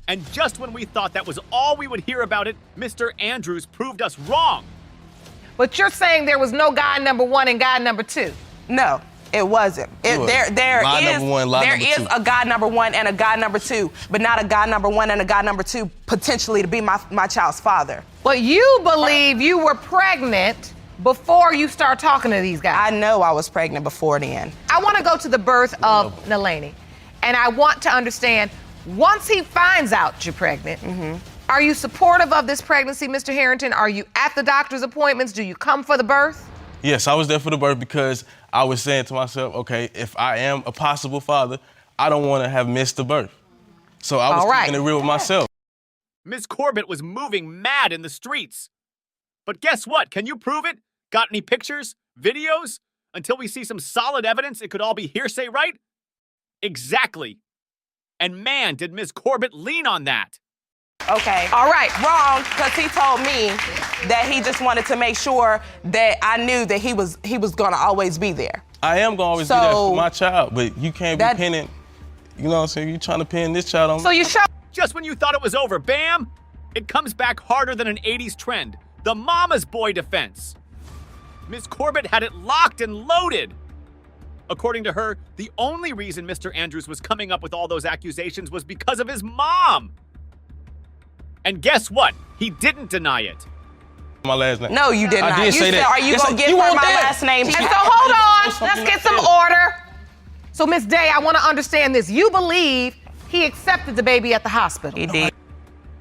And just when we thought that was all we would hear about it, Mr. Andrews proved us wrong. But you're saying there was no guy number 1 and guy number 2? No, it wasn't. There is a guy number 1 and a guy number 2, but not a guy number 1 and a guy number 2 potentially to be my child's father. But you believe you were pregnant before you start talking to these guys? I know I was pregnant before then. I want to go to the birth of Nalani, and I want to understand, once he finds out you're pregnant, are you supportive of this pregnancy, Mr. Harrington? Are you at the doctor's appointments? Do you come for the birth? Yes, I was there for the birth because I was saying to myself, okay, if I am a possible father, I don't want to have missed the birth. So I was keeping it real with myself. Ms. Corbett was moving mad in the streets. But guess what? Can you prove it? Got any pictures? Videos? Until we see some solid evidence, it could all be hearsay, right? Exactly. And man, did Ms. Corbett lean on that. Okay. All right. Wrong, because he told me that he just wanted to make sure that I knew that he was going to always be there. I am going to always be there for my child, but you can't be pinning, you know what I'm saying? You're trying to pin this child on me. So you show. Just when you thought it was over, bam! It comes back harder than an 80s trend. The mama's boy defense. Ms. Corbett had it locked and loaded. According to her, the only reason Mr. Andrews was coming up with all those accusations was because of his mom. And guess what? He didn't deny it. My last name. No, you did not. You said, that. are you going to give her my last name? And so hold on. Let's get some order. So, Ms. Day, I want to understand this. You believe he accepted the baby at the hospital? He did.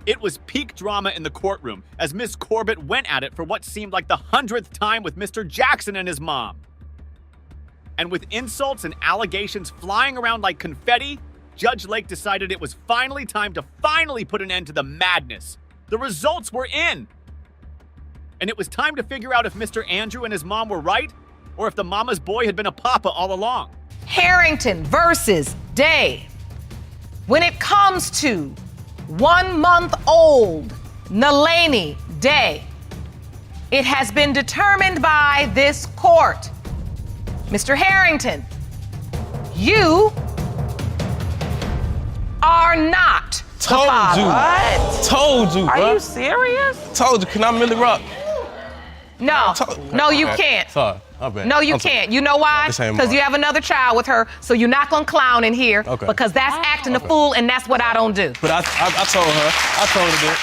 It was peak drama in the courtroom as Ms. Corbett went at it for what seemed like the 100th time with Mr. Jackson and his mom. And with insults and allegations flying around like confetti, Judge Lake decided it was finally time to put an end to the madness. The results were in. And it was time to figure out if Mr. Andrew and his mom were right or if the mama's boy had been a papa all along. Harrington versus Day. When it comes to 1-month-old Nalani Day, it has been determined by this court. Mr. Harrington, you are not the father. What? Told you, bro. Are you serious? Told you. Can I Millie Rock? No. No, you can't. Sorry. My bad. No, you can't. You know why? This ain't Because mine. you have another child with her, so you're not gonna clown in here. Okay. Because that's acting a fool, and that's what I don't do. But I told her. I told her that.